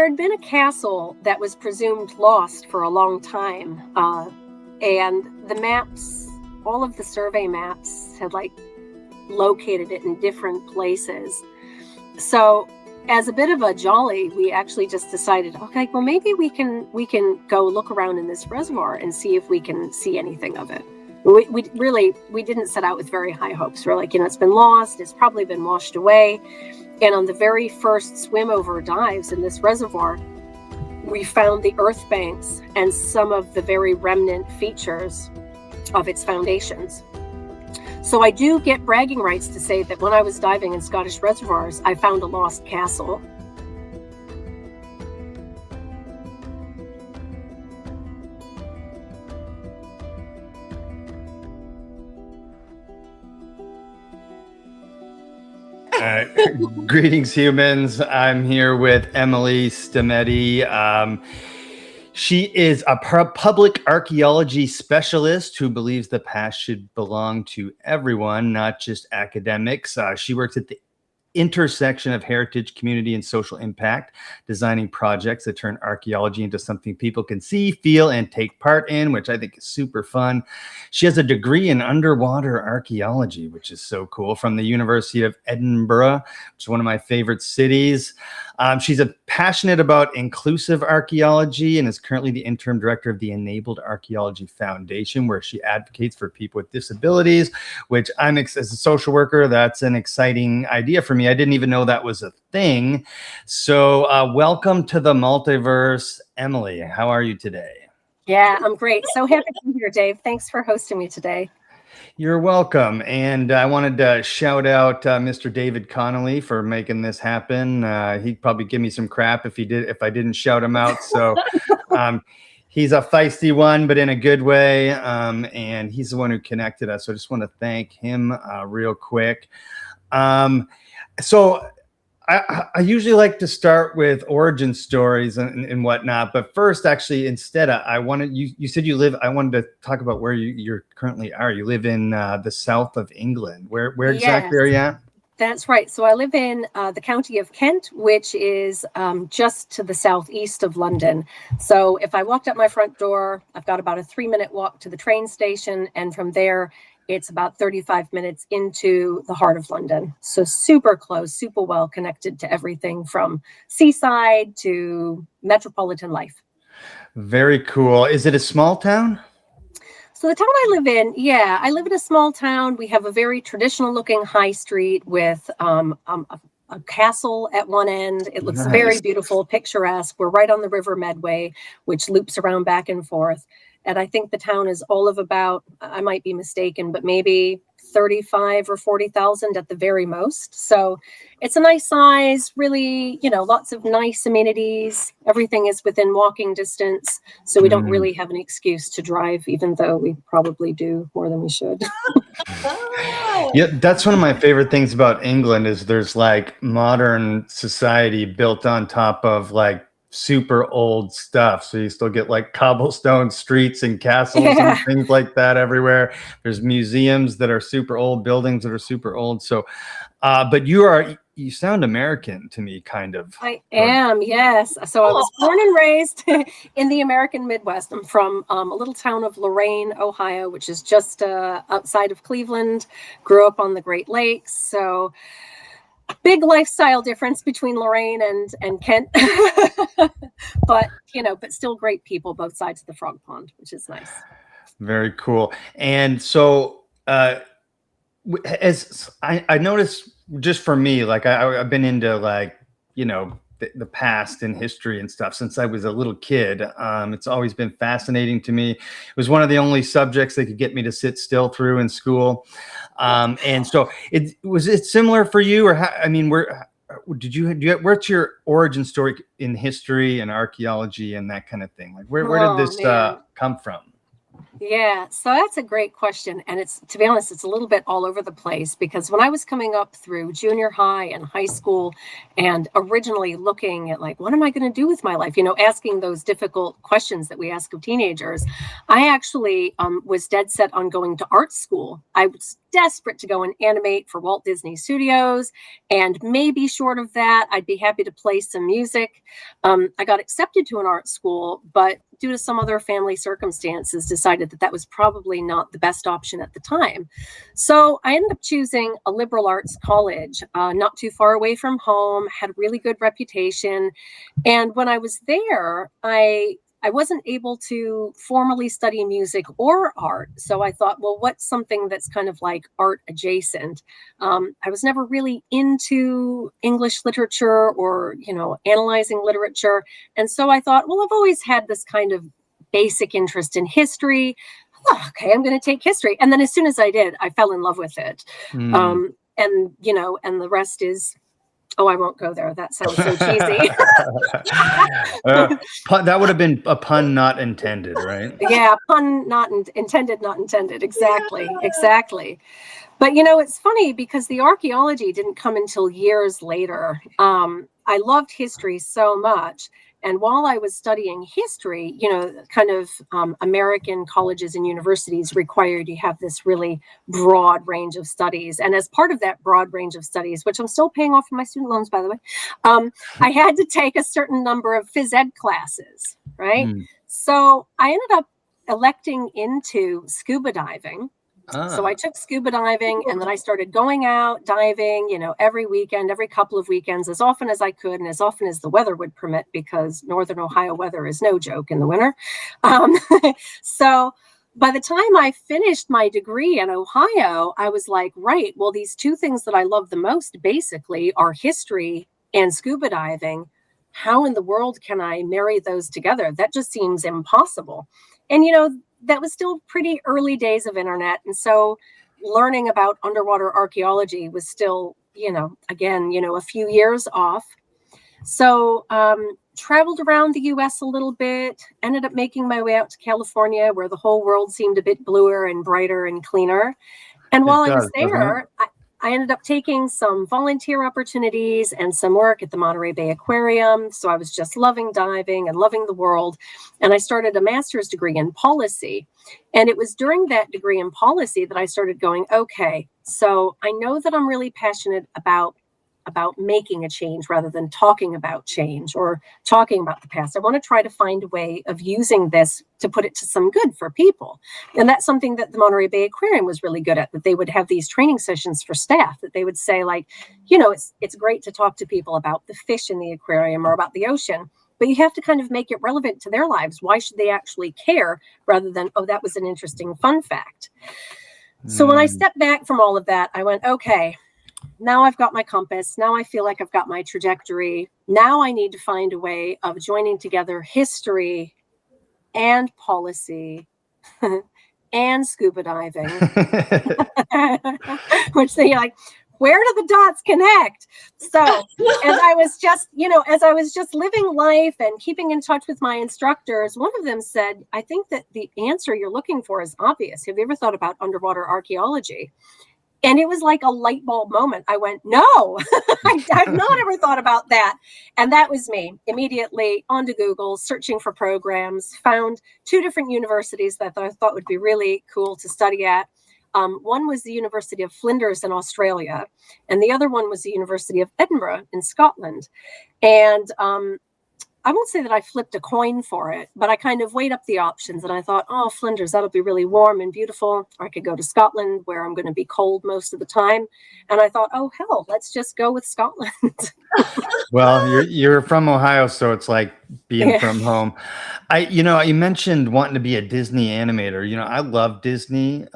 had been a castle that was presumed lost for a long time. And the maps, all of the survey maps had like located it in different places. So as a bit of a jolly, we actually just decided, okay, well, maybe we can go look around in this reservoir and see if we can see anything of it. We didn't set out with very high hopes. We're like, it's been lost. It's probably been washed away. And on the very first swim over dives in this reservoir, we found the earth banks and some of the very remnant features of its foundations. So I do get bragging rights to say that when I was diving in Scottish reservoirs, I found a lost castle. Greetings, humans. I'm here with Emily Stammitti. She is a public archaeology specialist who believes the past should belong to everyone, not just academics. She works at the intersection of heritage, community, and social impact, designing projects that turn archaeology into something people can see, feel, and take part in, which I think is super fun. She has a degree in underwater archaeology, which is so cool, from the University of Edinburgh, which is one of my favorite cities. She's passionate about inclusive archaeology and is currently the interim director of the Enabled Archaeology Foundation, where she advocates for people with disabilities, which as a social worker, that's an exciting idea for me. I didn't even know that was a thing. So welcome to the multiverse, Emily. How are you today? Yeah, I'm great. So happy to be here, Dave. Thanks for hosting me today. You're welcome. And I wanted to shout out Mr. David Connolly for making this happen. He'd probably give me some crap if I didn't shout him out. So he's a feisty one, but in a good way. And he's the one who connected us. So I just want to thank him real quick. So I usually like to start with origin stories and whatnot, but first, actually, instead, I wanted you said I wanted to talk about where you currently are. You live in the south of England. Where exactly are you at? That's right. So I live in the county of Kent, which is just to the southeast of London. So if I walked up my front door, I've got about a 3-minute walk to the train station, and from there, it's about 35 minutes into the heart of London. So super close, super well connected to everything from seaside to metropolitan life. Very cool. Is it a small town? So the town I live in, I live in a small town. We have a very traditional looking high street with a castle at one end. It looks very beautiful, picturesque. We're right on the River Medway, which loops around back and forth. And I think the town is all of about, I might be mistaken, but maybe 35 or 40,000 at the very most. So it's a nice size, really, lots of nice amenities. Everything is within walking distance. So we don't really have an excuse to drive, even though we probably do more than we should. Yeah, that's one of my favorite things about England is there's like modern society built on top of like super old stuff. So you still get like cobblestone streets and castles and things like that everywhere. There's museums that are super old, buildings that are super old. So, but you sound American to me, kind of. I am, yes. So I was born and raised in the American Midwest. I'm from a little town of Lorain, Ohio, which is just outside of Cleveland. Grew up on the Great Lakes. So big lifestyle difference between Lorain and Kent, but still great people, both sides of the Frog Pond, which is nice. Very cool. And so, as I noticed, just for me, like I've been into like the past and history and stuff since I was a little kid. It's always been fascinating to me. It was one of the only subjects they could get me to sit still through in school. And so was it similar for you, or what's your origin story in history and archaeology and that kind of thing? Like where did this come from? Yeah, so that's a great question. And to be honest, it's a little bit all over the place, because when I was coming up through junior high and high school and originally looking at like, what am I going to do with my life? Asking those difficult questions that we ask of teenagers, I actually was dead set on going to art school. I was desperate to go and animate for Walt Disney Studios. And maybe short of that, I'd be happy to play some music. I got accepted to an art school, but due to some other family circumstances, decided that that was probably not the best option at the time. So I ended up choosing a liberal arts college, not too far away from home, had a really good reputation. And when I was there, I wasn't able to formally study music or art. So I thought, well, what's something that's kind of like art adjacent? I was never really into English literature or, analyzing literature. And so I thought, well, I've always had this kind of basic interest in history. Oh, okay, I'm going to take history. And then as soon as I did, I fell in love with it. And the rest is, oh, I won't go there. That sounds so cheesy. That would have been a pun not intended, right? Yeah, pun not intended, not intended. Exactly. But, it's funny because the archaeology didn't come until years later. I loved history so much. And while I was studying history, American colleges and universities required you have this really broad range of studies. And as part of that broad range of studies, which I'm still paying off for my student loans, by the way, I had to take a certain number of phys ed classes, right? So I ended up electing into scuba diving. So I took scuba diving and then I started going out diving, every weekend, every couple of weekends, as often as I could and as often as the weather would permit, because Northern Ohio weather is no joke in the winter. So by the time I finished my degree in Ohio, I was like, right, well, these two things that I love the most basically are history and scuba diving. How in the world can I marry those together? That just seems impossible. And, that was still pretty early days of internet. And so learning about underwater archaeology was still, a few years off. So traveled around the US a little bit, ended up making my way out to California, where the whole world seemed a bit bluer and brighter and cleaner. And while I was there, I ended up taking some volunteer opportunities and some work at the Monterey Bay Aquarium. So I was just loving diving and loving the world. And I started a master's degree in policy. And it was during that degree in policy that I started going, okay, so I know that I'm really passionate about making a change rather than talking about change or talking about the past. I want to try to find a way of using this to put it to some good for people. And that's something that the Monterey Bay Aquarium was really good at, that they would have these training sessions for staff, that they would say, like, it's great to talk to people about the fish in the aquarium or about the ocean, but you have to kind of make it relevant to their lives. Why should they actually care, rather than, oh, that was an interesting fun fact. So when I stepped back from all of that, I went, okay, now I've got my compass. Now I feel like I've got my trajectory. Now I need to find a way of joining together history and policy and scuba diving, which they like, where do the dots connect? So as I was just living life and keeping in touch with my instructors, one of them said, I think that the answer you're looking for is obvious. Have you ever thought about underwater archaeology? And it was like a light bulb moment. I went, no, I've not ever thought about that. And that was me. Immediately onto Google, searching for programs, found two different universities that I thought would be really cool to study at. One was the University of Flinders in Australia, and the other one was the University of Edinburgh in Scotland. And I won't say that I flipped a coin for it, but I kind of weighed up the options and I thought, oh, Flinders, that'll be really warm and beautiful. Or I could go to Scotland, where I'm going to be cold most of the time. And I thought, oh, hell, let's just go with Scotland. Well, you're from Ohio, so it's like being from home. You mentioned wanting to be a Disney animator. I love Disney.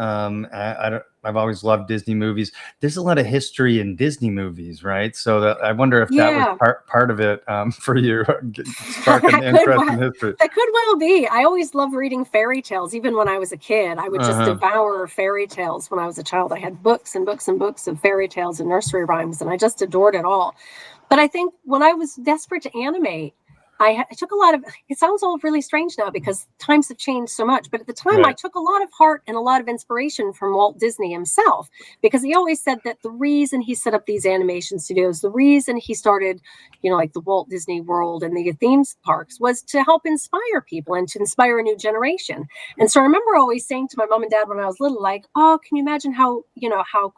I've always loved Disney movies. There's a lot of history in Disney movies, right? So I wonder if that was part of it for you, sparking the interest in history. That could well be. I always loved reading fairy tales. Even when I was a kid, I would just devour fairy tales. When I was a child, I had books and books and books of fairy tales and nursery rhymes, and I just adored it all. But I think when I was desperate to animate, I took a lot of, it sounds all really strange now because times have changed so much, but at the time I Right. took a lot of heart and a lot of inspiration from Walt Disney himself, because he always said that the reason he set up these animation studios, the reason he started, like the Walt Disney World and the theme parks, was to help inspire people and to inspire a new generation. And so I remember always saying to my mom and dad when I was little, like, oh, can you imagine how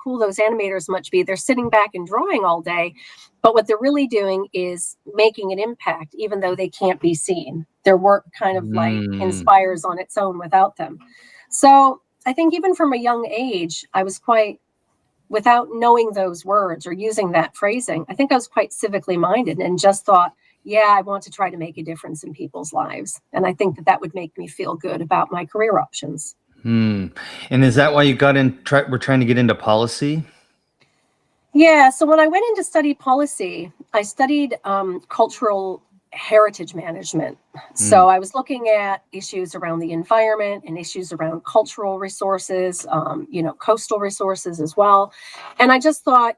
cool those animators must be? They're sitting back and drawing all day, but what they're really doing is making an impact, even though they can't be seen. Their work kind of like Mm. inspires on its own without them. So I think even from a young age, I was quite, without knowing those words or using that phrasing, I think I was quite civically minded and just thought, yeah, I want to try to make a difference in people's lives. And I think that would make me feel good about my career options. Hmm. And is that why you we're trying to get into policy? Yeah, so when I went in to study policy, I studied cultural heritage management. So Mm. I was looking at issues around the environment and issues around cultural resources, coastal resources as well. And I just thought,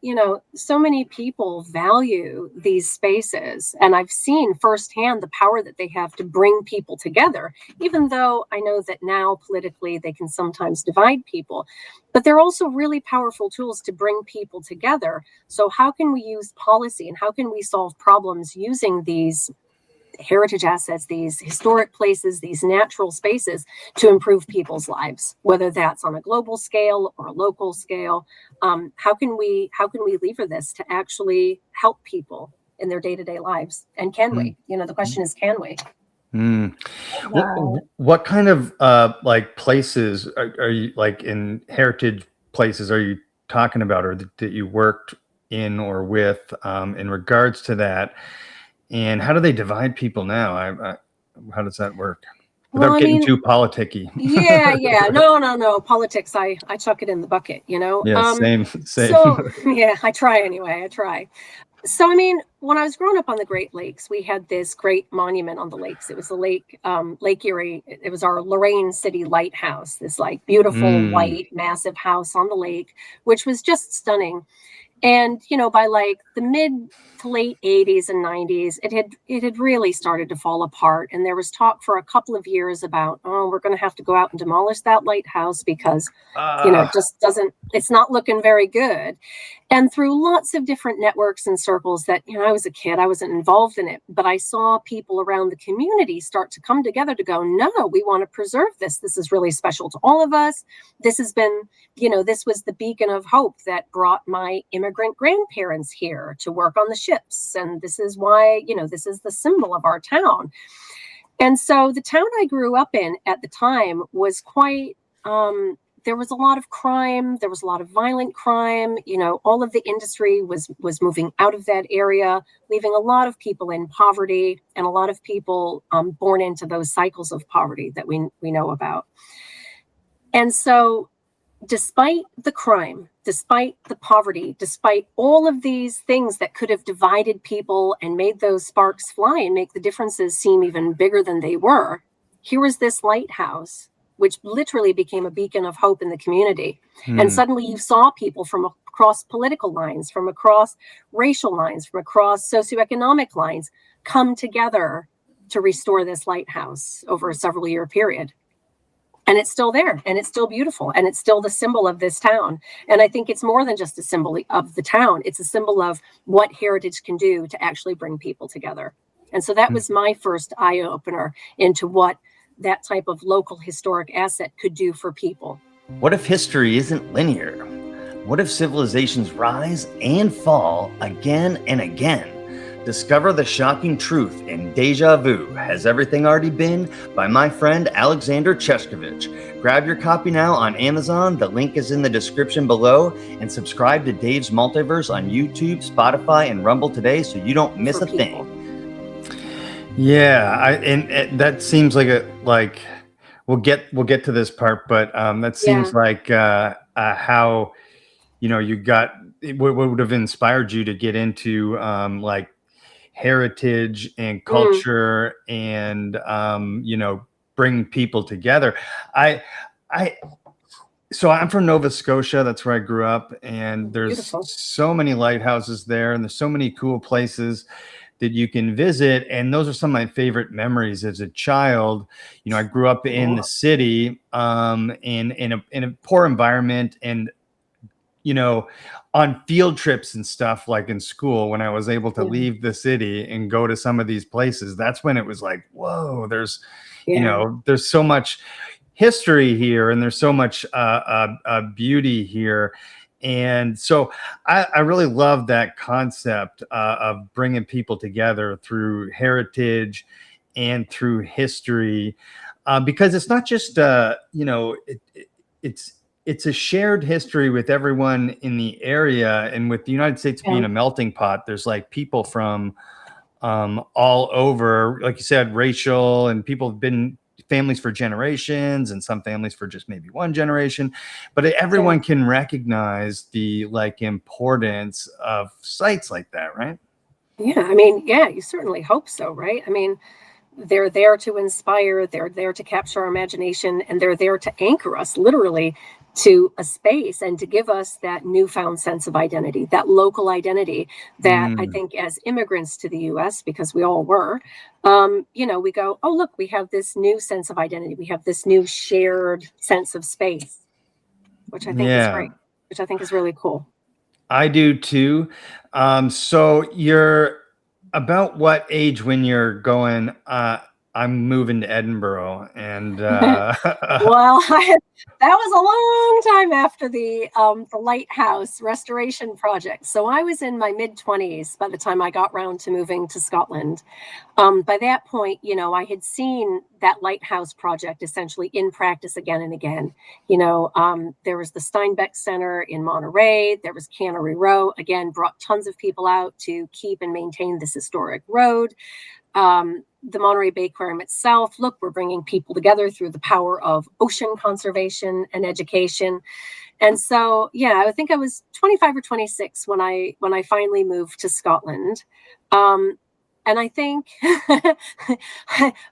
so many people value these spaces. And I've seen firsthand the power that they have to bring people together, even though I know that now politically they can sometimes divide people. But they're also really powerful tools to bring people together. So, how can we use policy and how can we solve problems using these heritage assets, these historic places, these natural spaces to improve people's lives, whether that's on a global scale or a local scale? How can we lever this to actually help people in their day-to-day lives? And can Mm. we? The question is, can we? Mm. Wow. What kind of like places are you, like in heritage places, are you talking about, or that you worked in or with in regards to that? And how do they divide people now? How does that work Well, without I getting mean, too politicky? yeah. No. Politics, I chuck it in the bucket. Yeah, same. So yeah, I try anyway. I try. So, I mean, when I was growing up on the Great Lakes, we had this great monument on the lakes. It was the Lake Erie. It was our Lorraine City Lighthouse, this like beautiful Mm. white massive house on the lake, which was just stunning. And by like the mid to late 80s and 90s, it had really started to fall apart, and there was talk for a couple of years about, oh, we're going to have to go out and demolish that lighthouse because it Ah. just doesn't, it's not looking very good. And through lots of different networks and circles that, I was a kid, I wasn't involved in it, but I saw people around the community start to come together to go, no, we want to preserve this. This is really special to all of us. This has been, this was the beacon of hope that brought my immigrant grandparents here to work on the ships. And this is why, this is the symbol of our town. And so the town I grew up in at the time was quite, there was a lot of crime. There was a lot of violent crime. All of the industry was moving out of that area, leaving a lot of people in poverty and a lot of people born into those cycles of poverty that we know about. And so, despite the crime, despite the poverty, despite all of these things that could have divided people and made those sparks fly and make the differences seem even bigger than they were, here was this lighthouse, which literally became a beacon of hope in the community. And Hmm. suddenly you saw people from across political lines, from across racial lines, from across socioeconomic lines come together to restore this lighthouse over a several year period. And it's still there, and it's still beautiful, and it's still the symbol of this town. And I think it's more than just a symbol of the town, it's a symbol of what heritage can do to actually bring people together. And so that was my first eye opener into what that type of local historic asset could do for people. What if history isn't linear? What if civilizations rise and fall again and again? Discover the shocking truth in Deja Vu, Has Everything Already Been? By my friend Alexander Cheshkovich. Grab your copy now on Amazon. The link is in the description below. And subscribe to Dave's Multiverse on YouTube, Spotify, and Rumble today so you don't miss a thing. Yeah, and that seems like we'll get to this part, but that seems like how you got what would have inspired you to get into like heritage and culture and bring people together. I so I'm from Nova Scotia. That's where I grew up, and there's Beautiful. so many lighthouses there, and there's so many cool places that you can visit. And those are some of my favorite memories as a child. You know, I grew up in the city, in a poor environment, and you know, on field trips and stuff like in school, when I was able to leave the city and go to some of these places, that's when it was like, whoa, there's, you know, there's so much history here, and there's so much beauty here. And so I really love that concept of bringing people together through heritage and through history, because it's not just, you know, it's a shared history with everyone in the area. And with the United States being a melting pot, there's like people from all over, like you said, racial, and people have been families for generations, and some families for just maybe one generation, but everyone can recognize the like importance of sites like that, right? Yeah, I mean, yeah, you certainly hope so, right? I mean, they're there to inspire, they're there to capture our imagination, and they're there to anchor us literally to a space and to give us that newfound sense of identity, that local identity that I think as immigrants to the US, because we all were, you know, we go, oh, look, we have this new sense of identity. We have this new shared sense of space, which I think is great, which I think is really cool. I do too. So you're about what age when you're going, I'm moving to Edinburgh? And Well, that was a long time after the lighthouse restoration project. So I was in my mid-20s by the time I got round to moving to Scotland. By that point, you know, I had seen that lighthouse project essentially in practice again and again. You know, there was the Steinbeck Center in Monterey. There was Cannery Row. Again, brought tons of people out to keep and maintain this historic road. The Monterey Bay Aquarium itself, look, we're bringing people together through the power of ocean conservation and education. And so, yeah, I think I was 25 or 26 when I finally moved to Scotland. And I think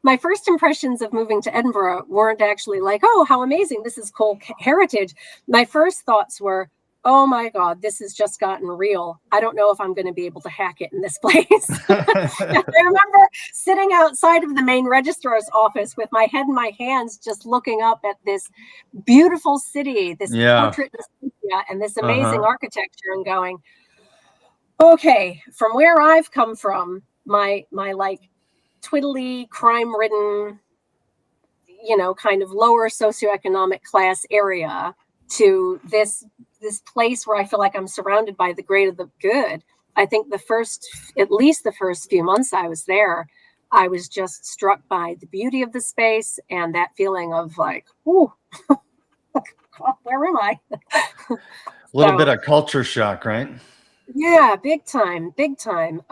my first impressions of moving to Edinburgh weren't actually like, oh, how amazing, this is cool heritage. My first thoughts were, oh my God, this has just gotten real. I don't know if I'm going to be able to hack it in this place. I remember sitting outside of the main registrar's office with my head in my hands, just looking up at this beautiful city, this portrait and this amazing architecture, and going, okay, from where I've come from, my like twiddly, crime-ridden, you know, kind of lower socioeconomic class area, to this place where I feel like I'm surrounded by the great of the good. I think at least the first few months I was there, I was just struck by the beauty of the space and that feeling of like, ooh, where am I? A little bit of culture shock, right? Yeah, big time, big time.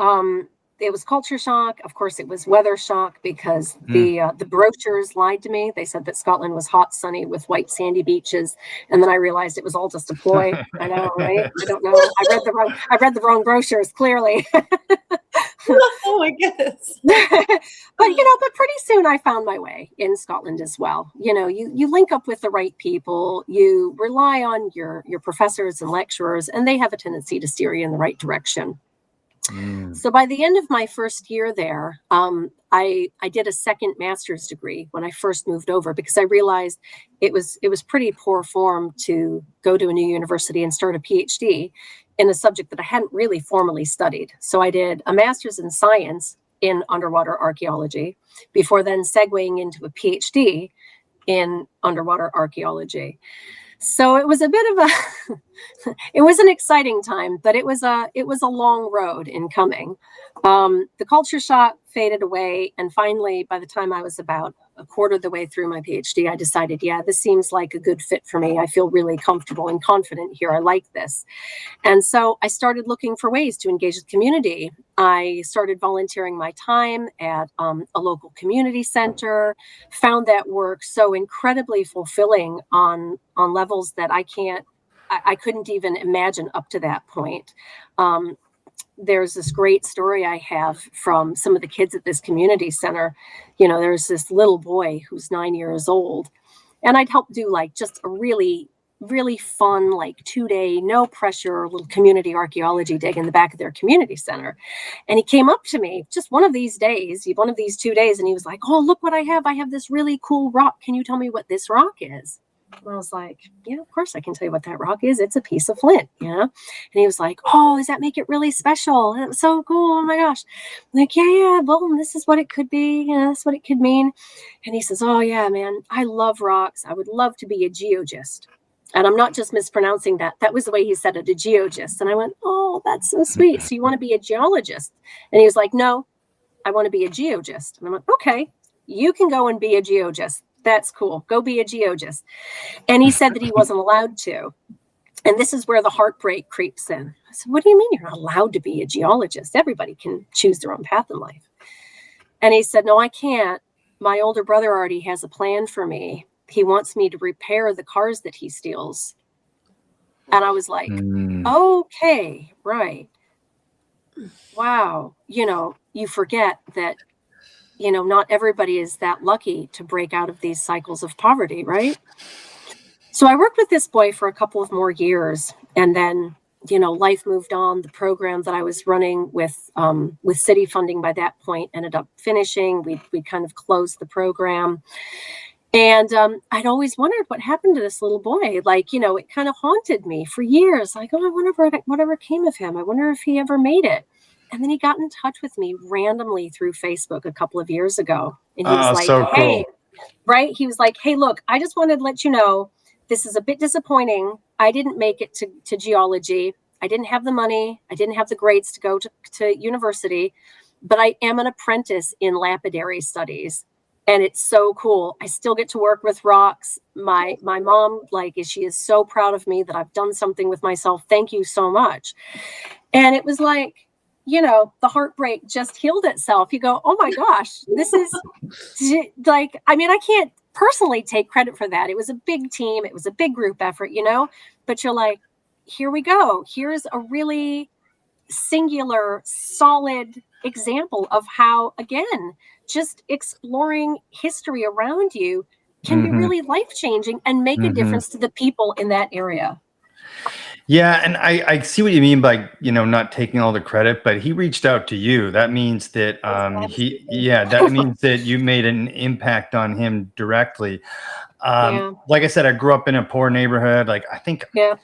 It was culture shock. Of course, it was weather shock because the brochures lied to me. They said that Scotland was hot, sunny, with white sandy beaches, and then I realized it was all just a ploy. I know, right? I don't know. I read the wrong brochures, clearly. Oh my goodness. But pretty soon I found my way in Scotland as well. You know, you link up with the right people, you rely on your professors and lecturers, and they have a tendency to steer you in the right direction. So by the end of my first year there, I did a second master's degree when I first moved over, because I realized it was pretty poor form to go to a new university and start a PhD in a subject that I hadn't really formally studied. So I did a master's in science in underwater archaeology before then segueing into a PhD in underwater archaeology. So it was a bit of it was an exciting time, but it was a long road in coming. The culture shock faded away. And finally, by the time I was about a quarter of the way through my PhD, I decided, yeah, this seems like a good fit for me. I feel really comfortable and confident here. I like this. And so I started looking for ways to engage the community. I started volunteering my time at a local community center, found that work so incredibly fulfilling on levels that I couldn't even imagine up to that point. There's this great story I have from some of the kids at this community center. You know, there's this little boy who's 9 years old, and I'd helped do like just a really really fun, like 2-day, no pressure, little community archaeology dig in the back of their community center. And he came up to me just one of these days, one of these 2 days, and he was like, "Oh, look what I have. I have this really cool rock. Can you tell me what this rock is?" And I was like, "Yeah, of course I can tell you what that rock is. It's a piece of flint, you know?" And he was like, "Oh, does that make it really special? And it was so cool. Oh my gosh." I'm like, yeah, well, this is what it could be. You know, that's what it could mean. And he says, "Oh yeah, man, I love rocks. I would love to be a geologist." And I'm not just mispronouncing that. That was the way he said it, a geologist. And I went, "Oh, that's so sweet. So you want to be a geologist?" And he was like, "No, I want to be a geologist." And I'm like, "Okay, you can go and be a geologist. That's cool. Go be a geologist." And he said that he wasn't allowed to. And this is where the heartbreak creeps in. I said, "What do you mean you're not allowed to be a geologist? Everybody can choose their own path in life." And he said, "No, I can't. My older brother already has a plan for me. He wants me to repair the cars that he steals." And I was like, okay, right. Wow. You forget that, not everybody is that lucky to break out of these cycles of poverty, right? So I worked with this boy for a couple of more years, and then, life moved on. The program that I was running with city funding by that point ended up finishing. We kind of closed the program. And I'd always wondered what happened to this little boy. Like, it kind of haunted me for years. Like, oh, I wonder whatever came of him. I wonder if he ever made it. And then he got in touch with me randomly through Facebook a couple of years ago. And he was like, so "Hey," cool. right? He was like, "Hey, look, I just wanted to let you know, this is a bit disappointing. I didn't make it to geology. I didn't have the money. I didn't have the grades to go to university, but I am an apprentice in lapidary studies. And it's so cool. I still get to work with rocks. My mom, she is so proud of me that I've done something with myself. Thank you so much." And it was like, the heartbreak just healed itself. You go, "Oh my gosh, this is I can't personally take credit for that. It was a big team. It was a big group effort, but you're like, here we go. Here's a really singular, solid example of how, again, just exploring history around you can be really life-changing and make a difference to the people in that area." Yeah, and I see what you mean by, not taking all the credit, but he reached out to you. That means that that means that you made an impact on him directly. Yeah. Like I said, I grew up in a poor neighborhood. Yeah.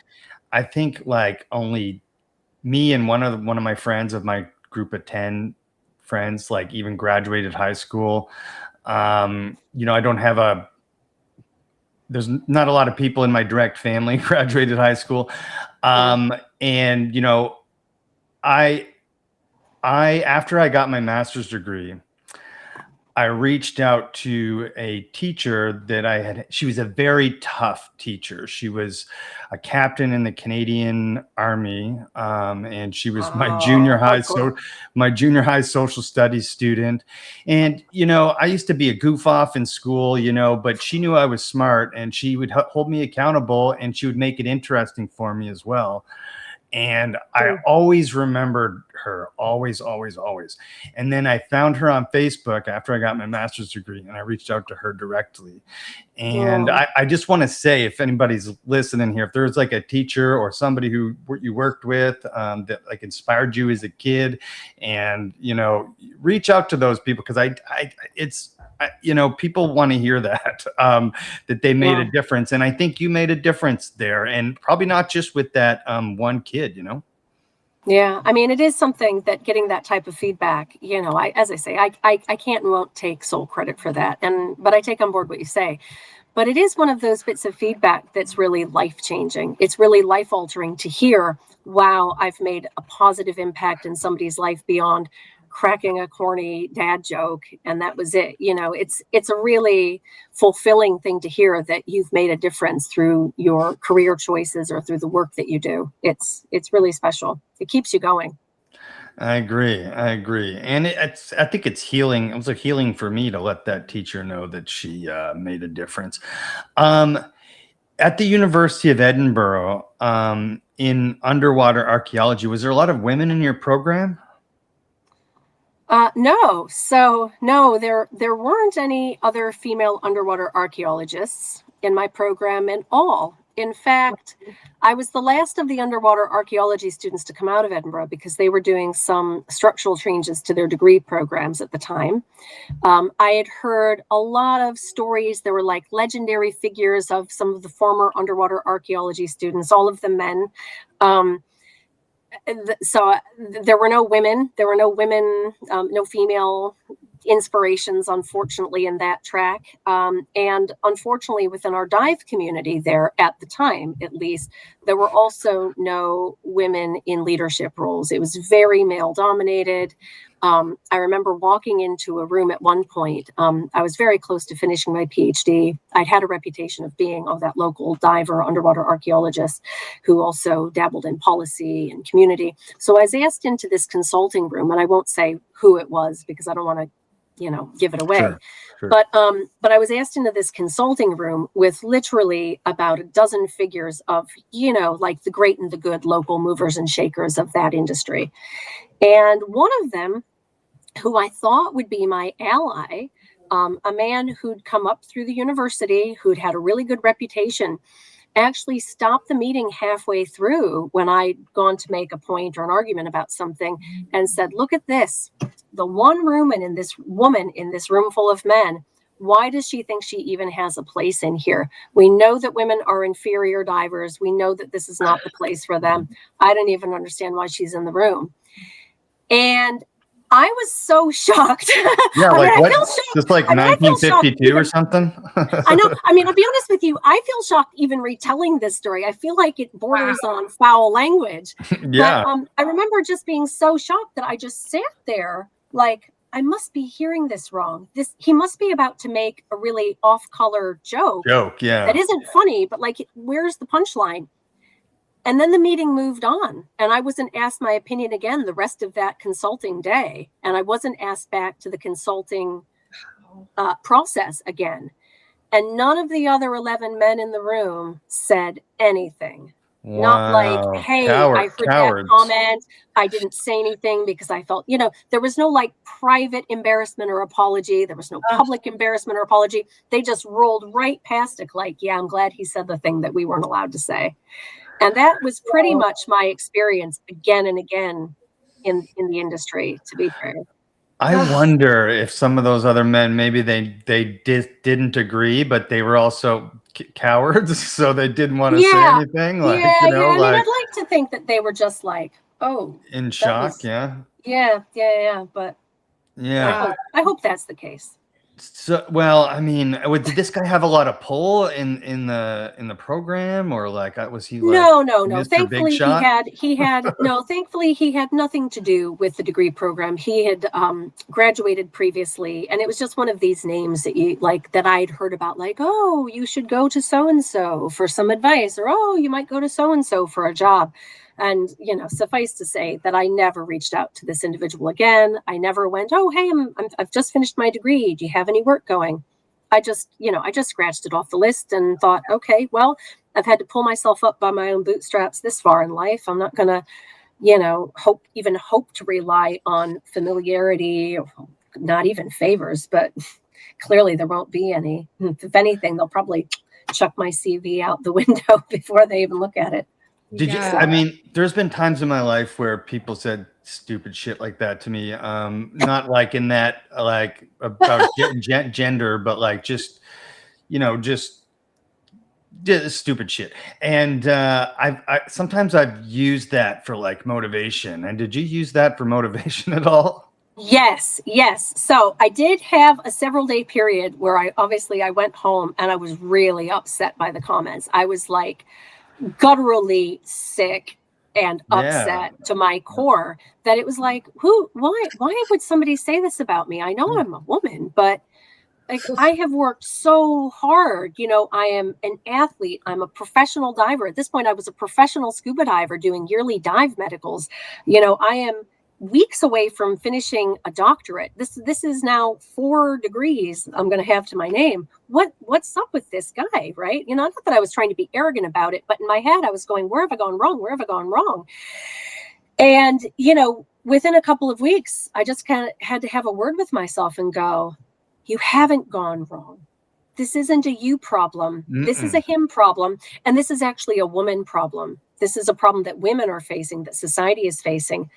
I think like only me and one of my friends of my group of 10 friends, like even graduated high school. I don't have there's not a lot of people in my direct family graduated high school. And, after I got my master's degree, I reached out to a teacher that she was a very tough teacher. She was a captain in the Canadian Army. And she was my junior high social studies student. And, I used to be a goof off in school, but she knew I was smart, and she would hold me accountable, and she would make it interesting for me as well. And I always remembered her, always, always, always. And then I found her on Facebook after I got my master's degree, and I reached out to her directly. And I just want to say, if anybody's listening here, if there's like a teacher or somebody who you worked with that like inspired you as a kid, and, reach out to those people, because people want to hear that, that they made a difference. And I think you made a difference there, and probably not just with that one kid, Yeah. It is something that getting that type of feedback, as I say, I can't and won't take sole credit for that. But I take on board what you say. But it is one of those bits of feedback that's really life-changing. It's really life-altering to hear, wow, I've made a positive impact in somebody's life beyond cracking a corny dad joke, and that was it. It's a really fulfilling thing to hear that you've made a difference through your career choices or through the work that you do. It's really special. It keeps you going. I agree. And I think it's healing. It was a healing for me to let that teacher know that she made a difference. At the University of Edinburgh, in underwater archaeology, was there a lot of women in your program? No. So no, there weren't any other female underwater archaeologists in my program at all. In fact, I was the last of the underwater archaeology students to come out of Edinburgh because they were doing some structural changes to their degree programs at the time. I had heard a lot of stories. There were like legendary figures of some of the former underwater archaeology students, all of them men. So there were no women. There were no women, no female inspirations, unfortunately, in that track. And unfortunately, within our dive community there at the time, at least, there were also no women in leadership roles. It was very male dominated. I remember walking into a room at one point. I was very close to finishing my PhD. I'd had a reputation of being that local diver, underwater archaeologist who also dabbled in policy and community. So I was asked into this consulting room, and I won't say who it was because I don't want to, give it away. Sure. But I was asked into this consulting room with literally about a dozen figures of, like the great and the good local movers and shakers of that industry. And one of them, who I thought would be my ally, a man who'd come up through the university, who'd had a really good reputation, actually stopped the meeting halfway through when I'd gone to make a point or an argument about something and said, look at this, the one woman in this room full of men. Why does she think she even has a place in here? We know that women are inferior divers. We know that this is not the place for them. I don't even understand why she's in the room. And I was so shocked. Yeah, I what? feel shocked. Just like I 1952 or something? I know. I mean, I'll be honest with you. I feel shocked even retelling this story. I feel like it borders on foul language. Yeah. But I remember just being so shocked that I just sat there like, I must be hearing this wrong. He must be about to make a really off-color joke. Yeah. That isn't funny, but like, where's the punchline? And then the meeting moved on, and I wasn't asked my opinion again the rest of that consulting day. And I wasn't asked back to the consulting process again. And none of the other 11 men in the room said anything. Wow. Not like, hey, I heard that comment. I didn't say anything because I felt, there was no like private embarrassment or apology. There was no public embarrassment or apology. They just rolled right past it like, yeah, I'm glad he said the thing that we weren't allowed to say. And that was pretty much my experience again and again in the industry, to be fair. I wonder if some of those other men, maybe they didn't agree, but they were also cowards, so they didn't want to say anything. Like, I mean, I'd like to think that they were just like, in shock. Yeah. But yeah, I hope that's the case. So, well, I mean, did this guy have a lot of pull in the program, or like was he like no? Thankfully, he had no. Thankfully, he had nothing to do with the degree program. He had graduated previously, and it was just one of these names that I'd heard about, like, oh, you should go to so and so for some advice, or oh, you might go to so and so for a job. And, suffice to say that I never reached out to this individual again. I never went, oh, hey, I've just finished my degree. Do you have any work going? I just scratched it off the list and thought, okay, well, I've had to pull myself up by my own bootstraps this far in life. I'm not going to, hope to rely on familiarity, not even favors, but clearly there won't be any. If anything, they'll probably chuck my CV out the window before they even look at it. Did you? I mean, there's been times in my life where people said stupid shit like that to me. Not like in that, like about gender, but like just stupid shit. And I sometimes I've used that for like motivation. And did you use that for motivation at all? Yes. So I did have a several-day period where I went home and I was really upset by the comments. I was like gutturally sick and upset to my core that it was like, why would somebody say this about me? I know I'm a woman, but like, I have worked so hard. I am an athlete. I'm a professional diver. At this point, I was a professional scuba diver doing yearly dive medicals. I am weeks away from finishing a doctorate. This is now 4 degrees I'm going to have to my name. What's up with this guy, right? Not that I was trying to be arrogant about it, but in my head I was going, where have I gone wrong? Where have I gone wrong? And, within a couple of weeks, I just kind of had to have a word with myself and go, you haven't gone wrong. this isn't a you problem. This is Mm-mm. a him problem. And this is actually a woman problem. This is a problem that women are facing, that society is facing.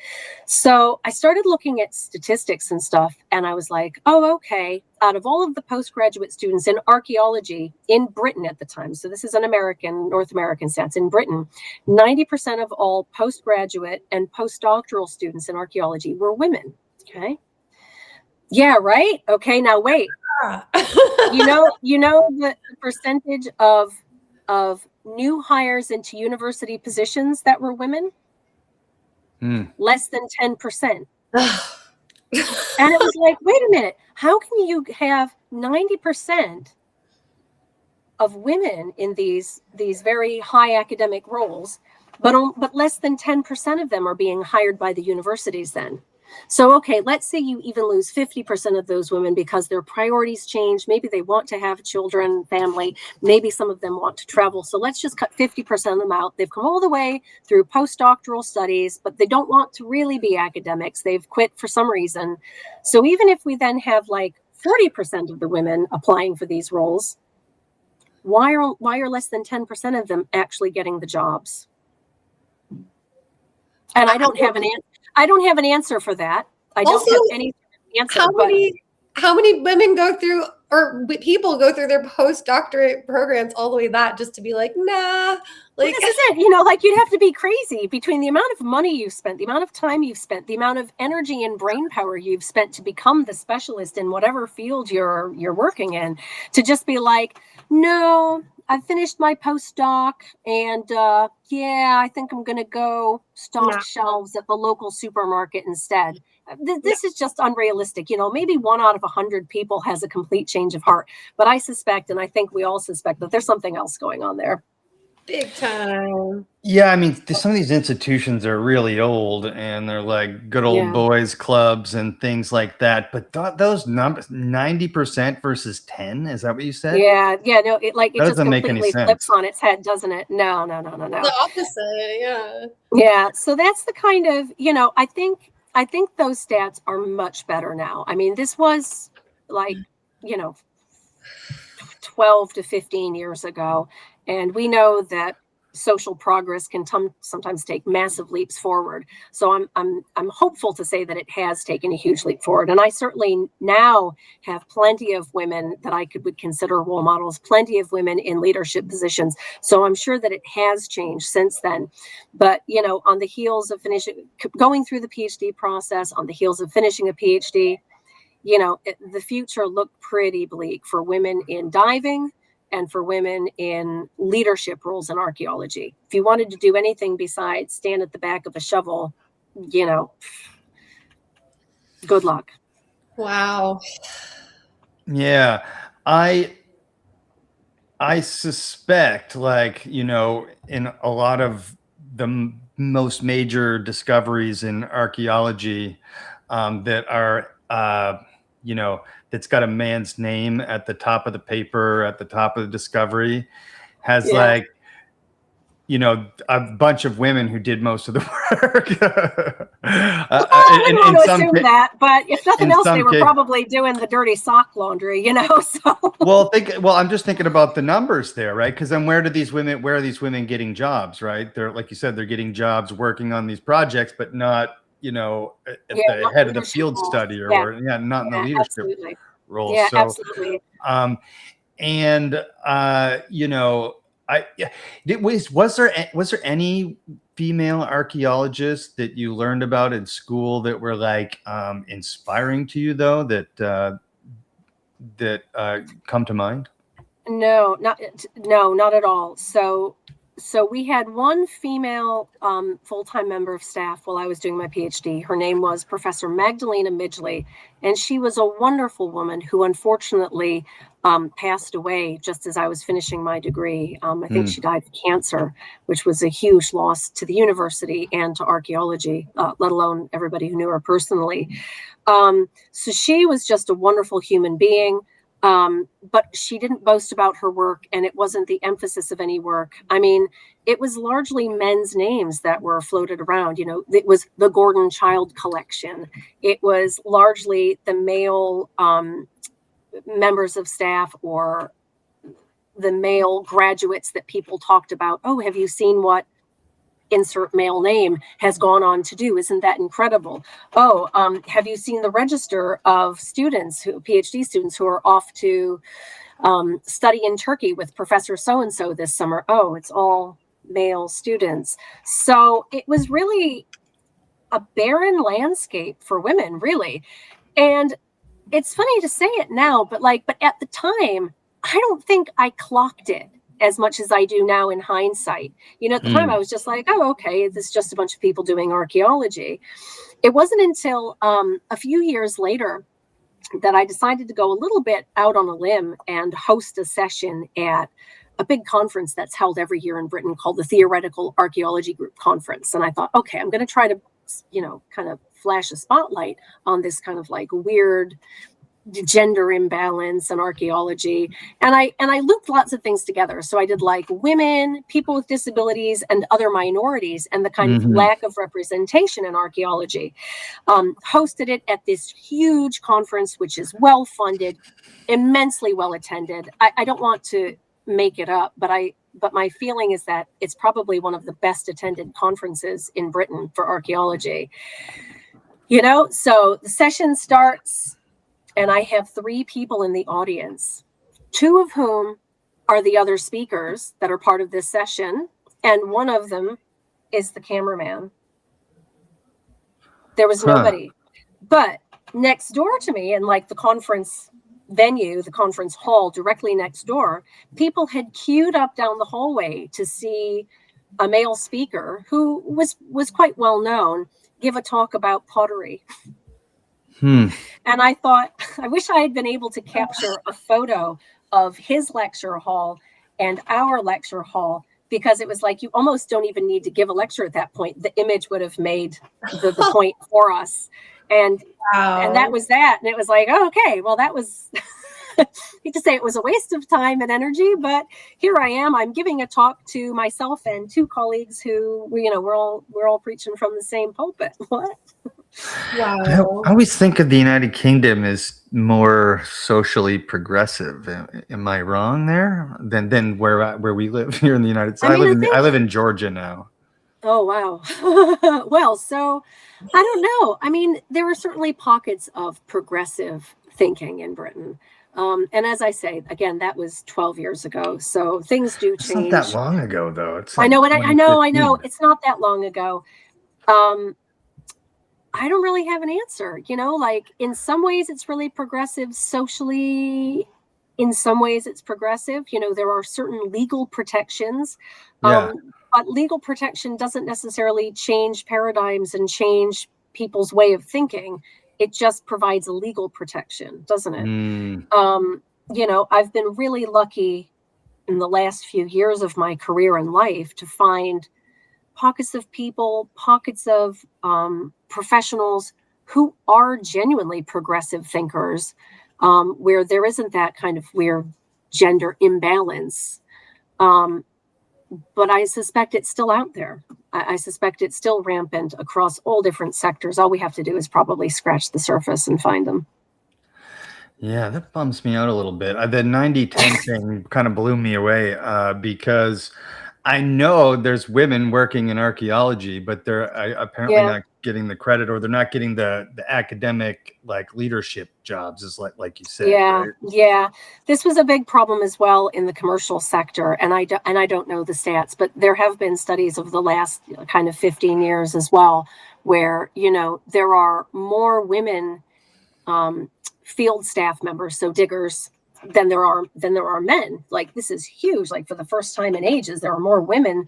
So I started looking at statistics and stuff, and I was like, oh, okay. Out of all of the postgraduate students in archaeology in Britain at the time, so this is an North American stats, in Britain, 90% of all postgraduate and postdoctoral students in archaeology were women. Okay. Yeah, right. Okay, now wait. You know the percentage of new hires into university positions that were women? Less than 10%. And it was like, wait a minute, how can you have 90% of women in these very high academic roles, but less than 10% of them are being hired by the universities then? So, okay, let's say you even lose 50% of those women because their priorities change. Maybe they want to have children, family. Maybe some of them want to travel. So let's just cut 50% of them out. They've come all the way through postdoctoral studies, but they don't want to really be academics. They've quit for some reason. So even if we then have like 40% of the women applying for these roles, why are less than 10% of them actually getting the jobs? And I don't have an answer for that. I don't have any answer. How many women go through, or people go through their postdoctorate programs all the way that just to be like, nah, like, this is it. Like, you'd have to be crazy between the amount of money you've spent, the amount of time you've spent, the amount of energy and brain power you've spent to become the specialist in whatever field you're working in, to just be like, no, I finished my postdoc, and I think I'm gonna go stock shelves at the local supermarket instead. This is just unrealistic. Maybe 1 out of 100 people has a complete change of heart, but I suspect, and I think we all suspect, that there's something else going on there. Big time. Yeah, I mean, some of these institutions are really old, and they're like good old boys clubs and things like that. But those numbers, 90% versus 10, is that what you said? Yeah, no, it That just doesn't make any completely sense. flips on its head, doesn't it? No. The opposite, yeah. Yeah, so that's the kind of, I think those stats are much better now. I mean, this was like, 12 to 15 years ago. And we know that social progress can sometimes take massive leaps forward. So I'm hopeful to say that it has taken a huge leap forward. And I certainly now have plenty of women that I would consider role models, plenty of women in leadership positions. So I'm sure that it has changed since then. But, on the heels of going through the PhD process, on the heels of finishing a PhD, the future looked pretty bleak for women in diving and for women in leadership roles in archaeology. If you wanted to do anything besides stand at the back of a shovel, good luck. Wow. Yeah, I suspect, like, in a lot of the most major discoveries in archaeology that are, that's got a man's name at the top of the paper, at the top of the discovery, has like, a bunch of women who did most of the work. I wouldn't want to assume that, but if nothing else, they were probably doing the dirty sock laundry, so. Well, I'm just thinking about the numbers there, right? Because then where are these women getting jobs, right? They're, like you said, they're getting jobs working on these projects, but not, at the head of the field study or not in the leadership role. Yeah, so, absolutely. Was there any female archaeologists that you learned about in school that were like inspiring to you, though, that come to mind? No, not at all. So we had one female full-time member of staff while I was doing my PhD. Her name was Professor Magdalena Midgley, and she was a wonderful woman who unfortunately passed away just as I was finishing my degree. I think she died of cancer, which was a huge loss to the university and to archaeology, let alone everybody who knew her personally. So she was just a wonderful human being. But she didn't boast about her work, and it wasn't the emphasis of any work. I mean, it was largely men's names that were floated around. It was the Gordon Child Collection. It was largely the male members of staff or the male graduates that people talked about. Oh, have you seen what insert male name has gone on to do? Isn't that incredible? Oh, have you seen the register of students, PhD students who are off to study in Turkey with Professor so-and-so this summer? Oh, it's all male students. So it was really a barren landscape for women, really. And it's funny to say it now, but at the time, I don't think I clocked it as much as I do now in hindsight. At the time I was just like, oh, okay, this is just a bunch of people doing archaeology. It wasn't until a few years later that I decided to go a little bit out on a limb and host a session at a big conference that's held every year in Britain called the Theoretical Archaeology Group Conference. And I thought, okay, I'm going to try to, kind of flash a spotlight on this kind of weird gender imbalance in archaeology. And I looped lots of things together. So I did women, people with disabilities, and other minorities, and the kind of lack of representation in archaeology. Hosted it at this huge conference, which is well funded, immensely well attended. I don't want to make it up, but my feeling is that it's probably one of the best attended conferences in Britain for archaeology. So the session starts, and I have 3 people in the audience, 2 of whom are the other speakers that are part of this session, and one of them is the cameraman. There was nobody. But next door to me, in the conference venue, the conference hall directly next door, people had queued up down the hallway to see a male speaker who was quite well known give a talk about pottery. And I thought, I wish I had been able to capture a photo of his lecture hall and our lecture hall, because it was you almost don't even need to give a lecture at that point. The image would have made the point for us. And that was that. And it was oh, okay, well, that was, I hate to say it was a waste of time and energy, but here I am. I'm giving a talk to myself and 2 colleagues who, we're all preaching from the same pulpit. What? Wow. I always think of the United Kingdom as more socially progressive. Am I wrong there? Than where we live here in the United States? I live in Georgia now. Oh, wow. Well, so I don't know. I mean, there are certainly pockets of progressive thinking in Britain. And as I say, again, that was 12 years ago. So things do change. It's not that long ago, though. It's I know. It's not that long ago. I don't really have an answer, in some ways it's really progressive socially. In some ways it's progressive. There are certain legal protections. But legal protection doesn't necessarily change paradigms and change people's way of thinking. It just provides a legal protection, doesn't it? I've been really lucky in the last few years of my career and life to find pockets of people, pockets of professionals who are genuinely progressive thinkers, where there isn't that kind of weird gender imbalance. But I suspect it's still out there. I suspect it's still rampant across all different sectors. All we have to do is probably scratch the surface and find them. Yeah, that bums me out a little bit. The 90-10 thing kind of blew me away because I know there's women working in archaeology, but they're apparently not getting the credit, or they're not getting the academic leadership jobs, is like you said. Yeah, right? yeah. This was a big problem as well in the commercial sector, and I don't know the stats, but there have been studies of the last kind of 15 years as well, where there are more women field staff members, so diggers, than there are men. This is huge. For the first time in ages, there are more women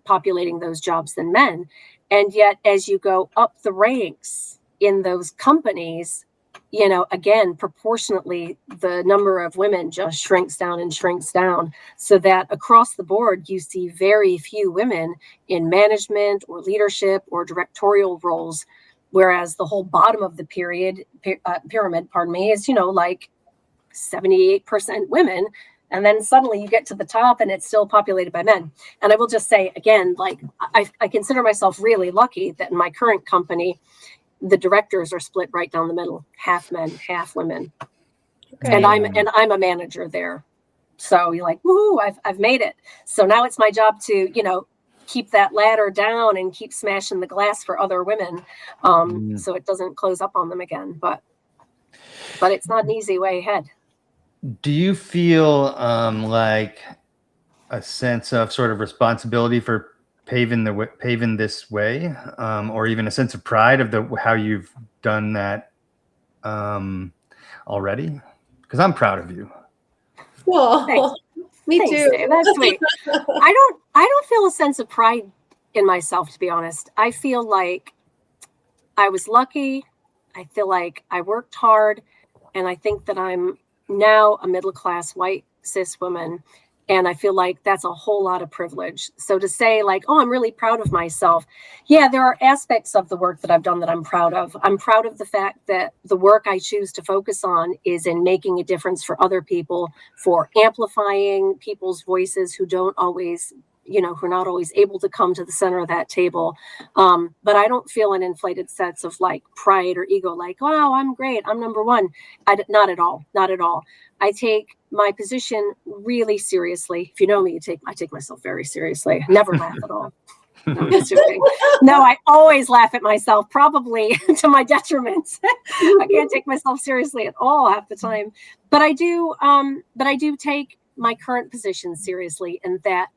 populating those jobs than men. And yet, as you go up the ranks in those companies, again, proportionately, the number of women just shrinks down, so that across the board, you see very few women in management or leadership or directorial roles, whereas the whole bottom of the pyramid, is, 78% women, and then suddenly you get to the top and it's still populated by men. And I will just say again, I consider myself really lucky that in my current company, the directors are split right down the middle, half men, half women. Okay. And I'm a manager there. So you're like, woohoo, I've made it. So now it's my job to, keep that ladder down and keep smashing the glass for other women, so it doesn't close up on them again. But it's not an easy way ahead. Do you feel like a sense of sort of responsibility for paving this way, or even a sense of pride of how you've done that already? Because I'm proud of you. Well, me Thanks, too. Dave. That's sweet. I don't feel a sense of pride in myself, to be honest. I feel like I was lucky. I feel like I worked hard, and I think that I'm now a middle-class white cis woman, and I feel like that's a whole lot of privilege. So to say like, oh, I'm really proud of myself. Yeah, there are aspects of the work that I've done that I'm proud of. I'm proud of the fact that the work I choose to focus on is in making a difference for other people, for amplifying people's voices who don't always, who are not always able to come to the center of that table. But I don't feel an inflated sense of like pride or ego, like, wow, I'm great, I'm number one. Not at all. Not at all. I take my position really seriously. If you know me, I take myself very seriously. I never laugh at all. No, I'm just joking. No, I always laugh at myself, probably to my detriment. I can't take myself seriously at all half the time. But I do take my current position seriously, in that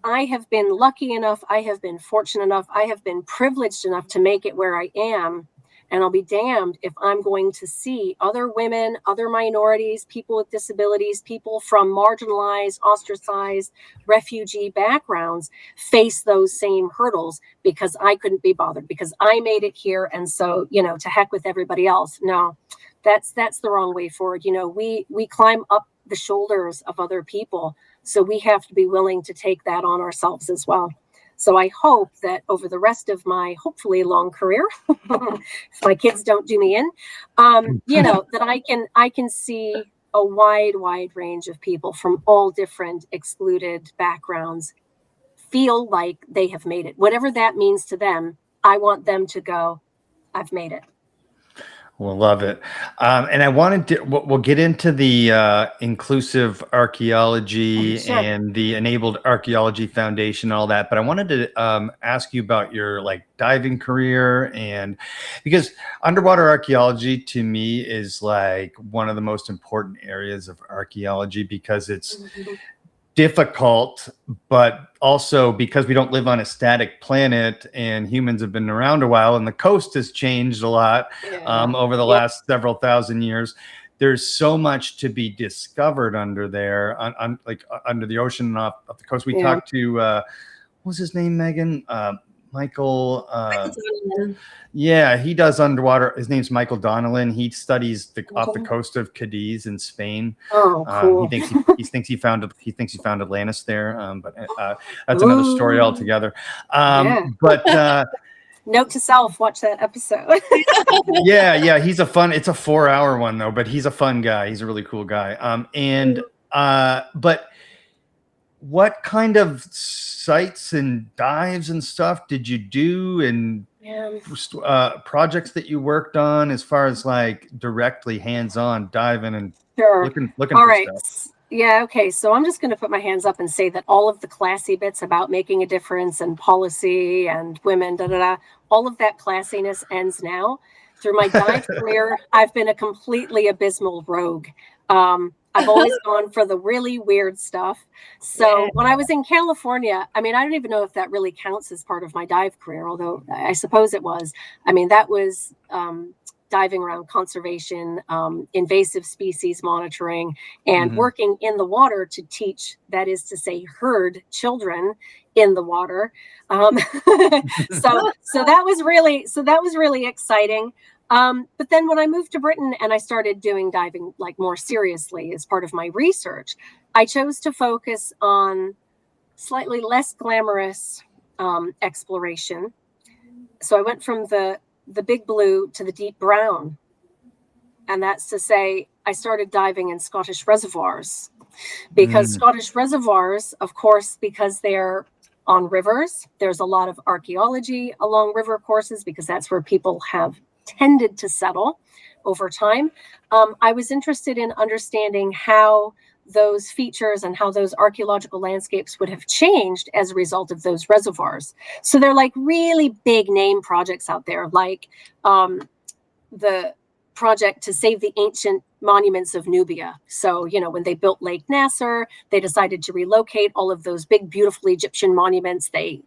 I have been lucky enough, I have been fortunate enough, I have been privileged enough to make it where I am. And I'll be damned if I'm going to see other women, other minorities, people with disabilities, people from marginalized, ostracized, refugee backgrounds face those same hurdles because I couldn't be bothered, because I made it here. And so, to heck with everybody else. No, that's the wrong way forward. We climb up the shoulders of other people. So we have to be willing to take that on ourselves as well. So I hope that over the rest of my hopefully long career, if my kids don't do me in, that I can see a wide range of people from all different excluded backgrounds feel like they have made it. Whatever that means to them, I want them to go, I've made it. We'll love it. And I wanted to, we'll get into the inclusive archaeology and the enabled archaeology foundation, all that. But I wanted to ask you about your diving career, and because underwater archaeology to me is like one of the most important areas of archaeology, because it's difficult, but also because we don't live on a static planet, and humans have been around a while, and the coast has changed a lot over the last several thousand years. There's so much to be discovered under there, under the ocean off the coast. We talked to what was his name, Megan? Michael. Yeah, he does underwater. His name's Michael Donnellan. He studies off the coast of Cadiz in Spain. Oh, cool. He thinks he found Atlantis there. But that's another story altogether. But note to self: watch that episode. yeah, it's a 4-hour one though. But he's a fun guy. He's a really cool guy. But what kind of sites and dives and stuff did you do, and projects that you worked on, as far as directly hands-on diving and looking all for right stuff? Yeah, okay, so I'm just going to put my hands up and say that all of the classy bits about making a difference and policy and women, all of that classiness ends now. Through my dive career, I've been a completely abysmal rogue. I've always gone for the really weird stuff. So when I was in California, I don't even know if that really counts as part of my dive career, although I suppose it was. That was diving around conservation, invasive species monitoring, and working in the water to teach, that is to say, herd children in the water. So that was really exciting. But then when I moved to Britain and I started doing diving more seriously as part of my research, I chose to focus on slightly less glamorous exploration. So I went from the big blue to the deep brown. And that's to say, I started diving in Scottish reservoirs, because Scottish reservoirs, of course, because they're on rivers, there's a lot of archaeology along river courses, because that's where people have tended to settle over time. I was interested in understanding how those features and how those archaeological landscapes would have changed as a result of those reservoirs. So they're like really big name projects out there, like the project to save the ancient monuments of Nubia. So, when they built Lake Nasser, they decided to relocate all of those big, beautiful Egyptian monuments. They,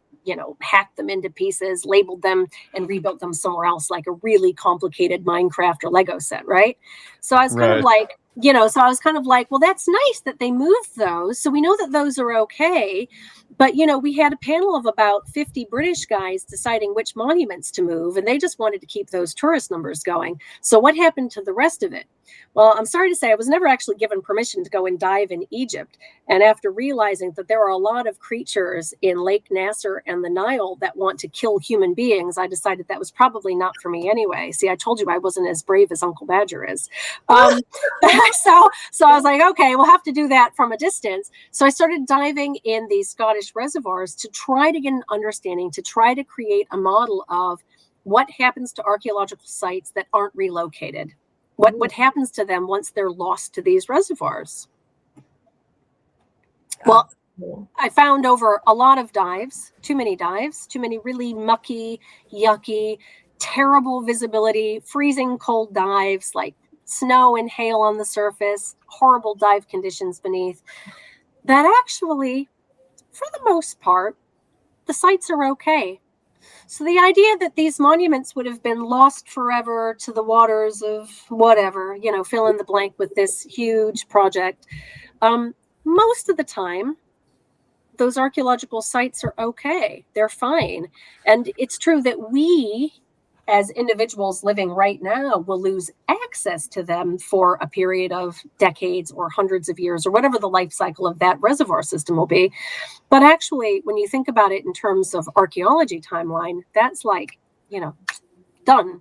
hacked them into pieces, labeled them, and rebuilt them somewhere else, like a really complicated Minecraft or Lego set, right? So I was kind of like, well, that's nice that they moved those. So we know that those are okay. But, we had a panel of about 50 British guys deciding which monuments to move, and they just wanted to keep those tourist numbers going. So what happened to the rest of it? Well, I'm sorry to say I was never actually given permission to go and dive in Egypt. And after realizing that there are a lot of creatures in Lake Nasser and the Nile that want to kill human beings, I decided that was probably not for me anyway. See, I told you I wasn't as brave as Uncle Badger is. So I was like, okay, we'll have to do that from a distance. So I started diving in these Scottish reservoirs to try to get an understanding, to try to create a model of what happens to archaeological sites that aren't relocated. What happens to them once they're lost to these reservoirs? Well, I found over a lot of dives, too many really mucky, yucky, terrible visibility, freezing cold dives, like snow and hail on the surface, horrible dive conditions beneath, that actually, for the most part, the sites are okay. So the idea that these monuments would have been lost forever to the waters of whatever, fill in the blank with this huge project, most of the time, those archaeological sites are okay. They're fine. And it's true that we, as individuals living right now, will lose access to them for a period of decades or hundreds of years or whatever the life cycle of that reservoir system will be. But actually, when you think about it in terms of archaeology timeline, that's like, done.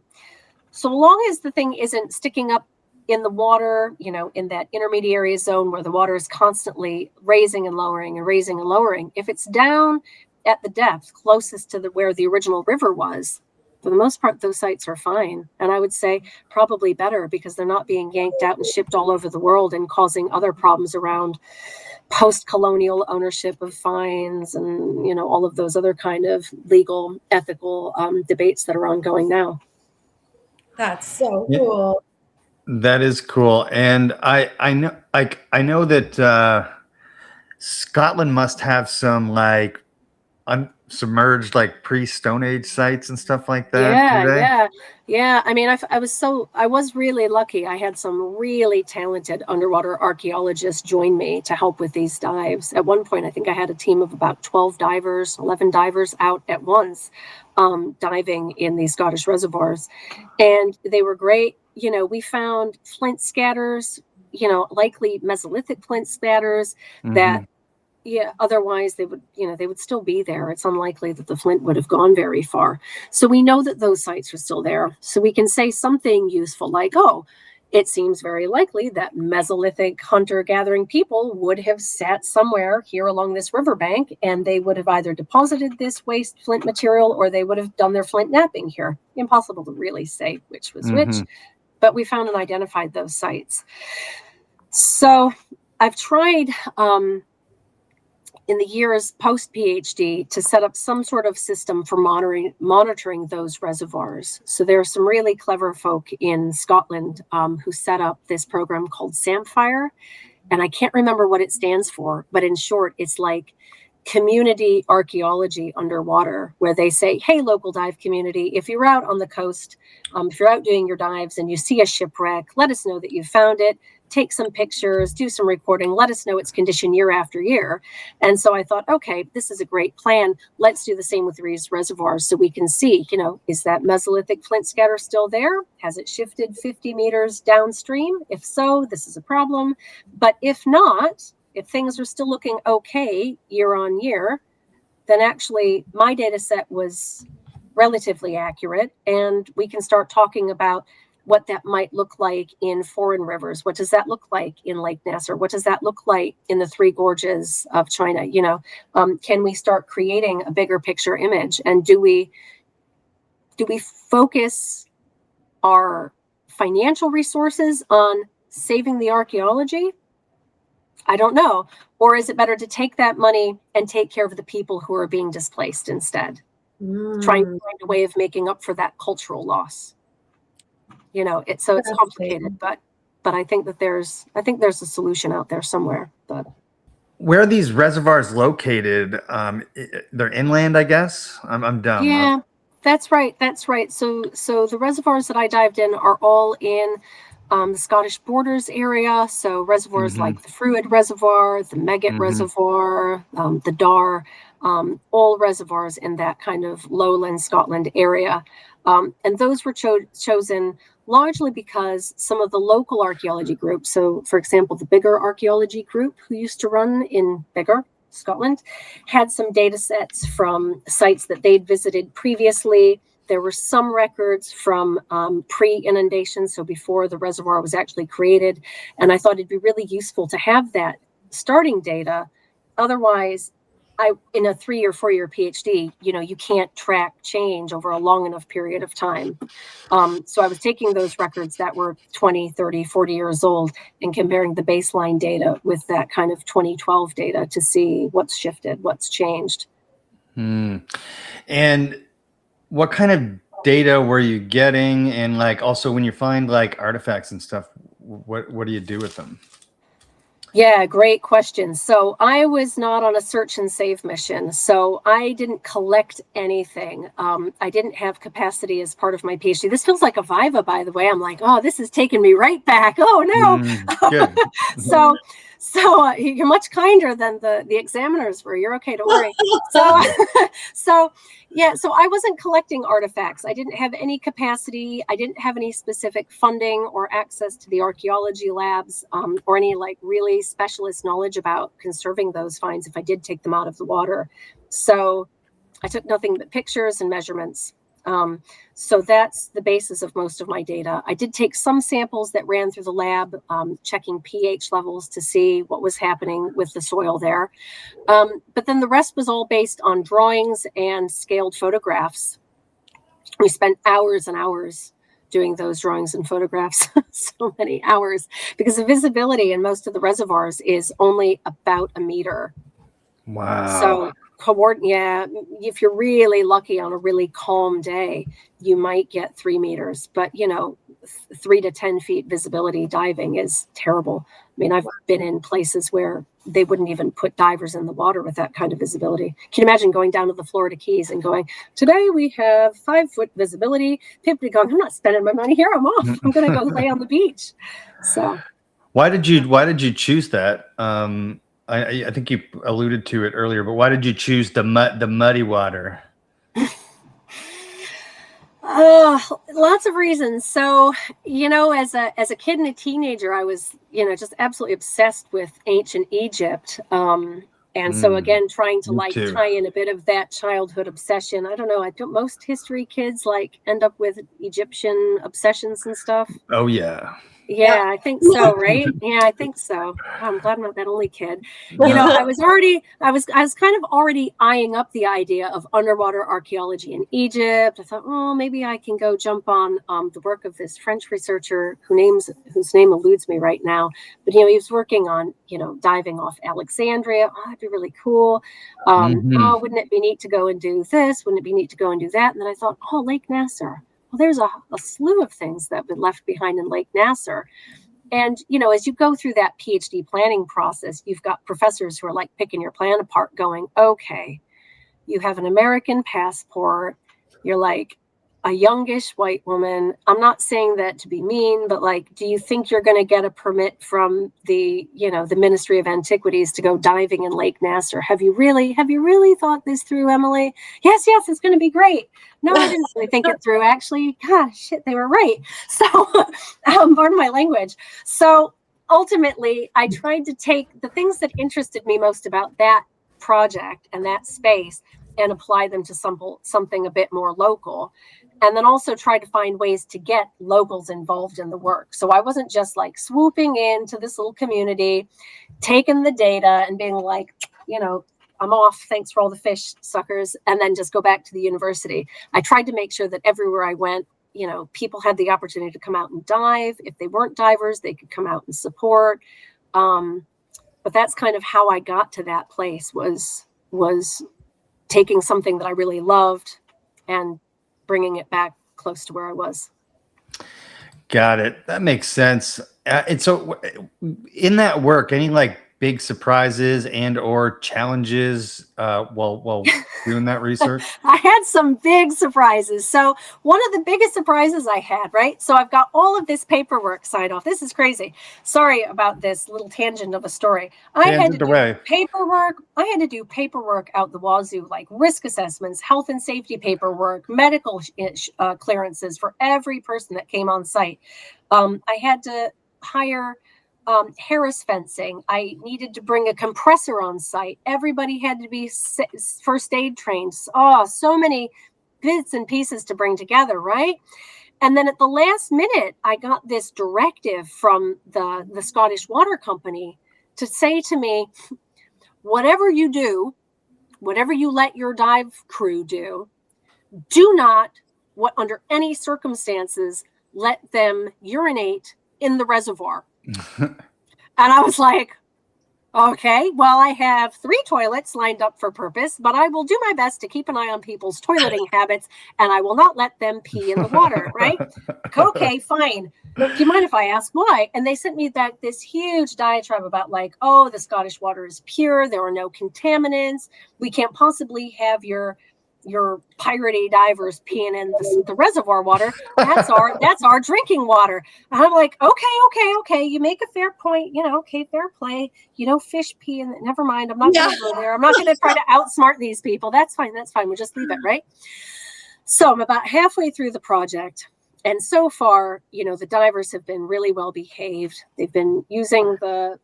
So long as the thing isn't sticking up in the water, in that intermediary zone where the water is constantly raising and lowering and raising and lowering, if it's down at the depth closest to where the original river was, for the most part, those sites are fine. And I would say probably better because they're not being yanked out and shipped all over the world and causing other problems around post-colonial ownership of finds and, all of those other kind of legal, ethical debates that are ongoing now. That's so cool. That is cool. And I know that Scotland must have some like submerged like pre-Stone Age sites and stuff like that. Yeah. I mean, I was really lucky. I had some really talented underwater archaeologists join me to help with these dives. At one point, I think I had a team of about 11 divers out at once, diving in these Scottish reservoirs. And they were great. We found flint scatters, likely Mesolithic flint scatters that, otherwise they would still be there. It's unlikely that the flint would have gone very far. So we know that those sites are still there. So we can say something useful like, it seems very likely that Mesolithic hunter-gathering people would have sat somewhere here along this riverbank, and they would have either deposited this waste flint material or they would have done their flint napping here. Impossible to really say which was which, but we found and identified those sites. So I've tried in the years post-PhD to set up some sort of system for monitoring those reservoirs. So there are some really clever folk in Scotland who set up this program called SAMFIRE. And I can't remember what it stands for, but in short, it's like community archaeology underwater, where they say, hey, local dive community, if you're out on the coast, if you're out doing your dives and you see a shipwreck, let us know that you found it. Take some pictures, do some recording, let us know its condition year after year. And so I thought, okay, this is a great plan. Let's do the same with these reservoirs so we can see, is that Mesolithic flint scatter still there? Has it shifted 50 meters downstream? If so, this is a problem. But if not, if things are still looking okay year on year, then actually my data set was relatively accurate. And we can start talking about what that might look like in foreign rivers. What does that look like in Lake Nasser? What does that look like in the Three Gorges of China? Can we start creating a bigger picture image? And do we focus our financial resources on saving the archaeology? I don't know. Or is it better to take that money and take care of the people who are being displaced instead? Trying to find a way of making up for that cultural loss. It's complicated, but I think there's a solution out there somewhere. But where are these reservoirs located? They're inland, I guess. I'm dumb. Yeah, that's right. So the reservoirs that I dived in are all in the Scottish borders area. So reservoirs like the Fruid Reservoir, the Megget Reservoir, the Dar, all reservoirs in that kind of lowland Scotland area. And those were chosen largely because some of the local archaeology groups, so for example, the Biggar Archaeology group who used to run in Biggar, Scotland, had some data sets from sites that they'd visited previously. There were some records from pre-inundation, so before the reservoir was actually created. And I thought it'd be really useful to have that starting data. Otherwise, in a 3 or 4 year PhD, you can't track change over a long enough period of time. So I was taking those records that were 20, 30, 40 years old and comparing the baseline data with that kind of 2012 data to see what's shifted, what's changed. And what kind of data were you getting? And also when you find artifacts and stuff, what do you do with them? Yeah, great question. So I was not on a search and save mission, so I didn't collect anything. I didn't have capacity as part of my PhD. This feels like a Viva, by the way. I'm like, oh, this is taking me right back. Oh no. Good. So you're much kinder than the examiners were. You're okay, don't worry. So I wasn't collecting artifacts. I didn't have any capacity. I didn't have any specific funding or access to the archaeology labs, or any really specialist knowledge about conserving those finds if I did take them out of the water. So I took nothing but pictures and measurements. So that's the basis of most of my data. I did take some samples that ran through the lab, checking pH levels to see what was happening with the soil there. But then the rest was all based on drawings and scaled photographs. We spent hours and hours doing those drawings and photographs, so many hours, because the visibility in most of the reservoirs is only about a meter. Wow. So if you're really lucky on a really calm day, you might get 3 meters, but 3 to 10 feet visibility diving is terrible. I mean, I've been in places where they wouldn't even put divers in the water with that kind of visibility. Can you imagine going down to the Florida Keys and going, today we have 5 foot visibility? People going, I'm not spending my money here. I'm off. I'm going to go lay on the beach. So why did you choose that? I think you alluded to it earlier, but why did you choose the muddy water? Lots of reasons. So, as a kid and a teenager, I was, just absolutely obsessed with ancient Egypt. And so again, trying to tie in a bit of that childhood obsession. I don't know. I think most history kids end up with Egyptian obsessions and stuff. Oh yeah. Yeah, I think so, right? Yeah, I think so. I'm glad I'm not that only kid. I was kind of already eyeing up the idea of underwater archaeology in Egypt. I thought, oh, maybe I can go jump on the work of this French researcher whose name eludes me right now. But he was working on diving off Alexandria. Oh, that'd be really cool. Oh, wouldn't it be neat to go and do this? Wouldn't it be neat to go and do that? And then I thought, oh, Lake Nasser. Well, there's a slew of things that have been left behind in Lake Nasser. And, as you go through that PhD planning process, you've got professors who are picking your plan apart going, okay, you have an American passport. You're a youngish white woman. I'm not saying that to be mean, but do you think you're going to get a permit from the Ministry of Antiquities to go diving in Lake Nasser? Have you really thought this through, Emily? Yes, it's going to be great. No, I didn't really think it through. Actually, gosh, shit, they were right. So, pardon my language. So ultimately, I tried to take the things that interested me most about that project and that space and apply them to something a bit more local. And then also try to find ways to get locals involved in the work. So I wasn't just swooping into this little community, taking the data and being I'm off. Thanks for all the fish, suckers. And then just go back to the university. I tried to make sure that everywhere I went, people had the opportunity to come out and dive. If they weren't divers, they could come out and support. but that's kind of how I got to that place, was taking something that I really loved and bringing it back close to where I was. Got it. That makes sense. And so in that work, any like big surprises and or challenges while doing that research? I had some big surprises. So one of the biggest surprises I had, right? So I've got all of this paperwork signed off. This is crazy. Sorry about this little tangent of a story. I had to do paperwork. I had to do paperwork out the wazoo, like risk assessments, health and safety paperwork, medical clearances for every person that came on site. I had to hire Harris fencing. I needed to bring a compressor on site. Everybody had to be first aid trained. Oh, so many bits and pieces to bring together, right? And then at the last minute, I got this directive from the Scottish Water Company to say to me, whatever you do, whatever you let your dive crew do not, under any circumstances, let them urinate in the reservoir. And I was like, okay, well, I have 3 toilets lined up for purpose, but I will do my best to keep an eye on people's toileting habits, and I will not let them pee in the water, right? Okay, fine. Do you mind if I ask why? And they sent me back this huge diatribe about like, oh, the Scottish water is pure. There are no contaminants. We can't possibly have your piratey divers peeing in the reservoir water. That's our drinking water. And I'm like, okay. You make a fair point. Okay, fair play. Fish pee in. Never mind. I'm not going to go there. I'm not going to try to outsmart these people. That's fine. We'll just leave it, right? So I'm about halfway through the project. And so far, the divers have been really well behaved. They've been using the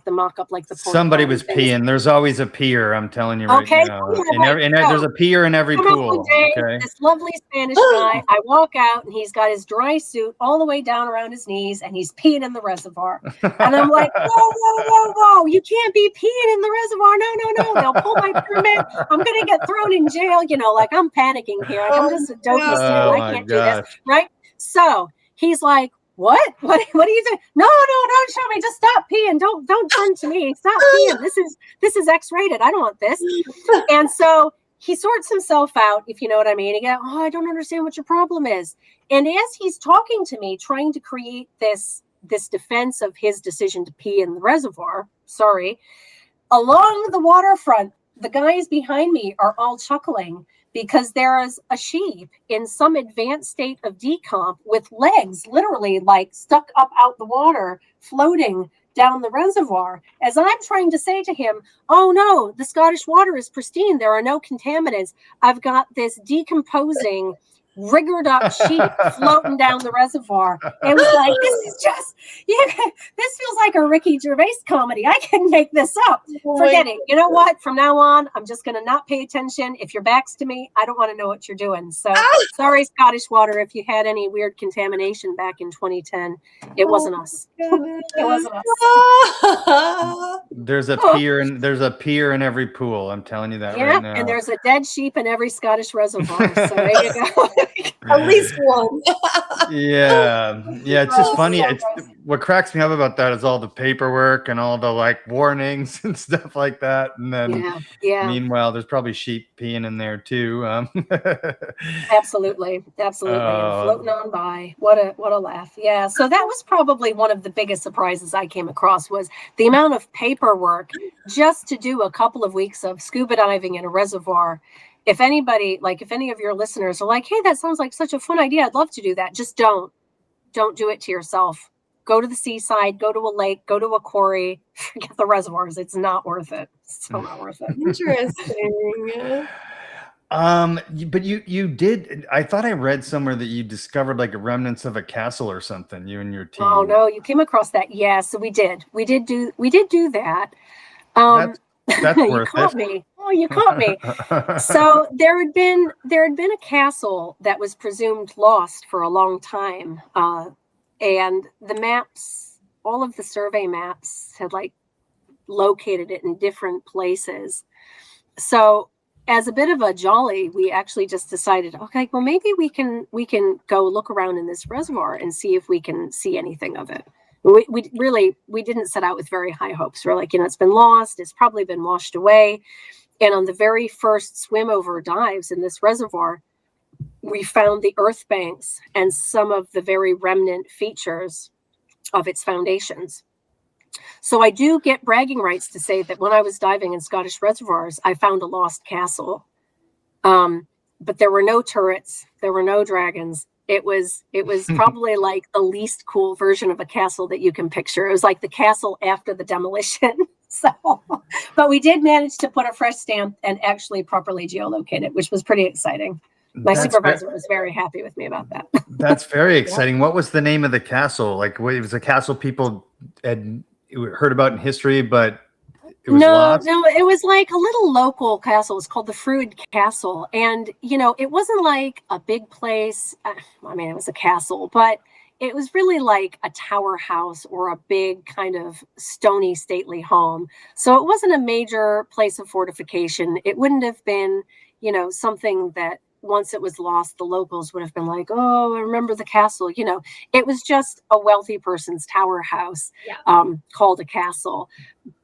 mock-up, like the somebody was peeing. There's always a peer, I'm telling you right now. There's a peer in every pool. Okay. This lovely Spanish guy, I walk out and he's got his dry suit all the way down around his knees and he's peeing in the reservoir. And I'm like, whoa, you can't be peeing in the reservoir. No, they'll pull my permit. I'm gonna get thrown in jail. Like I'm panicking here. Like, I'm just a dopey student. I can't do this, right? So he's like, What are you doing? No, don't show me. Just stop peeing. Don't turn to me. Stop peeing. This is X-rated. I don't want this. And so he sorts himself out, if you know what I mean. He goes, I don't understand what your problem is. And as he's talking to me, trying to create this defense of his decision to pee in the reservoir, along the waterfront, the guys behind me are all chuckling because there is a sheep in some advanced state of decomp with legs literally like stuck up out the water, floating down the reservoir. As I'm trying to say to him, oh no, the Scottish water is pristine. There are no contaminants. I've got this decomposing, rigored up sheep floating down the reservoir. It was like, this feels like a Ricky Gervais comedy. I can make this up. Forget it. You know what? From now on, I'm just going to not pay attention. If your back's to me, I don't want to know what you're doing. So sorry, Scottish water, if you had any weird contamination back in 2010. It wasn't us. It wasn't us. There's a pier in every pool. I'm telling you that right now. And there's a dead sheep in every Scottish reservoir. So there you go. At least one. Yeah. It's just funny. What cracks me up about that is all the paperwork and all the like warnings and stuff like that. And then meanwhile, there's probably sheep peeing in there too. Absolutely. Floating on by. What a laugh. Yeah. So that was probably one of the biggest surprises I came across, was the amount of paperwork just to do a couple of weeks of scuba diving in a reservoir. If any of your listeners are like, hey, that sounds like such a fun idea, I'd love to do that. Just don't do it to yourself. Go to the seaside, go to a lake, go to a quarry, forget the reservoirs. It's not worth it. It's still not worth it. Interesting. But you did, I thought I read somewhere that you discovered like a remnants of a castle or something, you and your team. Oh no, you came across that. Yeah, so we did do that. That's worth you caught me. Oh, you caught me. So there had been a castle that was presumed lost for a long time. And the maps, all of the survey maps had like located it in different places. So as a bit of a jolly, we actually just decided, okay, well, maybe we can go look around in this reservoir and see if we can see anything of it. We didn't set out with very high hopes. We're like, it's been lost. It's probably been washed away. And on the very first swim over dives in this reservoir, we found the earth banks and some of the very remnant features of its foundations. So I do get bragging rights to say that when I was diving in Scottish reservoirs, I found a lost castle. But there were no turrets, there were no dragons. It was probably like the least cool version of a castle that you can picture. It was like the castle after the demolition. So, but we did manage to put a fresh stamp and actually properly geolocate it, which was pretty exciting. My supervisor was very happy with me about that. That's very exciting. What was the name of the castle? Like, it was a castle people had heard about in history, but it was lost? No, it was like a little local castle. It's called the Fruid Castle. And, it wasn't like a big place. I mean, it was a castle, but it was really like a tower house or a big kind of stony, stately home. So it wasn't a major place of fortification. It wouldn't have been, something that once it was lost, the locals would have been like, oh, I remember the castle. It was just a wealthy person's tower house, called a castle.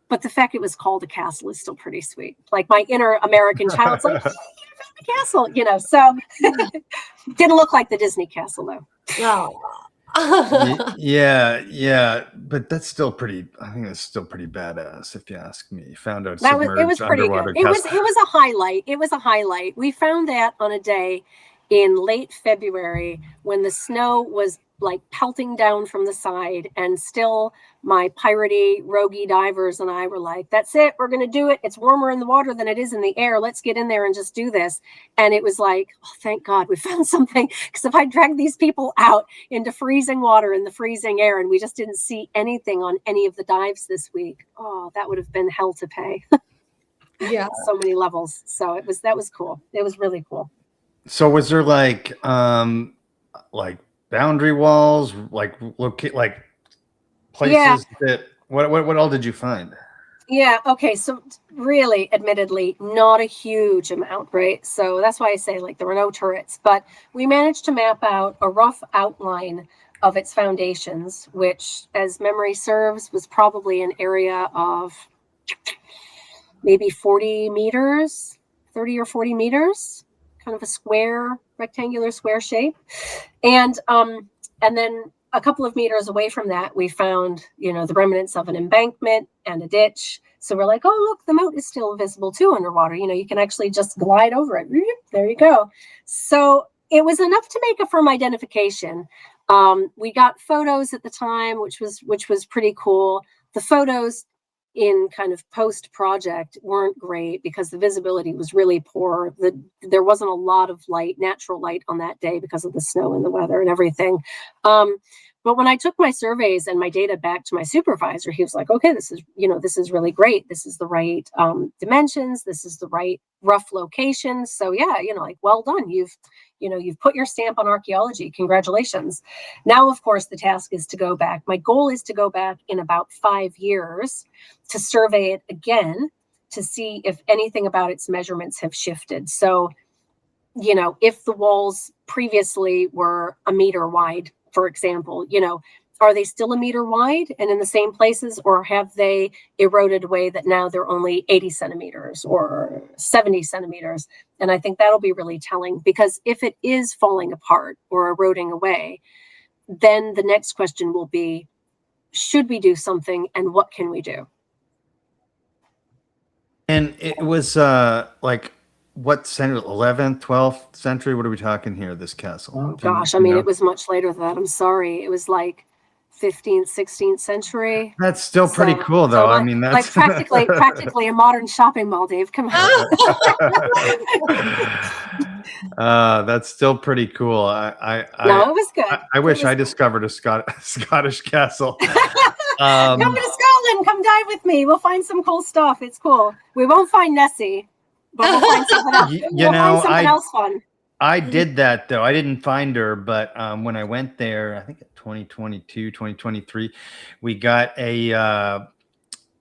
But the fact it was called a castle is still pretty sweet. Like my inner American child's like, hey, the castle, so didn't look like the Disney castle though. Oh. Yeah, but that's still I think it's still pretty badass if you ask me. Found out submerged it was pretty underwater good. It was a highlight. It was a highlight. We found that on a day in late February when the snow was like pelting down from the side, and still my piratey roguey divers and I were like, that's it, we're gonna do it. It's warmer in the water than it is in the air. Let's get in there and just do this. And it was like, oh, thank God we found something, because if I dragged these people out into freezing water in the freezing air and we just didn't see anything on any of the dives this week, oh, that would have been hell to pay. Yeah, so many levels. So that was cool. It was really cool. So was there like boundary walls, like places that what all did you find? Yeah, okay, so really, admittedly, not a huge amount, right? So that's why I say like there were no turrets, but we managed to map out a rough outline of its foundations, which, as memory serves, was probably an area of maybe 40 meters, 30 or 40 meters, kind of a rectangular square shape. And then a couple of meters away from that, we found, the remnants of an embankment and a ditch. So we're like, oh, look, the moat is still visible too underwater. You can actually just glide over it. There you go. So it was enough to make a firm identification. We got photos at the time, which was pretty cool. The photos in kind of post-project weren't great because the visibility was really poor. There wasn't a lot of natural light on that day because of the snow and the weather and everything. But when I took my surveys and my data back to my supervisor, he was like, okay, this is really great. This is the right dimensions. This is the right rough location. So yeah, well done. You've put your stamp on archaeology. Congratulations. Now, of course, the task is to go back. My goal is to go back in about 5 years to survey it again to see if anything about its measurements have shifted. So, if the walls previously were a meter wide, for example, are they still a meter wide and in the same places, or have they eroded away that now they're only 80 centimeters or 70 centimeters? And I think that'll be really telling, because if it is falling apart or eroding away, then the next question will be, should we do something and what can we do? And it was what century? 11th, 12th century? What are we talking here, this castle? Oh, gosh, it was much later than that. I'm sorry. It was like 15th, 16th century. That's still pretty cool, though. That's practically a modern shopping mall, Dave. Come on. That's still pretty cool. No, it was good. I wish I discovered a Scottish castle. Come to Scotland. Come dive with me. We'll find some cool stuff. It's cool. We won't find Nessie, but we'll find something else. Find something else fun. I did that, though. I didn't find her, but when I went there, I think 2022, 2023, we got an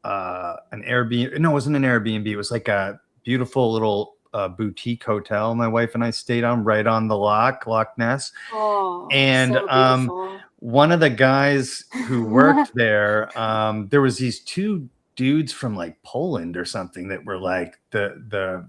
Airbnb. No, it wasn't an Airbnb. It was like a beautiful little boutique hotel my wife and I stayed on right on the Loch Ness. Oh, and so one of the guys who worked there, there was these two dudes from like Poland or something that were like the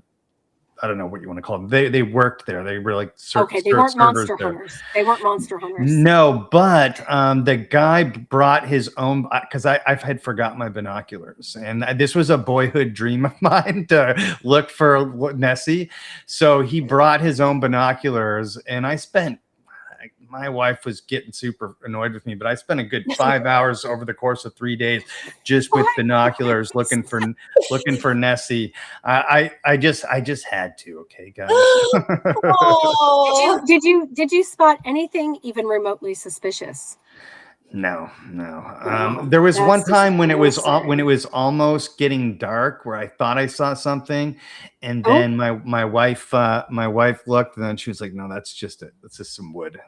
I don't know what you want to call them. They worked there. They were like Okay, they weren't servers monster there. hunters. They weren't monster hunters. No, but the guy brought his own, because I've had forgot my binoculars, and this was a boyhood dream of mine to look for Nessie. So he brought his own binoculars, and I spent. My wife was getting super annoyed with me, but I spent a good 5 hours over the course of 3 days just with binoculars looking for Nessie. I just had to. Okay, guys. Oh. Did you spot anything even remotely suspicious? No. There was one time when it was almost getting dark where I thought I saw something, and then my wife looked, and then she was like, "No, that's just some wood."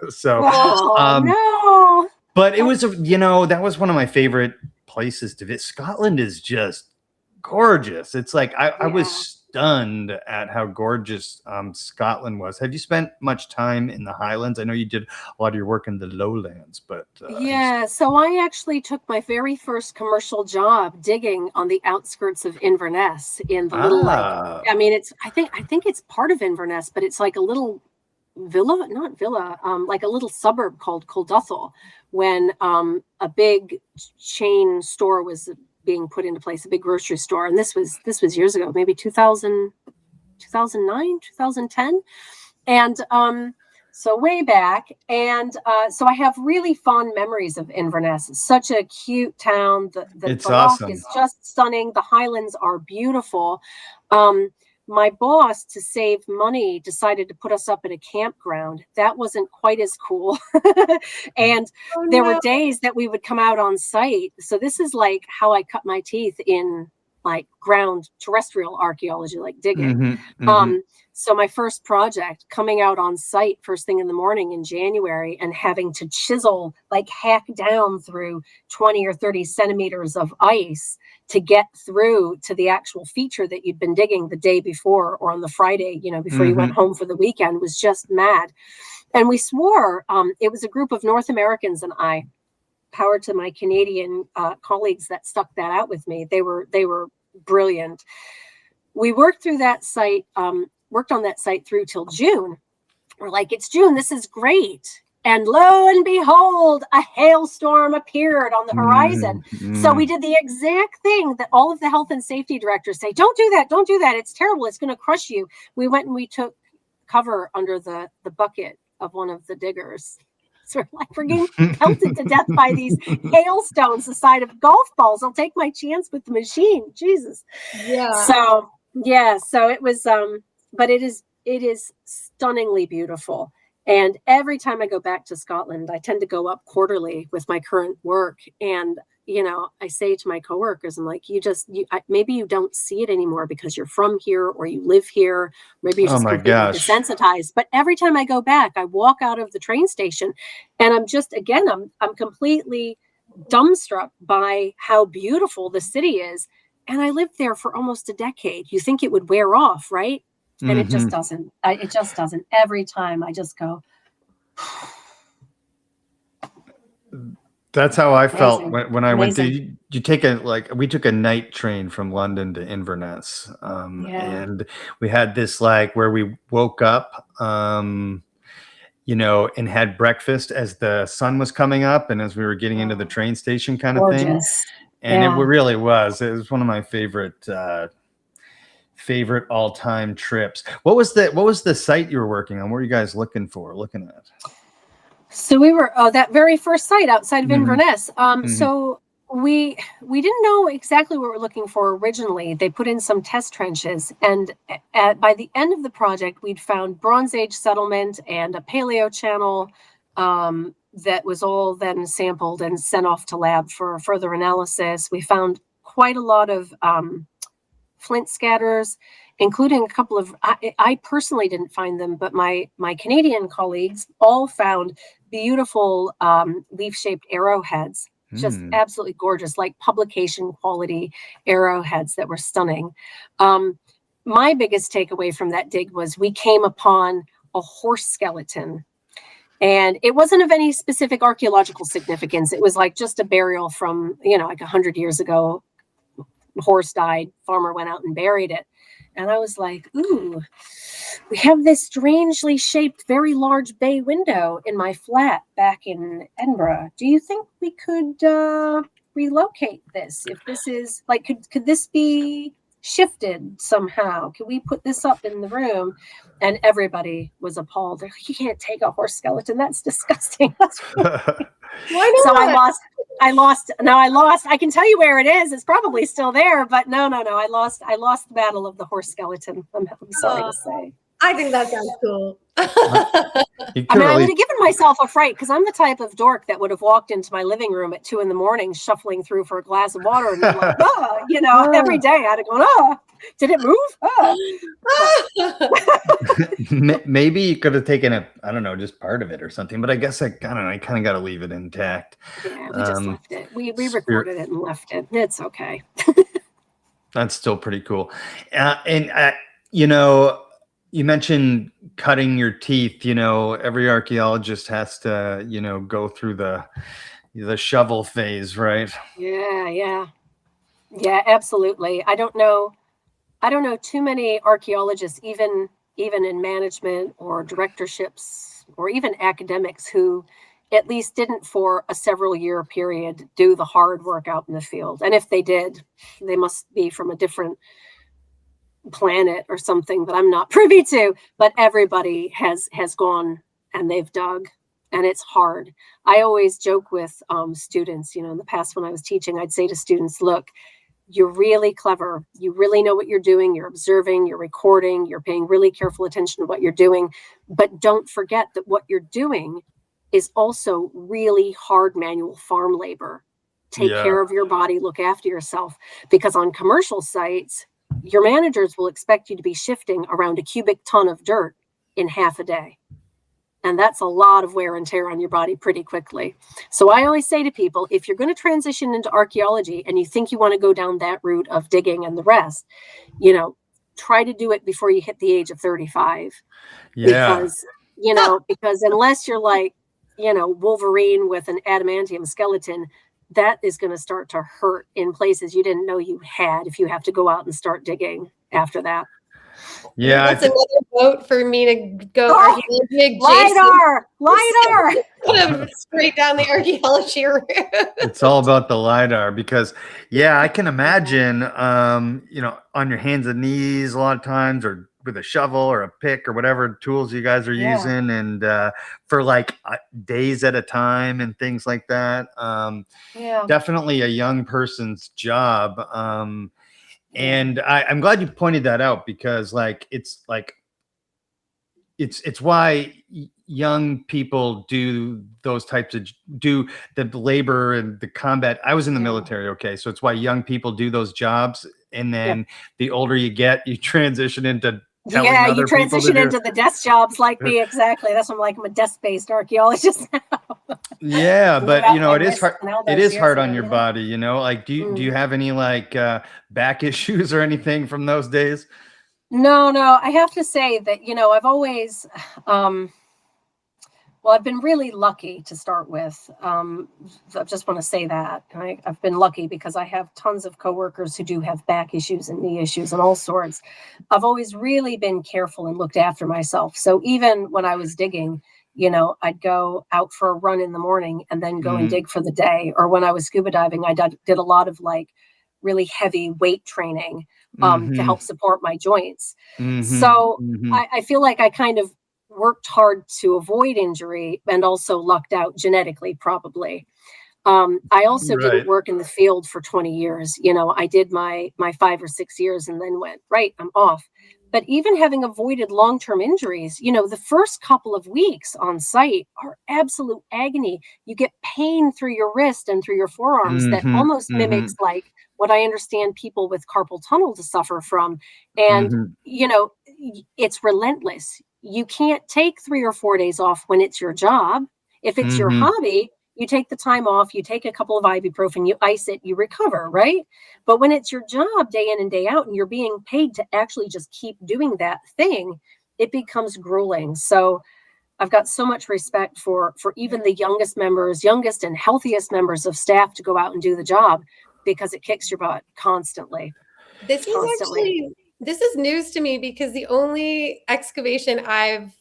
So, no. But it was that was one of my favorite places to visit. Scotland is just gorgeous. It's like I was stunned at how gorgeous Scotland was. Have you spent much time in the Highlands? I know you did a lot of your work in the lowlands, but so I actually took my very first commercial job digging on the outskirts of Inverness in the little I think it's part of Inverness, but it's like a little like a little suburb called Culduthel, when a big chain store was being put into place, a big grocery store. And this was years ago, maybe 2009, 2010. And so way back. And so I have really fond memories of Inverness. It's such a cute town. The awesome. rock is just stunning. The Highlands are beautiful. My boss, to save money, decided to put us up at a campground. That wasn't quite as cool. And there were days that we would come out on site. So this is like how I cut my teeth in like ground terrestrial archaeology, like digging. So my first project, coming out on site first thing in the morning in January and having to chisel, like hack down through 20 or 30 centimeters of ice to get through to the actual feature that you'd been digging the day before or on the Friday, before you went home for the weekend, was just mad. And we swore, it was a group of North Americans and I, power to my Canadian colleagues that stuck that out with me. They were brilliant. We worked on that site through till June. We're like, it's June, this is great. And lo and behold, a hailstorm appeared on the horizon. So we did the exact thing that all of the health and safety directors say, don't do that. It's terrible. It's going to crush you. We went and we took cover under the bucket of one of the diggers. So we're getting pelted to death by these hailstones the size of golf balls. I'll take my chance with the machine. Jesus. Yeah. So it was, but it is stunningly beautiful. And every time I go back to Scotland, I tend to go up quarterly with my current work. And, I say to my coworkers, I'm like, maybe you don't see it anymore because you're from here or you live here. Maybe you're just completely desensitized. But every time I go back, I walk out of the train station and I'm completely dumbstruck by how beautiful the city is. And I lived there for almost a decade. You think it would wear off, right? And it just doesn't. It just doesn't. Every time I just go. That's how I felt when I went to. We took a night train from London to Inverness, and we had this where we woke up, and had breakfast as the sun was coming up, and as we were getting into the train station, kind of thing. And it really was. It was one of my favorite all-time trips. What was the site you were working on? What were you guys looking at? So we were that very first site outside of Inverness. So we didn't know exactly what we were looking for originally. They put in some test trenches, and by the end of the project, we'd found Bronze Age settlement and a paleo channel that was all then sampled and sent off to lab for further analysis. We found quite a lot of flint scatters, including a couple of, I personally didn't find them, but my Canadian colleagues all found beautiful leaf-shaped arrowheads, just absolutely gorgeous, like publication quality arrowheads that were stunning. My biggest takeaway from that dig was we came upon a horse skeleton. And it wasn't of any specific archaeological significance. It was like just a burial from, like 100 years ago. Horse died, farmer went out and buried it. And I was like, ooh, we have this strangely shaped, very large bay window in my flat back in Edinburgh. Do you think we could relocate this? If this is like, could this be shifted somehow? Could we put this up in the room? And everybody was appalled. They're like, you can't take a horse skeleton. That's disgusting. Why not? So I lost. I can tell you where it is. It's probably still there, but no. I lost the battle of the horse skeleton. I'm sorry to say. I think that sounds cool. I would have given myself a fright because I'm the type of dork that would have walked into my living room at 2 a.m, shuffling through for a glass of water and be like, every day I'd have gone, did it move? Maybe you could have taken just part of it or something. But I guess I kind of got to leave it intact. Yeah, we just left it. We recorded it and left it. It's okay. That's still pretty cool. You mentioned cutting your teeth. Every archaeologist has to, go through the shovel phase, right? Yeah, absolutely. I don't know too many archaeologists, even in management or directorships or even academics, who at least didn't for a several year period do the hard work out in the field. And if they did, they must be from a different planet or something that I'm not privy to. But everybody has gone and they've dug, and it's hard. I always joke with students, in the past when I was teaching, I'd say to students, look, you're really clever. You really know what you're doing. You're observing, you're recording, you're paying really careful attention to what you're doing. But don't forget that what you're doing is also really hard manual farm labor. Take care of your body, look after yourself, because on commercial sites, your managers will expect you to be shifting around a cubic ton of dirt in half a day. And that's a lot of wear and tear on your body pretty quickly. So I always say to people, if you're going to transition into archaeology and you think you want to go down that route of digging and the rest, try to do it before you hit the age of 35. Yeah. Because unless you're like, Wolverine with an adamantium skeleton, that is going to start to hurt in places you didn't know you had if you have to go out and start digging after that. Yeah, that's another vote for me to go archaeology. LiDAR. Straight down the archaeology route. It's all about the LiDAR because, I can imagine, on your hands and knees a lot of times, or with a shovel or a pick or whatever tools you guys are using, and for like days at a time and things like that. Definitely a young person's job. And I'm glad you pointed that out, because it's why young people do those types of do the labor and the combat. I was in the military. Okay. So it's why young people do those jobs. And then the older you get, you transition into you transition into the desk jobs like me. Exactly. That's why I'm a desk-based archaeologist now. Yeah, but it is hard. It is hard on your body, do you have any back issues or anything from those days? No, I have to say that, I've always, I've been really lucky to start with. I just want to say that I've been lucky because I have tons of coworkers who do have back issues and knee issues and all sorts. I've always really been careful and looked after myself. So even when I was digging, I'd go out for a run in the morning and then go and dig for the day. Or when I was scuba diving, I did a lot of really heavy weight training to help support my joints. So I feel like I kind of worked hard to avoid injury and also lucked out genetically, probably. I also didn't work in the field for 20 years. I did my 5 or 6 years and then went, I'm off. But even having avoided long-term injuries, the first couple of weeks on site are absolute agony. You get pain through your wrist and through your forearms that almost mimics what I understand people with carpal tunnel to suffer from. And, it's relentless. You can't take 3 or 4 days off when it's your job. If it's your hobby, you take the time off, you take a couple of ibuprofen, you ice it, you recover, right? But when it's your job day in and day out and you're being paid to actually just keep doing that thing, it becomes grueling. So I've got so much respect for even the youngest and healthiest members of staff to go out and do the job, because it kicks your butt constantly. This is news to me, because the only excavation I've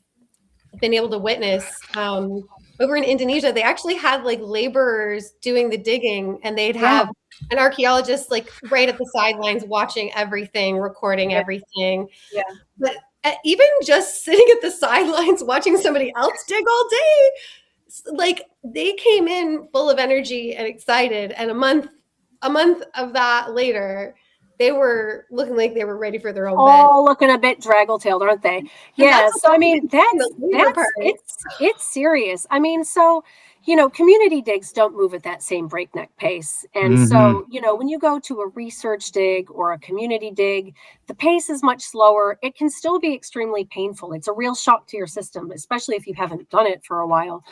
been able to witness over in Indonesia, they actually had like laborers doing the digging, and they'd have an archaeologist like right at the sidelines watching everything, recording everything. Yeah. But even just sitting at the sidelines watching somebody else dig all day, like they came in full of energy and excited, and a month of that later, they were looking like they were ready for their own bed. Oh, looking a bit draggle-tailed, aren't they? Yeah. So I mean, it's serious. I mean, so community digs don't move at that same breakneck pace, and so when you go to a research dig or a community dig, the pace is much slower. It can still be extremely painful. It's a real shock to your system, especially if you haven't done it for a while.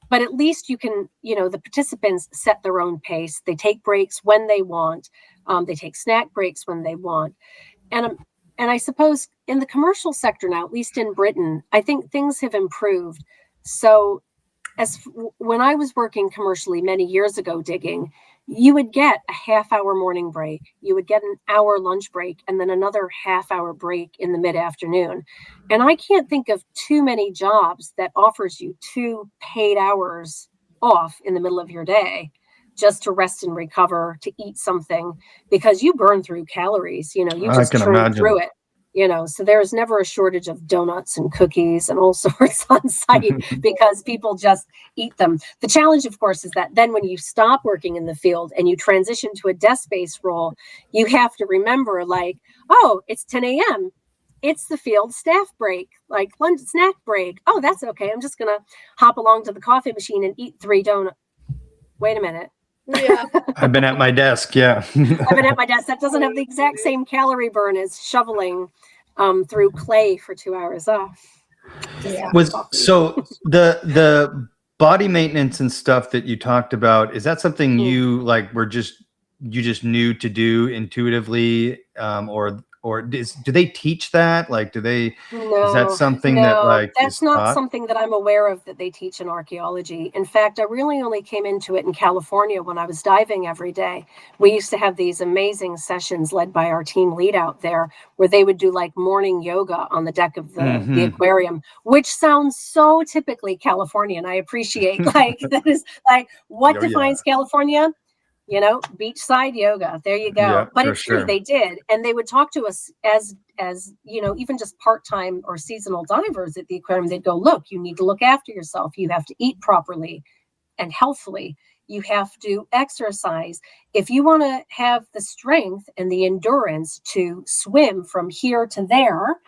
But at least you can, the participants set their own pace. They take breaks when they want. They take snack breaks when they want. And I suppose in the commercial sector now, at least in Britain, I think things have improved. So when I was working commercially many years ago digging, you would get a half-hour morning break. You would get an hour lunch break, and then another half-hour break in the mid-afternoon. And I can't think of too many jobs that offers you 2 paid hours off in the middle of your day just to rest and recover, to eat something, because you burn through calories. You just churn through it. So there's never a shortage of donuts and cookies and all sorts on site because people just eat them. The challenge, of course, is that then when you stop working in the field and you transition to a desk-based role, you have to remember, like, oh, it's 10 a.m. It's the field staff break, like lunch snack break. Oh, that's okay. I'm just going to hop along to the coffee machine and eat 3 donuts. Wait a minute. Yeah. I've been at my desk. Yeah. I've been at my desk. That doesn't have the exact same calorie burn as shoveling through clay for 2 hours off. Yeah. So the body maintenance and stuff that you talked about, is that something you just knew to do intuitively, or do they teach that? Like, is that something that that's not something that I'm aware of that they teach in archaeology. In fact, I really only came into it in California when I was diving every day. We used to have these amazing sessions led by our team lead out there, where they would do like morning yoga on the deck of the aquarium, which sounds so typically Californian. I appreciate that is like what defines California? Beachside yoga. There you go. Yeah, but it's true, they did. And they would talk to us as even just part-time or seasonal divers at the aquarium. They'd go, look, you need to look after yourself. You have to eat properly and healthfully. You have to exercise. If you want to have the strength and the endurance to swim from here to there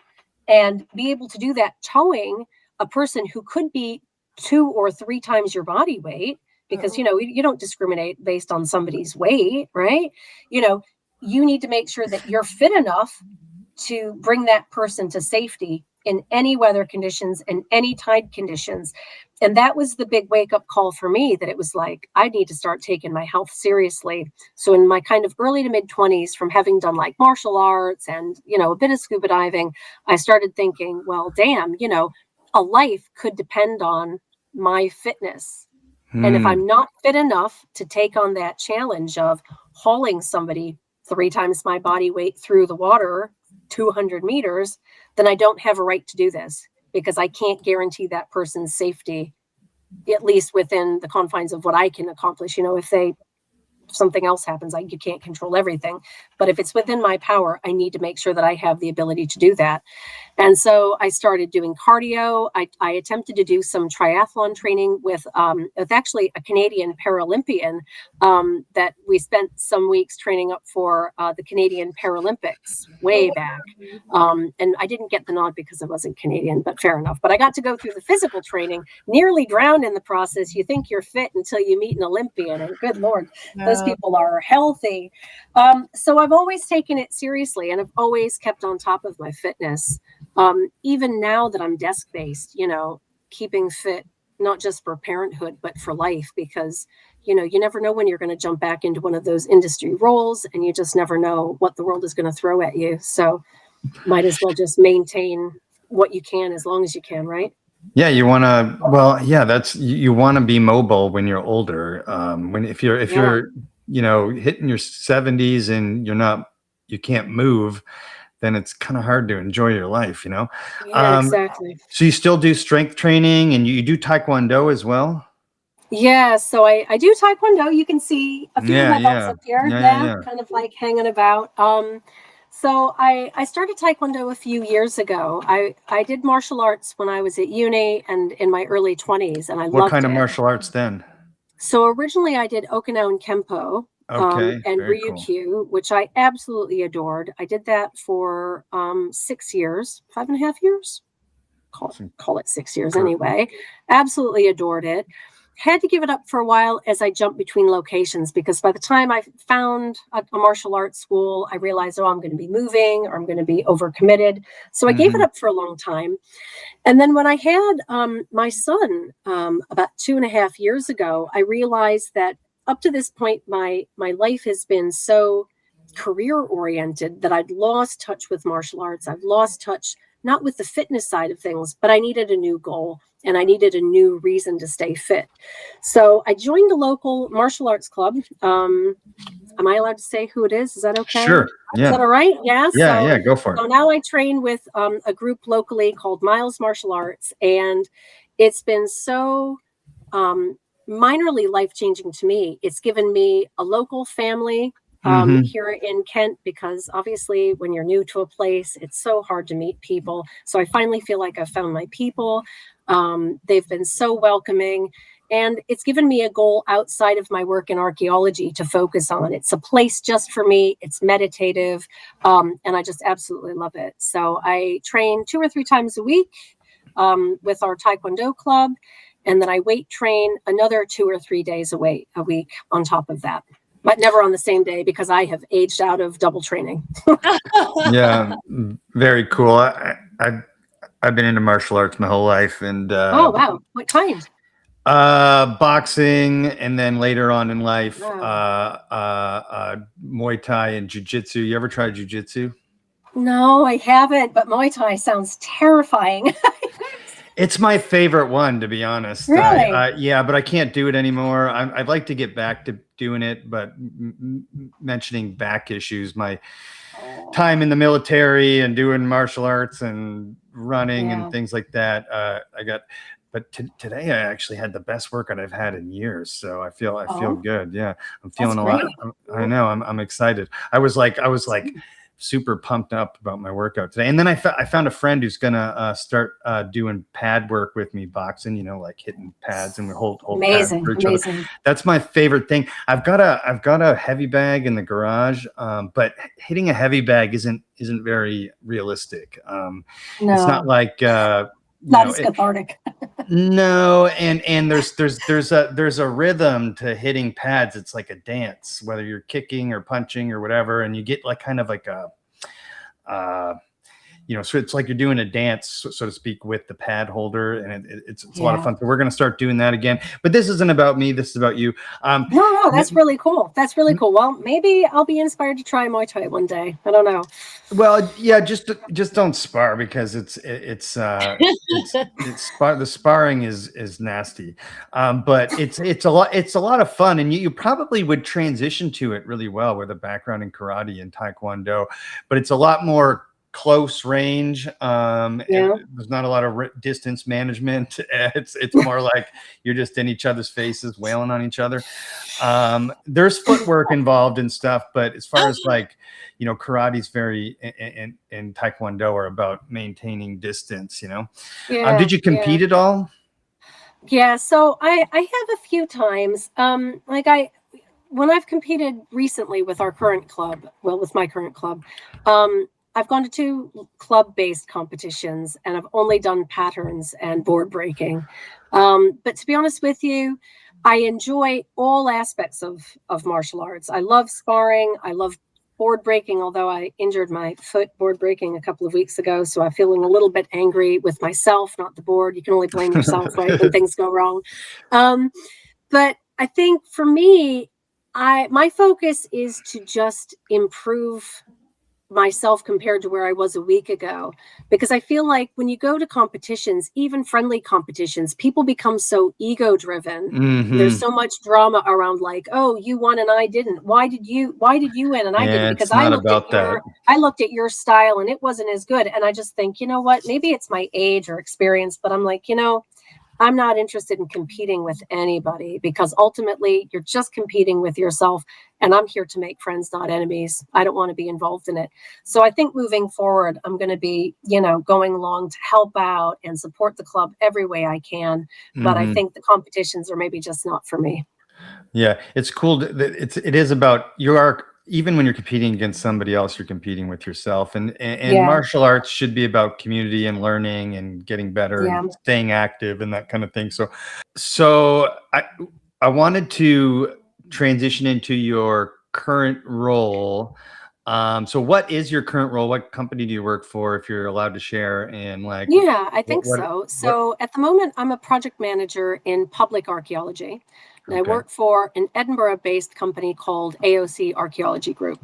and be able to do that towing a person who could be 2 or 3 times your body weight, because, you don't discriminate based on somebody's weight, right? You need to make sure that you're fit enough to bring that person to safety in any weather conditions and any tide conditions. And that was the big wake-up call for me, that it was like, I need to start taking my health seriously. So in my kind of early to mid-20s, from having done like martial arts and, a bit of scuba diving, I started thinking, well, damn, a life could depend on my fitness. And if I'm not fit enough to take on that challenge of hauling somebody 3 times my body weight through the water, 200 meters, then I don't have a right to do this, because I can't guarantee that person's safety, at least within the confines of what I can accomplish. If something else happens, you can't control everything. But if it's within my power, I need to make sure that I have the ability to do that. And so I started doing cardio. I attempted to do some triathlon training with actually a Canadian Paralympian that we spent some weeks training up for the Canadian Paralympics way back. And I didn't get the nod because I wasn't Canadian, but fair enough. But I got to go through the physical training, nearly drowned in the process. You think you're fit until you meet an Olympian, and good Lord, those people are healthy. So I've always taken it seriously, and I've always kept on top of my fitness. Even now that I'm desk-based, keeping fit, not just for parenthood, but for life, because, you never know when you're going to jump back into one of those industry roles, and you just never know what the world is going to throw at you. So might as well just maintain what you can as long as you can, right? Yeah, you want to. Well, yeah, that's you want to be mobile when you're older. When if you're hitting your 70s and you can't move, then it's kind of hard to enjoy your life. Yeah, exactly. So you still do strength training and you do Taekwondo as well? Yeah, so I do Taekwondo. You can see a few of Yeah, my belts yeah, up here. yeah, yeah, Yeah, yeah. kind of like hanging about. So I started Taekwondo a few years ago. I did martial arts when I was at uni and in my early 20s, and I What loved kind of it. martial arts then? So originally I did Okinawan Kempo Okay, and very cool. Ryukyu, which I absolutely adored. I did that for 6 years, 5.5 years. Call it 6 years anyway. Absolutely adored it. Had to give it up for a while as I jumped between locations because by the time I found a martial arts school, I realized, oh, I'm going to be moving or I'm going to be overcommitted. So I gave it up for a long time. And then when I had my son about 2.5 years ago, I realized that up to this point, my life has been so career oriented that I'd lost touch with martial arts. I've lost touch not with the fitness side of things, but I needed a new goal and I needed a new reason to stay fit. So I joined a local martial arts club. Am I allowed to say who it is? Is that okay? Sure. Is that Yeah. all right? Yeah. Yeah. Go for So it. now I train with a group locally called Miles Martial Arts, and it's been so minorly life-changing to me. It's given me a local family here in Kent because obviously when you're new to a place, it's so hard to meet people. So I finally feel like I've found my people. They've been so welcoming. And it's given me a goal outside of my work in archaeology to focus on. It's a place just for me. It's meditative. And I just absolutely love it. So I train 2 or 3 times a week with our Taekwondo club. And then I weight train another 2 or 3 days a week on top of that. But never on the same day because I have aged out of double training. Yeah, very cool. I've been into martial arts my whole life, and Oh, wow. What kind? boxing, and then later on in life, Wow. Muay Thai and Jiu-Jitsu. You ever tried Jiu-Jitsu? No, I haven't, but Muay Thai sounds terrifying. It's my favorite one, to be honest. Really? Yeah, but I can't do it anymore. I'd like to get back to doing it, but mentioning back issues, my time in the military and doing martial arts and running and Yeah. things like that, but today I actually had the best workout I've had in years, so I feel Oh, good. Yeah, I'm that's feeling a lot. great. I know. I'm excited. I was like super pumped up about my workout today. And then I found a friend who's gonna start doing pad work with me, boxing. Like hitting pads, and we hold pads Amazing, for each other. amazing. That's my favorite thing. I've got a heavy bag in the garage, but hitting a heavy bag isn't very realistic. It's not No, like not as cathartic. no, and there's a rhythm to hitting pads. It's like a dance, whether you're kicking or punching or whatever, and you get like kind of like a so it's like you're doing a dance, so to speak, with the pad holder, and it's a lot of fun. So we're going to start doing that again. But this isn't about me. This is about you. No, that's really cool. That's really cool. Well, maybe I'll be inspired to try Muay Thai one day. I don't know. Well, yeah, just don't spar because the sparring is nasty, but it's a lot of fun, and you probably would transition to it really well with a background in karate and taekwondo, but it's a lot more close range. There's not a lot of distance management. It's more like you're just in each other's faces, wailing on each other. There's footwork involved and stuff, but as far as like, karate's very and taekwondo are about maintaining distance. Did you compete at all? Yeah, so I have a few times. When I've competed recently with our current club, with my current club, I've gone to 2 club-based competitions and I've only done patterns and board breaking. But to be honest with you, I enjoy all aspects of martial arts. I love sparring. I love board breaking, although I injured my foot board breaking a couple of weeks ago. So I'm feeling a little bit angry with myself, not the board. You can only blame yourself, right, when things go wrong. But I think for me, my focus is to just improve myself compared to where I was a week ago, because I feel like when you go to competitions, even friendly competitions, people become so ego driven. Mm-hmm. There's so much drama around, like, oh, you won and I didn't. Why did you win and I didn't? Yeah, Because it's not about that. I looked at your style and it wasn't as good. And I just think, you know what, maybe it's my age or experience, but I'm like, I'm not interested in competing with anybody, because ultimately you're just competing with yourself. And I'm here to make friends, not enemies. I don't want to be involved in it. So I think moving forward, I'm going to be, going along to help out and support the club every way I can. But I think the competitions are maybe just not for me. Yeah, it's cool. It is about even when you're competing against somebody else, you're competing with yourself. And Yeah. martial arts should be about community and learning and getting better Yeah. and staying active and that kind of thing. So I wanted to transition into your current role. So what is your current role? What company do you work for, if you're allowed to share? And Yeah, I think so. So at the moment, I'm a project manager in public archaeology. And I work for an Edinburgh-based company called AOC Archaeology Group.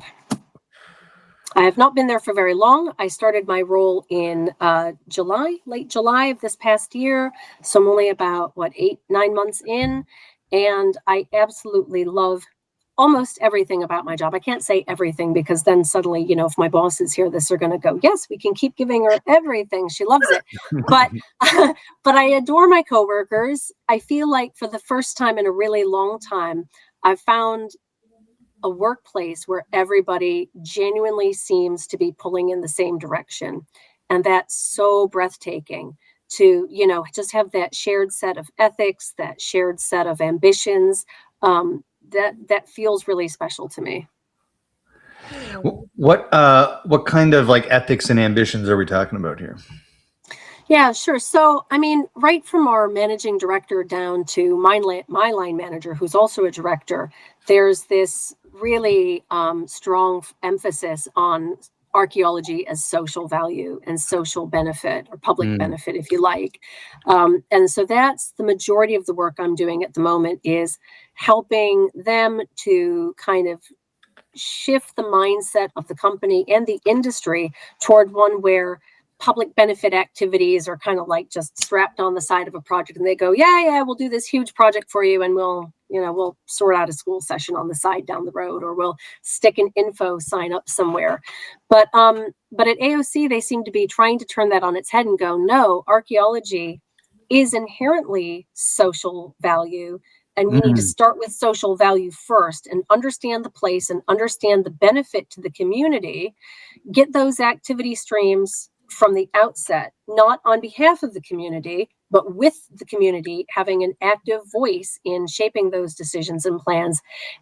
I have not been there for very long. I started my role in late July of this past year. So I'm only about, 8, 9 months in. And I absolutely love almost everything about my job. I can't say everything, because then suddenly, if my bosses hear this, they're going to go, yes, we can keep giving her everything. She loves it. But I adore my coworkers. I feel like for the first time in a really long time, I've found a workplace where everybody genuinely seems to be pulling in the same direction. And that's so breathtaking to, just have that shared set of ethics, that shared set of ambitions. That feels really special to me. What kind of ethics and ambitions are we talking about here? Yeah, sure. So, I mean, right from our managing director down to my line manager, who's also a director, there's this really strong emphasis on archaeology as social value and social benefit, or public benefit, if you like. And so that's the majority of the work I'm doing at the moment, is helping them to kind of shift the mindset of the company and the industry toward one where public benefit activities are kind of like just strapped on the side of a project, and they go, yeah, we'll do this huge project for you, and we'll sort out a school session on the side down the road, or we'll stick an info sign up somewhere. But at AOC, they seem to be trying to turn that on its head and go, no, archaeology is inherently social value. And we need to start with social value first, and understand the place and understand the benefit to the community, get those activity streams from the outset, not on behalf of the community, but with the community, having an active voice in shaping those decisions and plans.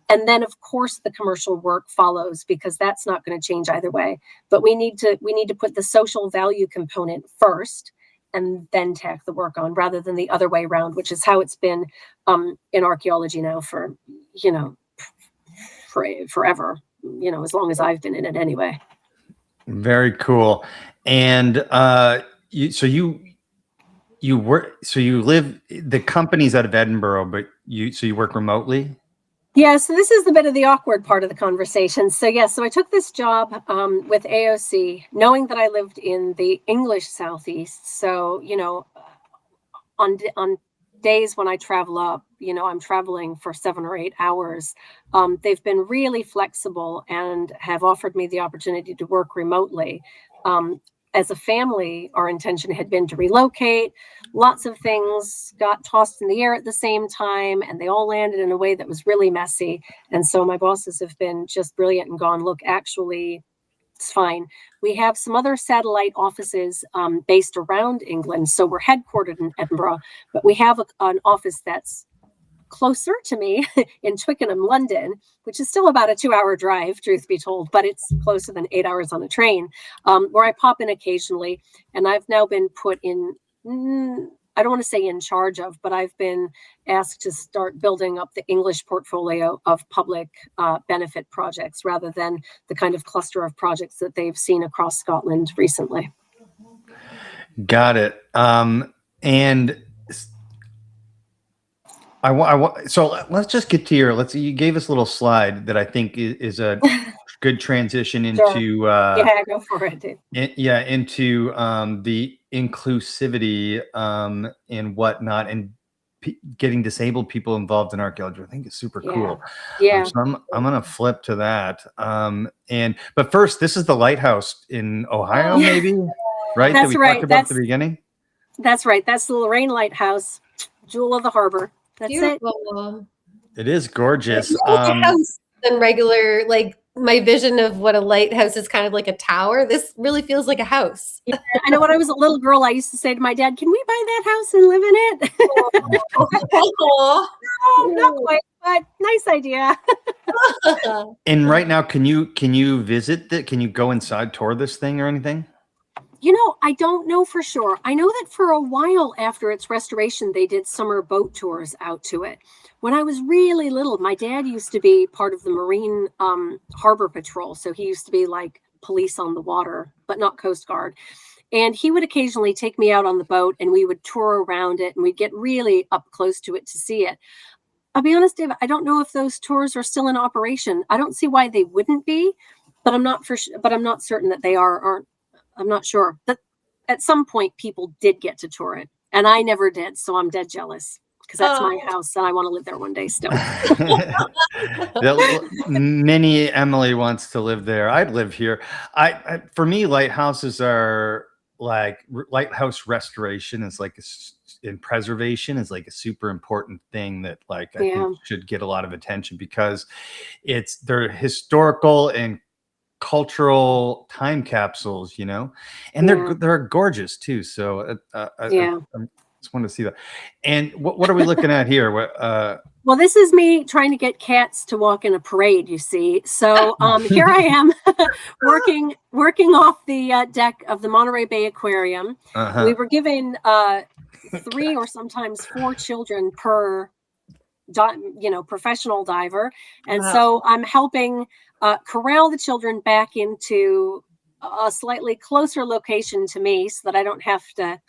And then, of course, the commercial work follows, because that's not going to change either way. But we need to put the social value component first, and then tack the work on, rather than the other way around, which is how it's been in archaeology now for forever, as long as I've been in it anyway. Very cool. And you live, the company's out of Edinburgh, but you work remotely? Yeah, so this is the bit of the awkward part of the conversation. So I took this job with AOC, knowing that I lived in the English Southeast. So, on days when I travel up, I'm traveling for 7 or 8 hours. They've been really flexible and have offered me the opportunity to work remotely. As a family, our intention had been to relocate. Lots of things got tossed in the air at the same time, and they all landed in a way that was really messy. And so my bosses have been just brilliant and gone, look, actually, it's fine. We have some other satellite offices based around England. So we're headquartered in Edinburgh, but we have an office that's closer to me in Twickenham, London, which is still about a 2-hour drive, truth be told, but it's closer than 8 hours on a train, where I pop in occasionally. And I've now been put in, I don't want to say in charge of, but I've been asked to start building up the English portfolio of public benefit projects, rather than the kind of cluster of projects that they've seen across Scotland recently. Got it. And so let's just get to you gave us a little slide that I think is a good transition Sure. into Yeah, go for it, dude. into the inclusivity and whatnot, and getting disabled people involved in archaeology. I think it's super cool. Yeah. So I'm gonna flip to that. But first, this is the lighthouse in Ohio, maybe, right? That's that we right. talked about at the beginning. That's right. That's the Lorraine Lighthouse, jewel of the harbor. That's Beautiful. It is gorgeous. It's more like a house than regular, like my vision of what a lighthouse is kind of like a tower. This really feels like a house. Yeah, I know when I was a little girl, I used to say to my dad, "Can we buy that house and live in it?" Oh, No, not quite, but nice idea. And right now, can you visit that? Can you go inside, tour this thing or anything? You know, I don't know for sure. I know that for a while after its restoration, they did summer boat tours out to it. When I was really little, my dad used to be part of the Marine Harbor Patrol. So he used to be like police on the water, but not Coast Guard. And he would occasionally take me out on the boat and we would tour around it and we'd get really up close to it to see it. I'll be honest, Dave, I don't know if those tours are still in operation. I don't see why they wouldn't be, but I'm not certain that they are or aren't. I'm not sure. But at some point, people did get to tour it, and I never did. So I'm dead jealous because that's my house, and I want to live there one day still. Mini Emily wants to live there. I'd live here. For me, lighthouses are like lighthouse restoration is like in preservation is like a super important thing that I think should get a lot of attention because they're historical and cultural time capsules, and they're gorgeous too. So I just want to see that. And what are we looking at here? Well, this is me trying to get cats to walk in a parade, you see. So here I am working off the deck of the Monterey Bay Aquarium. We were given 3 or sometimes 4 children per professional diver, and so I'm helping corral the children back into a slightly closer location to me so that I don't have to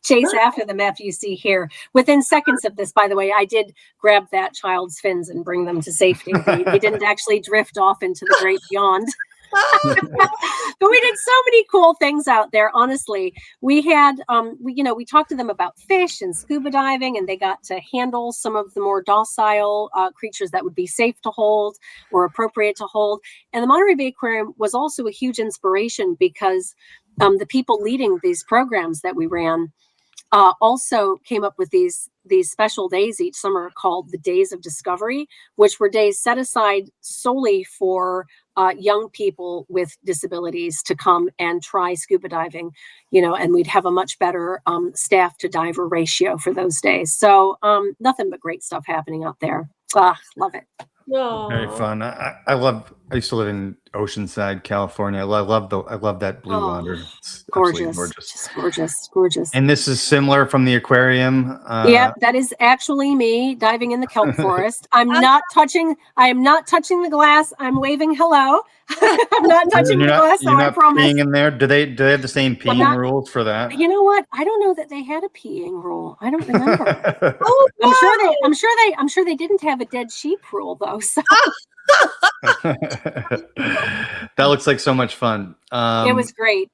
chase after them after you see here. Within seconds of this, by the way, I did grab that child's fins and bring them to safety. They didn't actually drift off into the great beyond. But we did so many cool things out there. Honestly, we had, we talked to them about fish and scuba diving, and they got to handle some of the more docile creatures that would be safe to hold or appropriate to hold. And the Monterey Bay Aquarium was also a huge inspiration because the people leading these programs that we ran also came up with these special days each summer called the Days of Discovery, which were days set aside solely for young people with disabilities to come and try scuba diving, and we'd have a much better staff to diver ratio for those days. So nothing but great stuff happening out there. Love it. Oh. Very fun. I used to live in Oceanside, California. I love that blue water. It's gorgeous. Just gorgeous. And this is similar from the aquarium. Yeah, that is actually me diving in the kelp forest. I am not touching the glass. I'm waving hello. I'm not touching the glass, so I promise. Peeing in there. Do they have the same peeing rules for that? You know what? I don't know that they had a peeing rule. I don't remember. I'm sure they didn't have a dead sheep rule though. So. That looks like so much fun. It was great.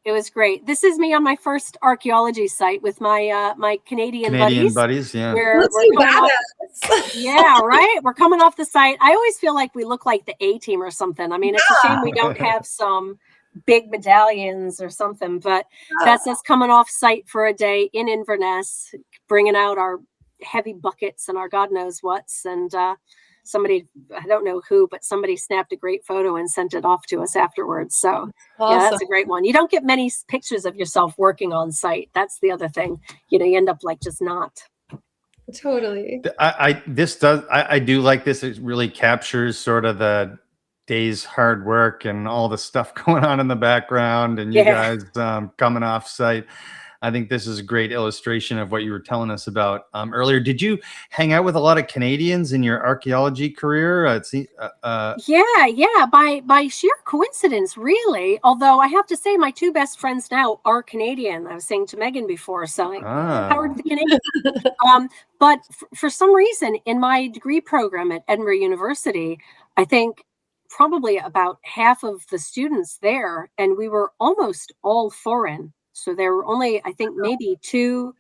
This is me on my first archaeology site with my my Canadian buddies. Yeah. We're right. We're coming off the site. I always feel like we look like the A team or something. I mean, it's a shame we don't have some big medallions or something, but that's us coming off site for a day in Inverness, bringing out our heavy buckets and our God knows what's, and somebody, I don't know who, but somebody snapped a great photo and sent it off to us afterwards. So awesome. Yeah, that's a great one. You don't get many pictures of yourself working on site. That's the other thing. You end up like just not. Totally. I do like this. It really captures sort of the day's hard work and all the stuff going on in the background and you guys coming off site. I think this is a great illustration of what you were telling us about earlier. Did you hang out with a lot of Canadians in your archaeology career? Yeah. By sheer coincidence, really. Although I have to say, my 2 best friends now are Canadian. I was saying to Megan before, so Howard the Canadian. But for some reason, in my degree program at Edinburgh University, I think probably about half of the students there, and we were almost all foreign. So there were only, I think, maybe two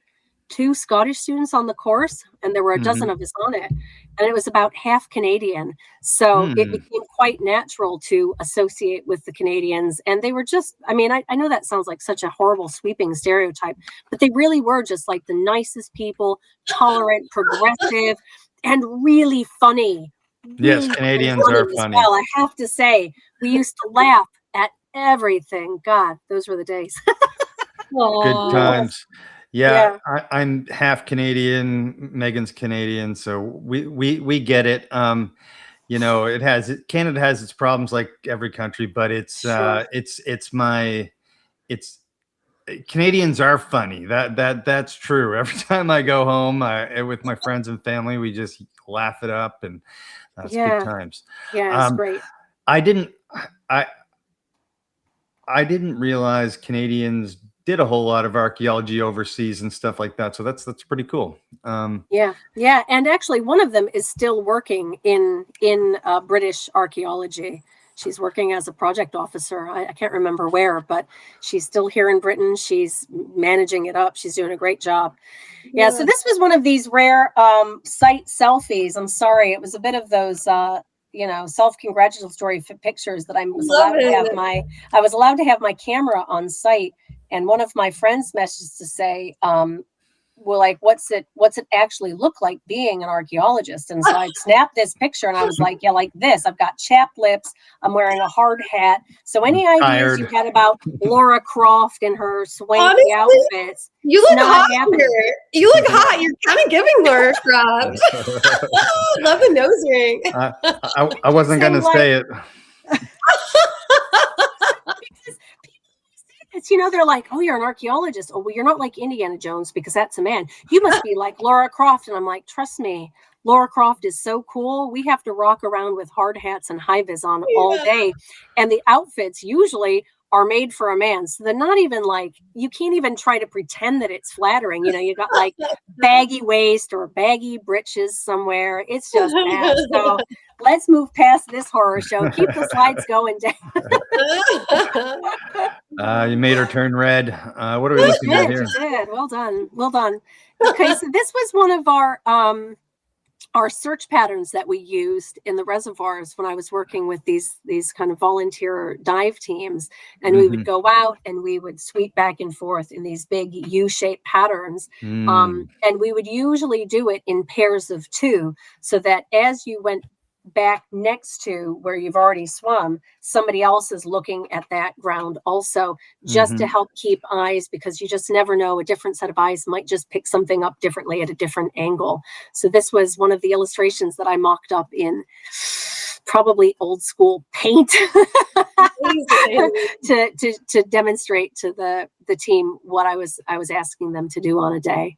Scottish students on the course, and there were a dozen of us on it, and it was about half Canadian. So it became quite natural to associate with the Canadians, and they were just, I mean, I know that sounds like such a horrible sweeping stereotype, but they really were just like the nicest people, tolerant, progressive, and really funny. Yes, Canadians are funny. Well, I have to say, we used to laugh at everything. God, those were the days. Good times. Yeah. I'm half Canadian. Megan's Canadian, so we get it. You know, Canada has its problems like every country, but it's Canadians are funny. That's true. Every time I go home with my friends and family, we just laugh it up, and that's good times. Yeah, it's great. I didn't realize Canadians did a whole lot of archaeology overseas and stuff like that. So that's pretty cool. Yeah. And actually, one of them is still working in British archaeology. She's working as a project officer. I can't remember where, but she's still here in Britain. She's managing it up. She's doing a great job. Yeah. So this was one of these rare site selfies. I'm sorry. It was a bit of those, self-congratulatory pictures that I was allowed to have my camera on site. And one of my friends messaged to say, well, like, what's it actually look like being an archaeologist? And so I snapped this picture, and I was like, yeah, like this. I've got chapped lips. I'm wearing a hard hat. So any ideas you had about Laura Croft and her swanky outfits? You look hot here. You look hot. You're kind of giving Laura Croft. Love the nose ring. I wasn't going to say it. They're like, oh, you're an archaeologist. Oh, well, you're not like Indiana Jones because that's a man. You must be like Laura Croft. And I'm like, trust me, Laura Croft is so cool. We have to rock around with hard hats and high vis on all day. And the outfits usually are made for a man. So they're not even like, you can't even try to pretend that it's flattering. You got like baggy waist or baggy breeches somewhere. It's just bad. So let's move past this horror show. Keep the slides going down. You made her turn red. What are we looking at here? You did. Well done. Okay, so this was one of our search patterns that we used in the reservoirs when I was working with these kind of volunteer dive teams. And we would go out and we would sweep back and forth in these big U-shaped patterns. And we would usually do it in pairs of two, so that as you went back next to where you've already swum, somebody else is looking at that ground also, just to help keep eyes, because you just never know. A different set of eyes might just pick something up differently at a different angle. So this was one of the illustrations that I mocked up in probably old school paint to demonstrate to the team what I was asking them to do on a day.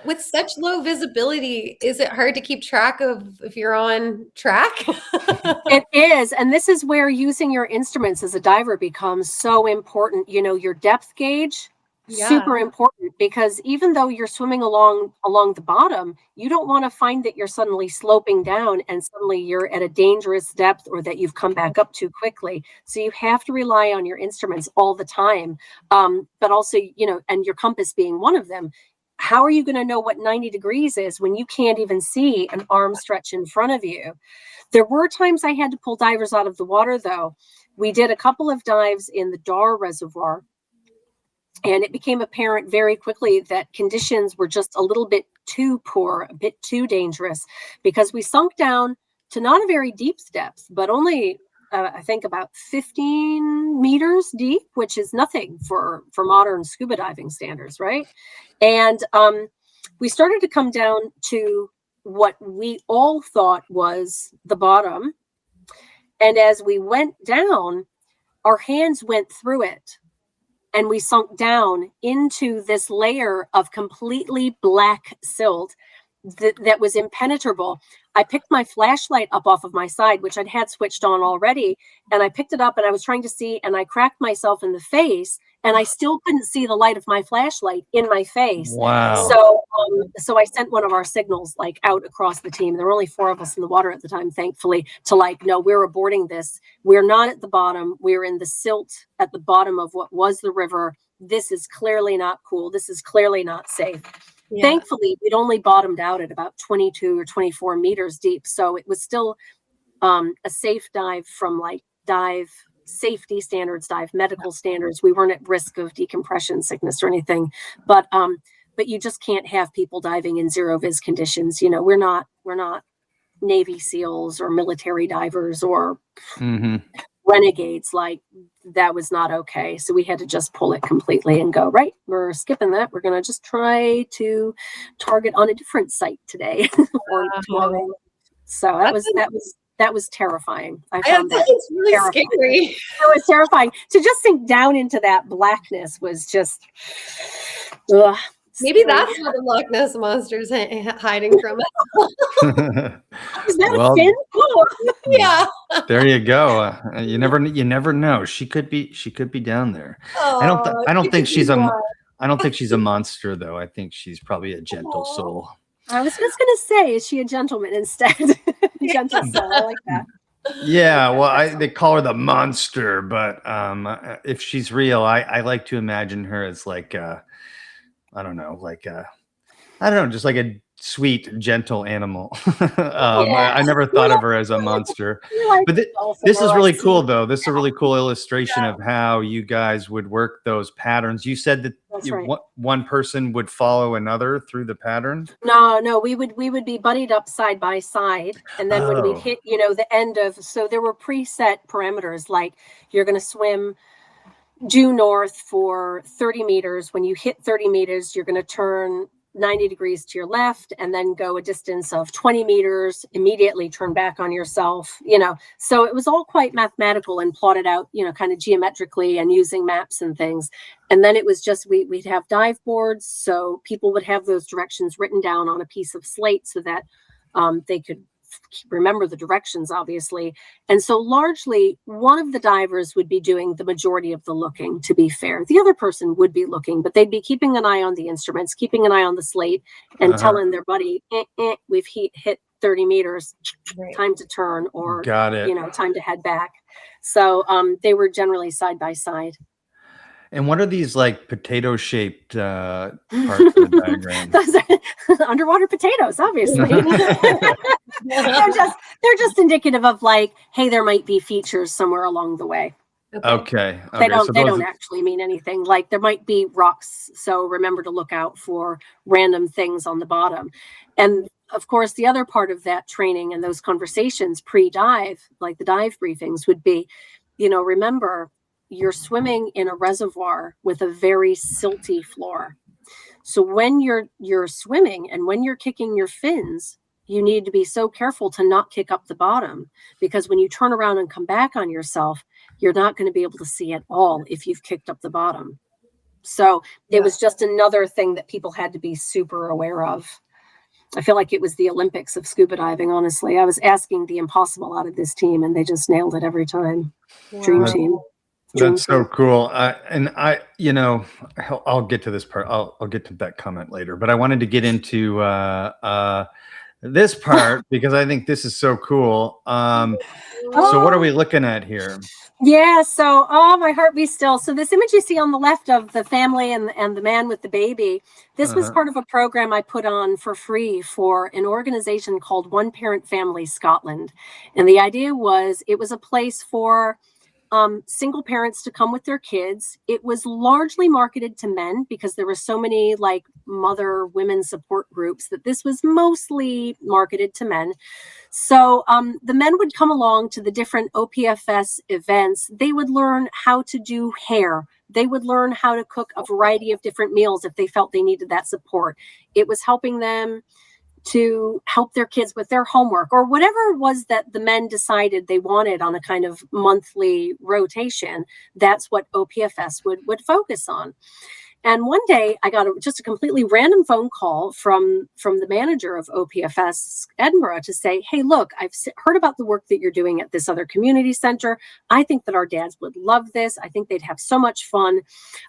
With such low visibility, is it hard to keep track of if you're on track? It is. And this is where using your instruments as a diver becomes so important. Your depth gauge, super important, because even though you're swimming along the bottom, you don't want to find that you're suddenly sloping down and suddenly you're at a dangerous depth, or that you've come back up too quickly. So you have to rely on your instruments all the time. But also, and your compass being one of them. How are you going to know what 90 degrees is when you can't even see an arm stretch in front of you? There were times I had to pull divers out of the water, though. We did a couple of dives in the Dar Reservoir, and it became apparent very quickly that conditions were just a little bit too poor, a bit too dangerous, because we sunk down to not a very deep depth, but only I think about 15 meters deep, which is nothing for modern scuba diving standards, right? And we started to come down to what we all thought was the bottom. And as we went down, our hands went through it, and we sunk down into this layer of completely black silt that was impenetrable. I picked my flashlight up off of my side, which I'd had switched on already, and I picked it up and I was trying to see, and I cracked myself in the face, and I still couldn't see the light of my flashlight in my face. Wow. So I sent one of our signals like out across the team. There were only 4 of us in the water at the time, thankfully, to like, no, we're aborting this. We're not at the bottom. We're in the silt at the bottom of what was the river. This is clearly not cool. This is clearly not safe. Yeah. Thankfully, we'd only bottomed out at about 22 or 24 meters deep. So it was still a safe dive from like dive safety standards, dive medical standards. We weren't at risk of decompression sickness or anything, but you just can't have people diving in zero vis conditions. You know, we're not Navy SEALs or military divers or renegades. Like, that was not okay. So we had to just pull it completely and go, right, we're skipping that. We're going to just try to target on a different site today or tomorrow. So that was terrifying. I found that it's really terrifying. Scary. It was terrifying to just sink down into that blackness. Was just maybe that's where the Loch Ness monster's hiding from us. Is that a fin? Oh. Yeah. There you go. You never know. She could be down there. Oh, I don't think she's a monster though. I think she's probably a gentle soul. I was just going to say, is she a gentleman instead? Gentle soul, I like that. Yeah, well, they call her the monster, but if she's real, I like to imagine her as like, I don't know, just like a sweet, gentle animal. I never thought of her as a monster. But this is really cool, though. This is a really cool illustration of how you guys would work those patterns. You said that one person would follow another through the pattern? No, we would be buddied up side by side. And then when we'd hit, the end of, so there were preset parameters, like you're going to swim due north for 30 meters. When you hit 30 meters, you're going to turn 90 degrees to your left and then go a distance of 20 meters, immediately turn back on yourself, So it was all quite mathematical and plotted out, kind of geometrically and using maps and things. And then it was just, we'd have dive boards. So people would have those directions written down on a piece of slate so that they could remember the directions, obviously. And so largely one of the divers would be doing the majority of the looking, to be fair. The other person would be looking, but they'd be keeping an eye on the instruments, keeping an eye on the slate, and telling their buddy, we've hit 30 meters, time to turn, or got it. Time to head back. So they were generally side by side. And what are these like potato-shaped parts of the diagram? Those are underwater potatoes, obviously. they're just indicative of like, hey, there might be features somewhere along the way. Okay. They don't actually mean anything. Like there might be rocks, so remember to look out for random things on the bottom. And of course, the other part of that training and those conversations pre-dive, like the dive briefings, would be, remember, you're swimming in a reservoir with a very silty floor. So when you're swimming and when you're kicking your fins, you need to be so careful to not kick up the bottom, because when you turn around and come back on yourself, you're not going to be able to see at all if you've kicked up the bottom. So it was just another thing that people had to be super aware of. I feel like it was the Olympics of scuba diving, honestly. I was asking the impossible out of this team and they just nailed it every time. Wow. Dream team. That's so cool. And I'll get to this part. I'll get to that comment later, but I wanted to get into this part because I think this is so cool. So what are we looking at here? Yeah. So, my heart be still. So this image you see on the left of the family and the man with the baby, this was part of a program I put on for free for an organization called One Parent Family Scotland. And the idea was it was a place for single parents to come with their kids. It was largely marketed to men because there were so many like women support groups that this was mostly marketed to men. So the men would come along to the different OPFS events. They would learn how to do hair. They would learn how to cook a variety of different meals if they felt they needed that support. It was helping them to help their kids with their homework or whatever it was that the men decided they wanted on a kind of monthly rotation. That's what OPFS would focus on. And one day I got just a completely random phone call from the manager of OPFS Edinburgh to say, hey, look, I've heard about the work that you're doing at this other community center. I think that our dads would love this. I think they'd have so much fun.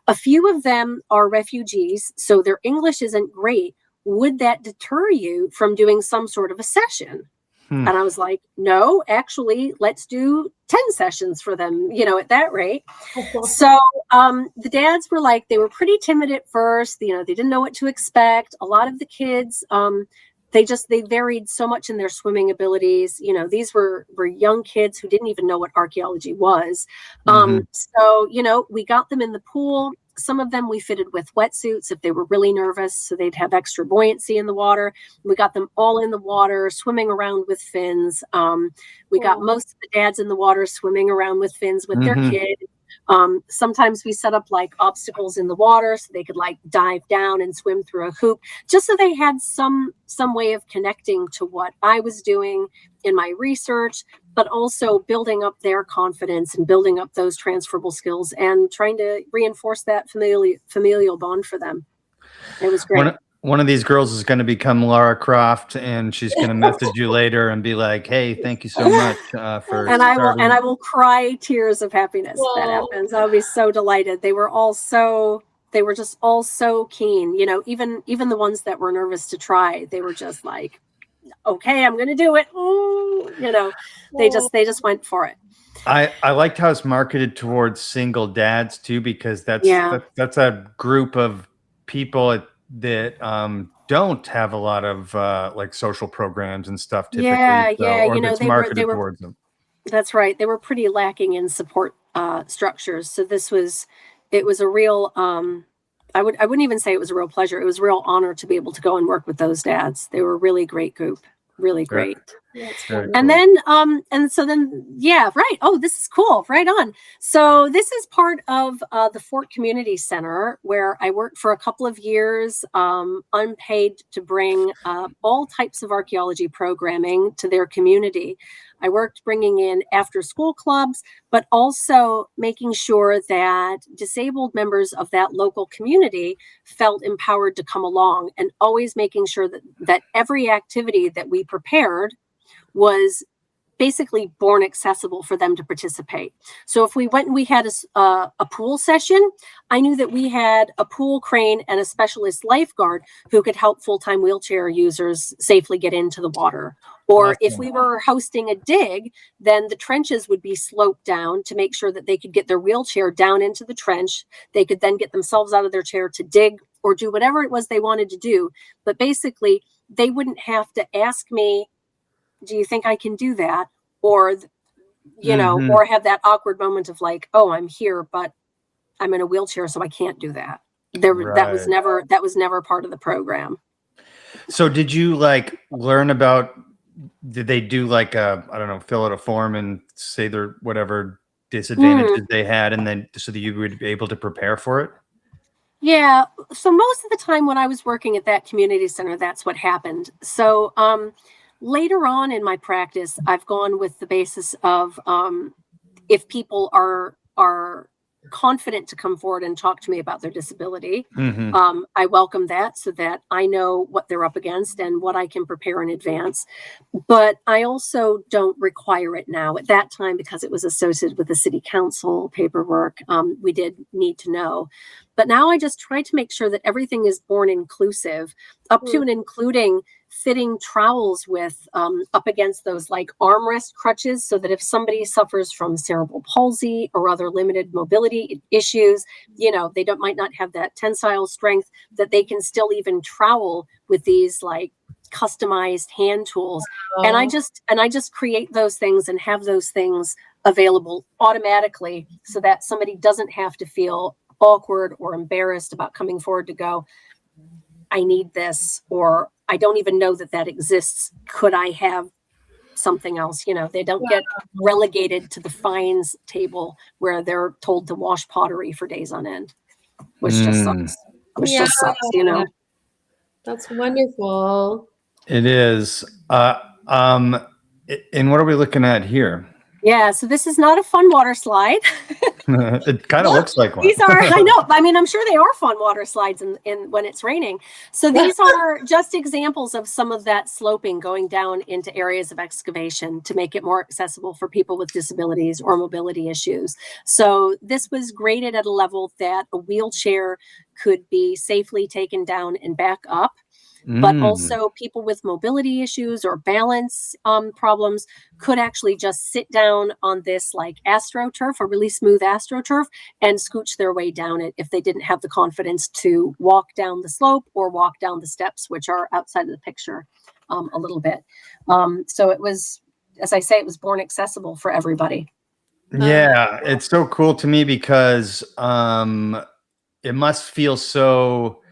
A few of them are refugees, so their English isn't great. Would that deter you from doing some sort of a session? And I was like, no, actually, let's do 10 sessions for them, at that rate. So the dads were like, they were pretty timid at first. They didn't know what to expect. A lot of the kids, they varied so much in their swimming abilities. These were young kids who didn't even know what archaeology was. So, we got them in the pool. Some of them we fitted with wetsuits if they were really nervous, so they'd have extra buoyancy in the water. We got them all in the water, swimming around with fins. We got most of the dads in the water swimming around with fins with their kid. Sometimes we set up like obstacles in the water so they could like dive down and swim through a hoop, just so they had some way of connecting to what I was doing in my research, but also building up their confidence and building up those transferable skills and trying to reinforce that familial bond for them. It was great. One of these girls is going to become Lara Croft, and she's going to message you later and be like, "Hey, thank you so much for." And I will cry tears of happiness if that happens. I'll be so delighted. They were just all so keen. Even the ones that were nervous to try, they were just like, "Okay, I'm going to do it." Ooh, they just went for it. I liked how it's marketed towards single dads too, because that's a group of people that don't have a lot of like social programs and stuff typically. That's marketed towards them. That's right. They were pretty lacking in support structures. So it was a real I wouldn't even say it was a real pleasure. It was a real honor to be able to go and work with those dads. They were a really great group. Really great. And then right. Oh, this is cool. Right on. So this is part of the Fort Community Center, where I worked for a couple of years, unpaid, to bring all types of archaeology programming to their community. I worked bringing in after school clubs, but also making sure that disabled members of that local community felt empowered to come along, and always making sure that every activity that we prepared was basically born accessible for them to participate. So if we went and we had a pool session, I knew that we had a pool crane and a specialist lifeguard who could help full-time wheelchair users safely get into the water. Or if we were hosting a dig, then the trenches would be sloped down to make sure that they could get their wheelchair down into the trench. They could then get themselves out of their chair to dig or do whatever it was they wanted to do. But basically, they wouldn't have to ask me, do you think I can do that? Or, or have that awkward moment of like, oh, I'm here, but I'm in a wheelchair, so I can't do that. That was never part of the program. So did you learn about, did they do fill out a form and say their whatever disadvantages they had, and then so that you would be able to prepare for it? Yeah. So most of the time when I was working at that community center, that's what happened. So, later on in my practice, I've gone with the basis of if people are confident to come forward and talk to me about their disability, I welcome that so that I know what they're up against and what I can prepare in advance. But I also don't require it now. At that time, because it was associated with the city council paperwork, we did need to know. But now I just try to make sure that everything is born inclusive, up to and including fitting trowels with up against those like armrest crutches, so that if somebody suffers from cerebral palsy or other limited mobility issues, they might not have that tensile strength, that they can still even trowel with these like customized hand tools. And I just create those things and have those things available automatically, so that somebody doesn't have to feel awkward or embarrassed about coming forward to go, I need this, or I don't even know that exists. Could I have something else? They don't get relegated to the fines table where they're told to wash pottery for days on end, which just sucks. Just sucks, That's wonderful. It is. And what are we looking at here? Yeah, so this is not a fun water slide. It kind of looks like one. These are, I know, I mean, I'm sure they are fun water slides in when it's raining. So these are just examples of some of that sloping going down into areas of excavation to make it more accessible for people with disabilities or mobility issues. So this was graded at a level that a wheelchair could be safely taken down and back up. But also people with mobility issues or balance problems could actually just sit down on this like astroturf, a really smooth astroturf, and scooch their way down it if they didn't have the confidence to walk down the slope or walk down the steps, which are outside of the picture a little bit. So it was, as I say, it was born accessible for everybody. Yeah, it's so cool to me because it must feel so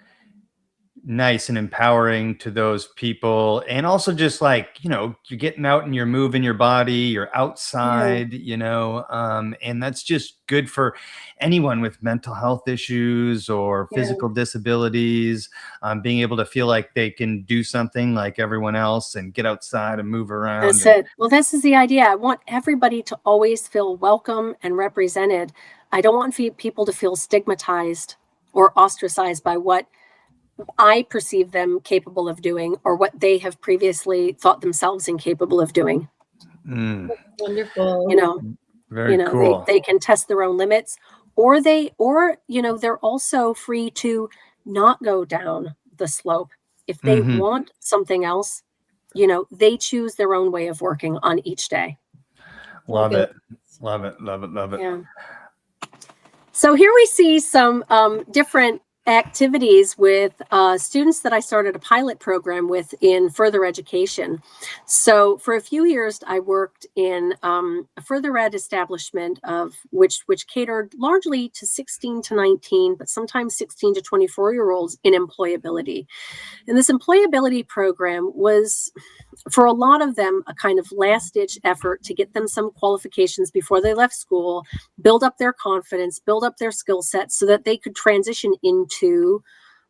nice and empowering to those people, and also just like, you know, you're getting out and you're moving your body, you're outside, you know, and that's just good for anyone with mental health issues or physical disabilities, being able to feel like they can do something like everyone else and get outside and move around. That's it. Well, this is the idea. I want everybody to always feel welcome and represented. I don't want people to feel stigmatized or ostracized by what I perceive them capable of doing or what they have previously thought themselves incapable of doing. Wonderful. You know, very cool. They can test their own limits, or you know, they're also free to not go down the slope. If they want something else, you know, they choose their own way of working on each day. Love it. Love it. Love it. Love it. Yeah. So here we see some different activities with students that I started a pilot program with in further education. So for a few years, I worked in a further ed establishment of which catered largely to 16 to 19, but sometimes 16 to 24-year-olds in employability. And this employability program was, for a lot of them, a kind of last-ditch effort to get them some qualifications before they left school, build up their confidence, build up their skill sets so that they could transition into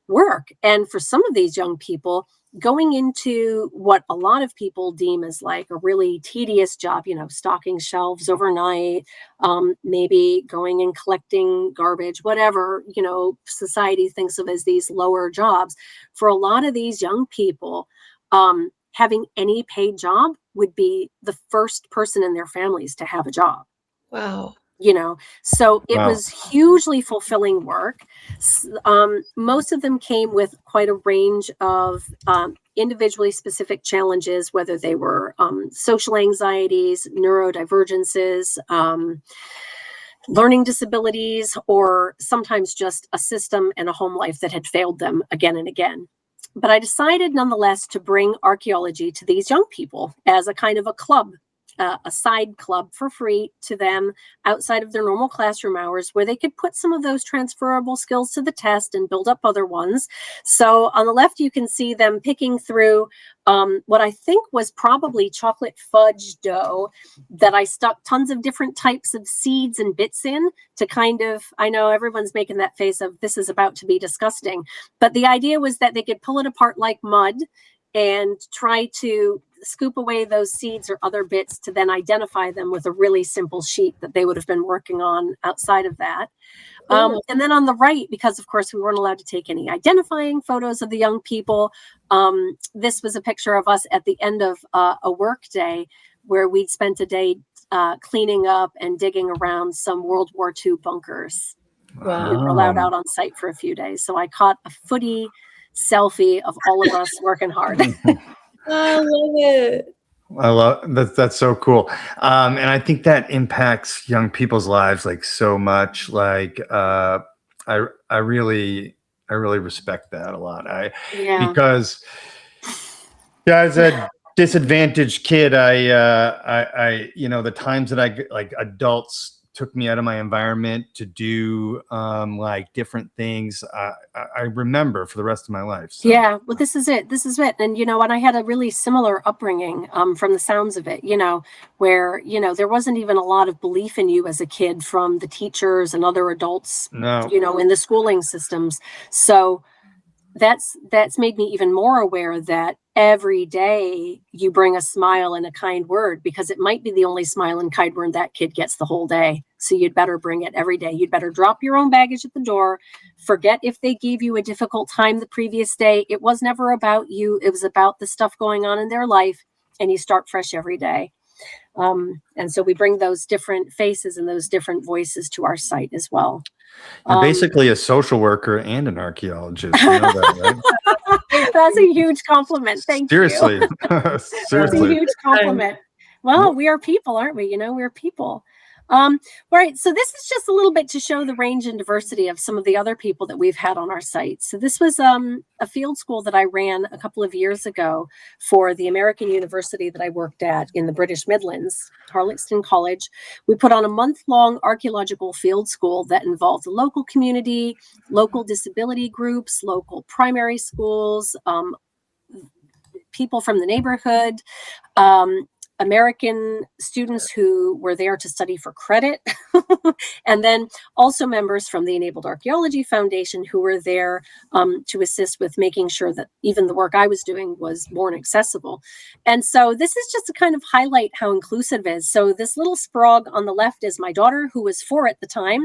work. And for some of these young people, going into what a lot of people deem as like a really tedious job, you know, stocking shelves overnight, maybe going and collecting garbage, whatever, you know, society thinks of as these lower jobs. For a lot of these young people, having any paid job would be the first person in their families to have a job. Wow. You know, so it was hugely fulfilling work. Most of them came with quite a range of individually specific challenges, whether they were social anxieties, neurodivergences, learning disabilities, or sometimes just a system and a home life that had failed them again and again. But I decided nonetheless to bring archaeology to these young people as a kind of a club, a side club for free to them outside of their normal classroom hours, where they could put some of those transferable skills to the test and build up other ones. So on the left, you can see them picking through what I think was probably chocolate fudge dough that I stuck tons of different types of seeds and bits in to kind of, I know everyone's making that face of this is about to be disgusting, but the idea was that they could pull it apart like mud and try to scoop away those seeds or other bits to then identify them with a really simple sheet that they would have been working on outside of that. And then on the right, because of course we weren't allowed to take any identifying photos of the young people, this was a picture of us at the end of a work day where we'd spent a day cleaning up and digging around some World War II bunkers. Wow. We were allowed out on site for a few days. So I caught a footy selfie of all of us working hard. I love it. I love that. That's so cool. And I think that impacts young people's lives like so much. Like, I really respect that a lot. Because as a disadvantaged kid, I, you know, the times that I like adults took me out of my environment to do like different things, I remember for the rest of my life. So. Yeah, well, this is it. And, you know, and I had a really similar upbringing from the sounds of it, you know, where, you know, there wasn't even a lot of belief in you as a kid from the teachers and other adults, you know, in the schooling systems. So that's made me even more aware that every day you bring a smile and a kind word, because it might be the only smile and kind word that kid gets the whole day. So you'd better bring it every day. You'd better drop your own baggage at the door. Forget if they gave you a difficult time the previous day. It was never about you. It was about the stuff going on in their life. And you start fresh every day. And so we bring those different faces and those different voices to our site as well. You're basically a social worker and an archaeologist. You know that, right? That's a huge compliment. Thank Seriously. you. Seriously. That's a huge compliment. Well, we are people, aren't we? We're people. Right. So this is just a little bit to show the range and diversity of some of the other people that we've had on our site. So this was a field school that I ran a couple of years ago for the American university that I worked at in the British Midlands, Harlexton College. We put on a month-long archaeological field school that involved the local community, local disability groups, local primary schools, people from the neighborhood, American students who were there to study for credit, and then also members from the Enabled Archaeology Foundation who were there to assist with making sure that even the work I was doing was more accessible. And so this is just to kind of highlight how inclusive it is. So this little sprog on the left is my daughter, who was 4 at the time.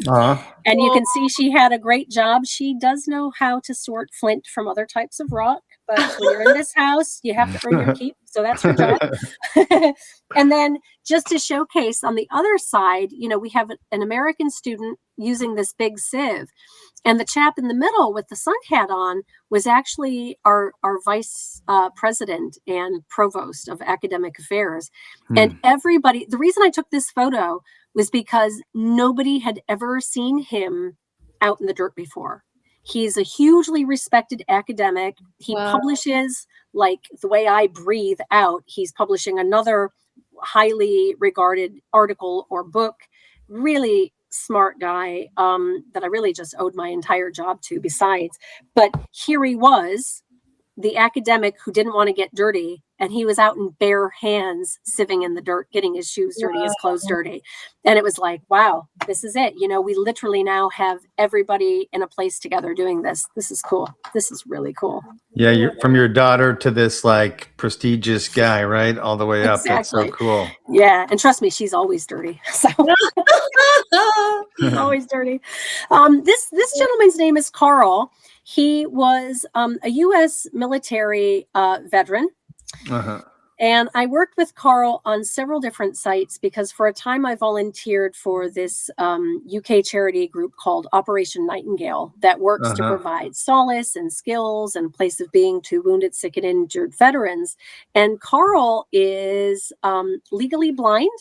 And you can see she had a great job. She does know how to sort flint from other types of rock. But when you're in this house, you have to earn your keep. So that's her job. And then just to showcase on the other side, we have an American student using this big sieve. And the chap in the middle with the sun hat on was actually our vice president and provost of academic affairs. And everybody, the reason I took this photo was because nobody had ever seen him out in the dirt before. He's a hugely respected academic. He publishes like the way I breathe out. He's publishing another highly regarded article or book. Really smart guy that I really just owed my entire job to besides. But here he was, the academic who didn't want to get dirty, and he was out in bare hands, sieving in the dirt, getting his shoes dirty, his clothes dirty. And it was like, wow, this is it. We literally now have everybody in a place together doing this. This is cool. This is really cool. Yeah, you're from your daughter to this like prestigious guy, right? All the way up. Exactly. That's so cool. Yeah, and trust me, she's always dirty. So she's always dirty. This gentleman's name is Carl. He was a U.S. military veteran. And I worked with Carl on several different sites because for a time I volunteered for this UK charity group called Operation Nightingale that works to provide solace and skills and place of being to wounded, sick, and injured veterans. And Carl is legally blind,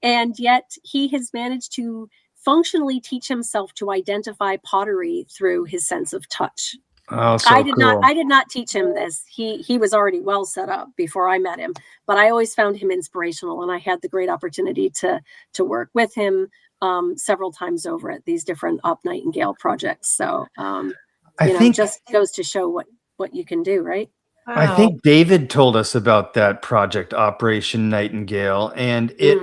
and yet he has managed to functionally teach himself to identify pottery through his sense of touch. Oh, so I did cool. not teach him this. He was already well set up before I met him, but I always found him inspirational, and I had the great opportunity to work with him several times over at these different Op Nightingale projects. So I think just goes to show what you can do, right? Wow. I think David told us about that project, Operation Nightingale, and it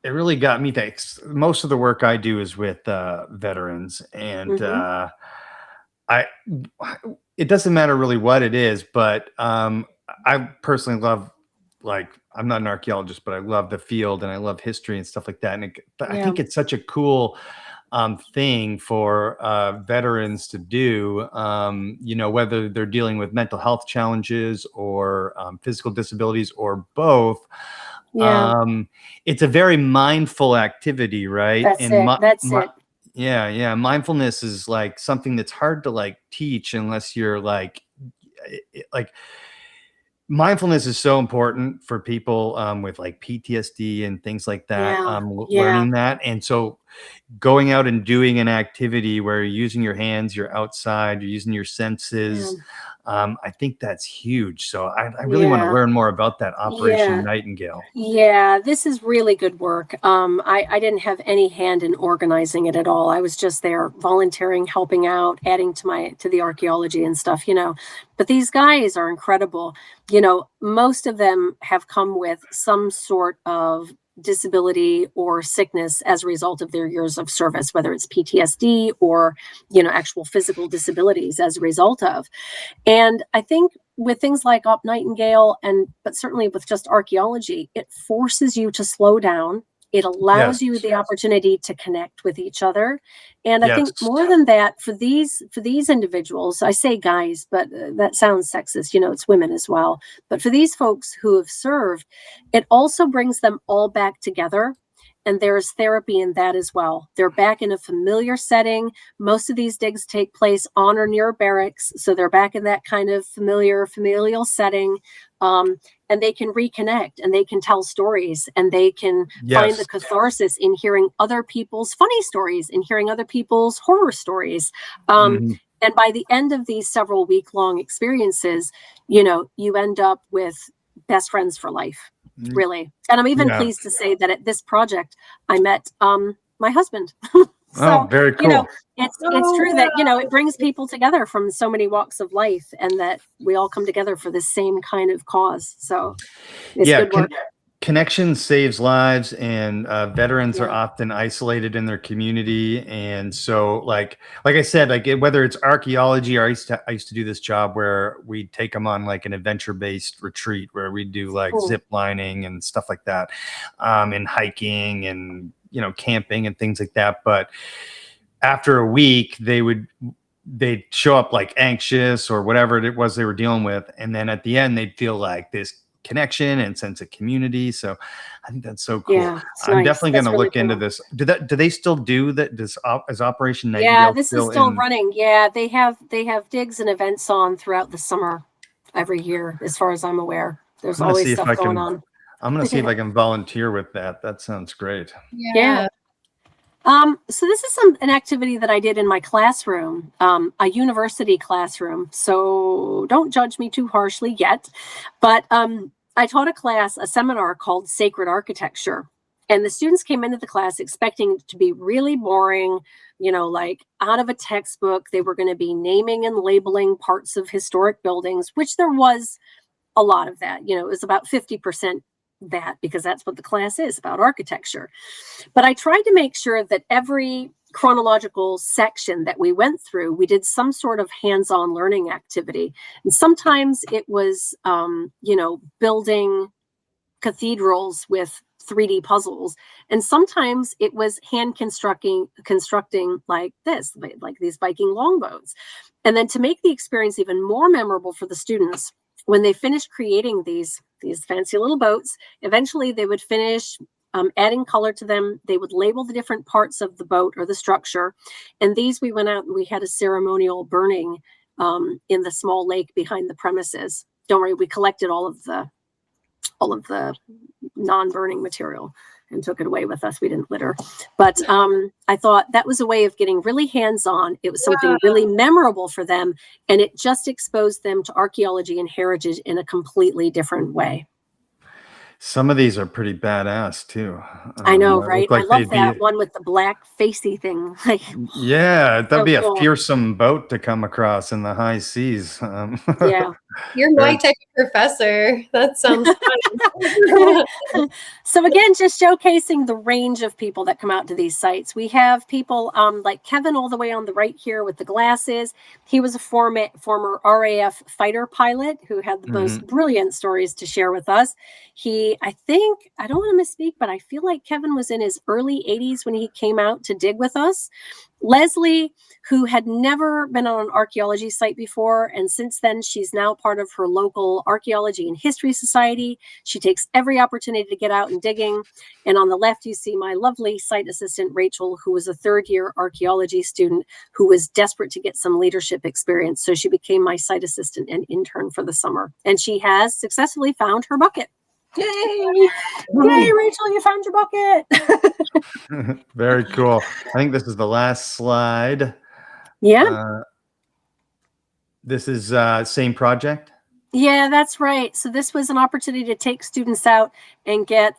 really got me thinking. Most of the work I do is with veterans, and it doesn't matter really what it is, but I personally love, like, I'm not an archaeologist, but I love the field and I love history and stuff like that. And I think it's such a cool thing for veterans to do, whether they're dealing with mental health challenges or physical disabilities or both. It's a very mindful activity, right? That's it. Yeah. Mindfulness is like something that's hard to like teach unless you're like mindfulness is so important for people with like PTSD and things like that. Learning that. And so going out and doing an activity where you're using your hands, you're outside, you're using your senses. I think that's huge. So I really want to learn more about that Operation Nightingale. Yeah, this is really good work. I didn't have any hand in organizing it at all. I was just there volunteering, helping out, adding to the archaeology and stuff, But these guys are incredible. Most of them have come with some sort of disability or sickness as a result of their years of service, whether it's PTSD or, actual physical disabilities as a result of. And I think with things like Op Nightingale, but certainly with just archaeology, it forces you to slow down. It allows you the opportunity to connect with each other. And I think more than that, for these individuals, I say guys, but that sounds sexist, it's women as well. But for these folks who have served, it also brings them all back together. And there's therapy in that as well. They're back in a familiar setting. Most of these digs take place on or near barracks. So they're back in that kind of familial setting. And they can reconnect and they can tell stories and they can find the catharsis in hearing other people's funny stories and hearing other people's horror stories. And by the end of these several week-long experiences, you end up with best friends for life. Really. And I'm even pleased to say that at this project, I met my husband. So, very cool. It's true that, it brings people together from so many walks of life and that we all come together for the same kind of cause. So it's good work. Connection saves lives, and veterans are often isolated in their community. And so like I said, whether it's archaeology, or I used to do this job where we take them on like an adventure-based retreat where we do like zip lining and stuff like that, and hiking and, camping and things like that. But after a week, they'd show up like anxious or whatever it was they were dealing with. And then at the end, they'd feel like this connection and sense of community. So I think that's so cool. Yeah, I'm definitely going to look into this. Do they still do that? Is Operation Nightingale? Yeah, this is still running. Yeah, they have digs and events on throughout the summer every year, as far as I'm aware. There's always stuff going on. I'm going to see if I can volunteer with that. That sounds great. Yeah. So this is an activity that I did in my classroom, a university classroom. So don't judge me too harshly yet, but I taught a seminar called Sacred Architecture. And the students came into the class expecting it to be really boring, like out of a textbook. They were going to be naming and labeling parts of historic buildings, which there was a lot of that. It was about 50% that, because that's what the class is about, architecture. But I tried to make sure that every chronological section that we went through, we did some sort of hands-on learning activity. And sometimes it was, building cathedrals with 3D puzzles. And sometimes it was hand constructing like this, like these Viking longboats. And then to make the experience even more memorable for the students, when they finished creating these fancy little boats, eventually they would finish adding color to them. They would label the different parts of the boat or the structure. And these, we went out and we had a ceremonial burning in the small lake behind the premises. Don't worry, we collected all of the non-burning material and took it away with us. We didn't litter. But I thought that was a way of getting really hands-on. It was something really memorable for them. And it just exposed them to archaeology and heritage in a completely different way. Some of these are pretty badass too. I know, right? I love that one with the black facey thing. Yeah, that'd be a fearsome boat to come across in the high seas. Yeah. You're my type of professor. That sounds fun. So again, just showcasing the range of people that come out to these sites. We have people like Kevin all the way on the right here with the glasses. He was a former RAF fighter pilot who had the most brilliant stories to share with us. I don't want to misspeak, but I feel like Kevin was in his early 80s when he came out to dig with us. Leslie, who had never been on an archaeology site before, and since then she's now part of her local archaeology and history society. She takes every opportunity to get out and digging. And on the left, you see my lovely site assistant, Rachel, who was a third-year archaeology student who was desperate to get some leadership experience. So she became my site assistant and intern for the summer. And she has successfully found her bucket. Yay! Yay, Rachel, you found your bucket. Very cool. I think this is the last slide. Yeah. This is same project? Yeah, that's right. So this was an opportunity to take students out and get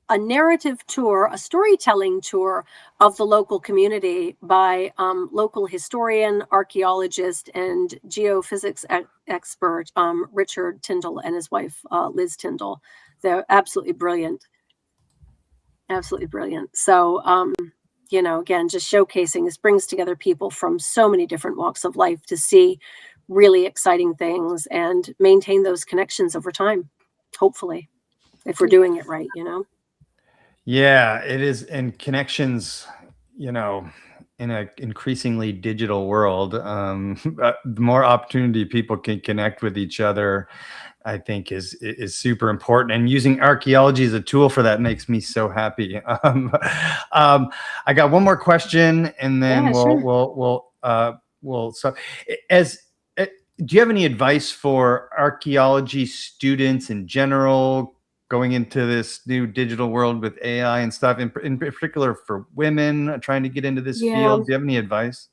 a narrative tour, a storytelling tour of the local community by local historian, archaeologist, and geophysics expert Richard Tyndall and his wife Liz Tyndall. They're absolutely brilliant. Absolutely brilliant. So, again, just showcasing this brings together people from so many different walks of life to see really exciting things and maintain those connections over time, hopefully, if we're doing it right, Yeah, it is. And connections, in an increasingly digital world, the more opportunity people can connect with each other, I think is super important. And using archaeology as a tool for that makes me so happy. I got one more question, and then Yeah, sure. we'll as do you have any advice for archaeology students in general going into this new digital world with AI and stuff, in particular for women trying to get into this Yeah. field? Do you have any advice?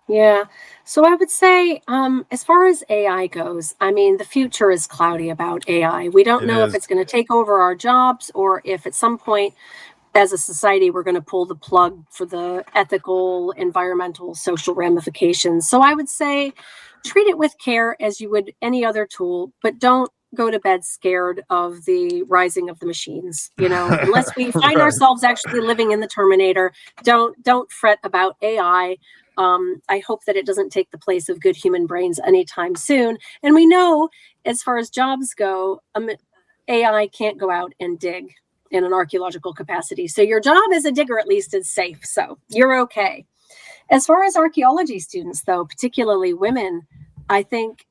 Yeah. So I would say, as far as AI goes, I mean, the future is cloudy about AI. We don't It know if is. it's going to take over our jobs or if at some point as a society we're going to pull the plug for the ethical, environmental, social ramifications. So I would say treat it with care as you would any other tool, but don't go to bed scared of the rising of the machines. Unless we find Right. ourselves actually living in the Terminator, don't fret about AI. I hope that it doesn't take the place of good human brains anytime soon. And we know, as far as jobs go, AI can't go out and dig in an archaeological capacity. So your job as a digger at least is safe. So you're okay. As far as archaeology students, though, particularly women, I think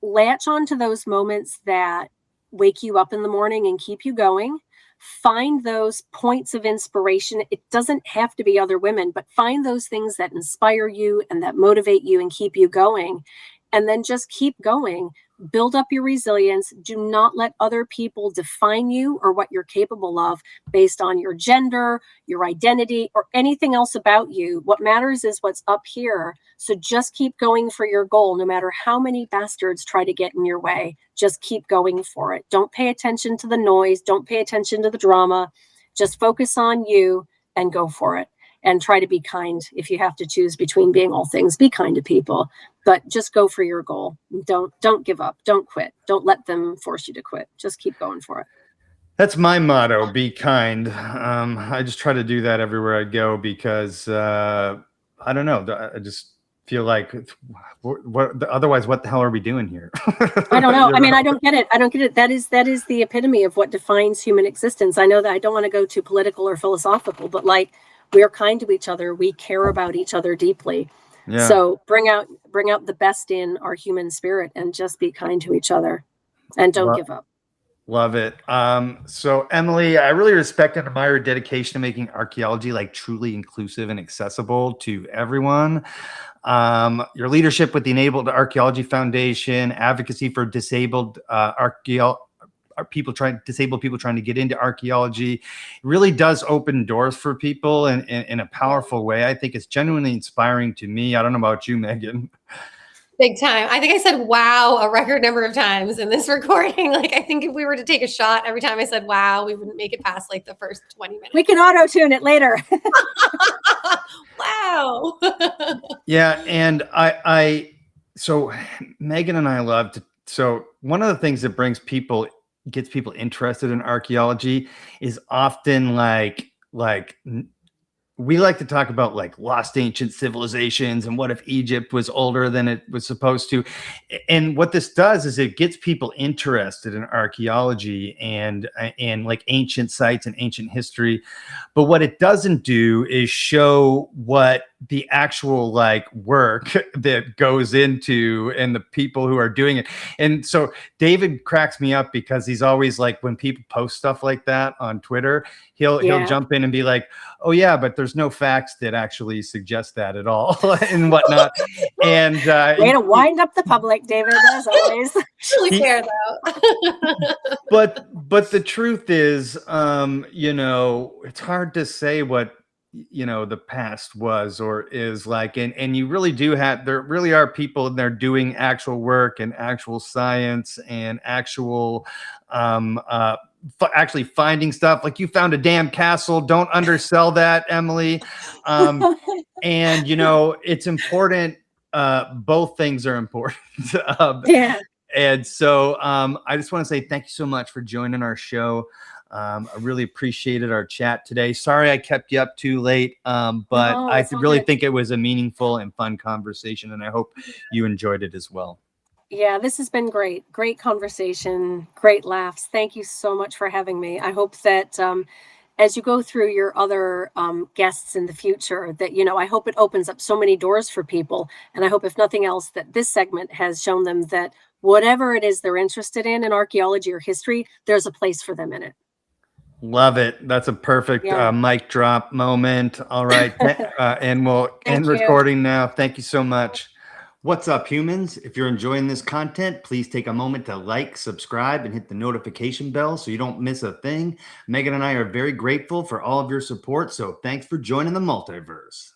latch on to those moments that wake you up in the morning and keep you going. Find those points of inspiration. It doesn't have to be other women, but find those things that inspire you and that motivate you and keep you going. And then just keep going. Build up your resilience. Do not let other people define you or what you're capable of based on your gender, your identity, or anything else about you. What matters is what's up here. So just keep going for your goal, no matter how many bastards try to get in your way. Just keep going for it. Don't pay attention to the noise. Don't pay attention to the drama. Just focus on you and go for it. And try to be kind. If you have to choose between being all things, be kind to people, but just go for your goal. Don't give up. Don't quit. Don't let them force you to quit. Just keep going for it. That's my motto, be kind. I just try to do that everywhere I go because I don't know. I just feel like otherwise, what the hell are we doing here? I don't know. I mean, I don't get it. That is the epitome of what defines human existence. I know that I don't want to go too political or philosophical, but like, we are kind to each other. We care about each other deeply. Yeah. So bring out the best in our human spirit and just be kind to each other and don't give up. Love it. So Emily, I really respect and admire your dedication to making archaeology like truly inclusive and accessible to everyone. Your leadership with the Enabled Archaeology Foundation, advocacy for disabled disabled people trying to get into archaeology really does open doors for people in a powerful way. I think it's genuinely inspiring to me. I don't know about you, Megan. Big time. I think I said wow a record number of times in this recording. Like, I think if we were to take a shot every time I said wow, we wouldn't make it past like the first 20 minutes. We can auto-tune it later. Wow. Yeah. And so Megan and I love to, so one of the things that gets people interested in archaeology is often like we like to talk about like lost ancient civilizations and what if Egypt was older than it was supposed to. And what this does is it gets people interested in archaeology and like ancient sites and ancient history. But what it doesn't do is show what the actual like work that goes into and the people who are doing it. And so David cracks me up because he's always like, when people post stuff like that on Twitter, he'll jump in and be like, oh yeah, but there's no facts that actually suggest that at all and whatnot. And way to wind up the public, David, as always. Really fair though. but the truth is, it's hard to say what the past was or is like, and you really do there really are people in there doing actual work and actual science and actual actually finding stuff. Like, you found a damn castle. Don't undersell that, Emily. And it's important. Both things are important. Yeah. And so I just want to say thank you so much for joining our show. I really appreciated our chat today. Sorry I kept you up too late, but No, I it's all really good. think it was a meaningful and fun conversation, and I hope you enjoyed it as well. Yeah, this has been great. Great conversation, great laughs. Thank you so much for having me. I hope that as you go through your other guests in the future, that, you know, I hope it opens up so many doors for people. And I hope, if nothing else, that this segment has shown them that whatever it is they're interested in archaeology or history, there's a place for them in it. Love it. That's a perfect Yeah. mic drop moment. All right. And we'll end Thank you. recording now. Thank you so much. What's up, humans? If you're enjoying this content, please take a moment to like, subscribe, and hit the notification bell so you don't miss a thing. Megan and I are very grateful for all of your support, so thanks for joining the multiverse.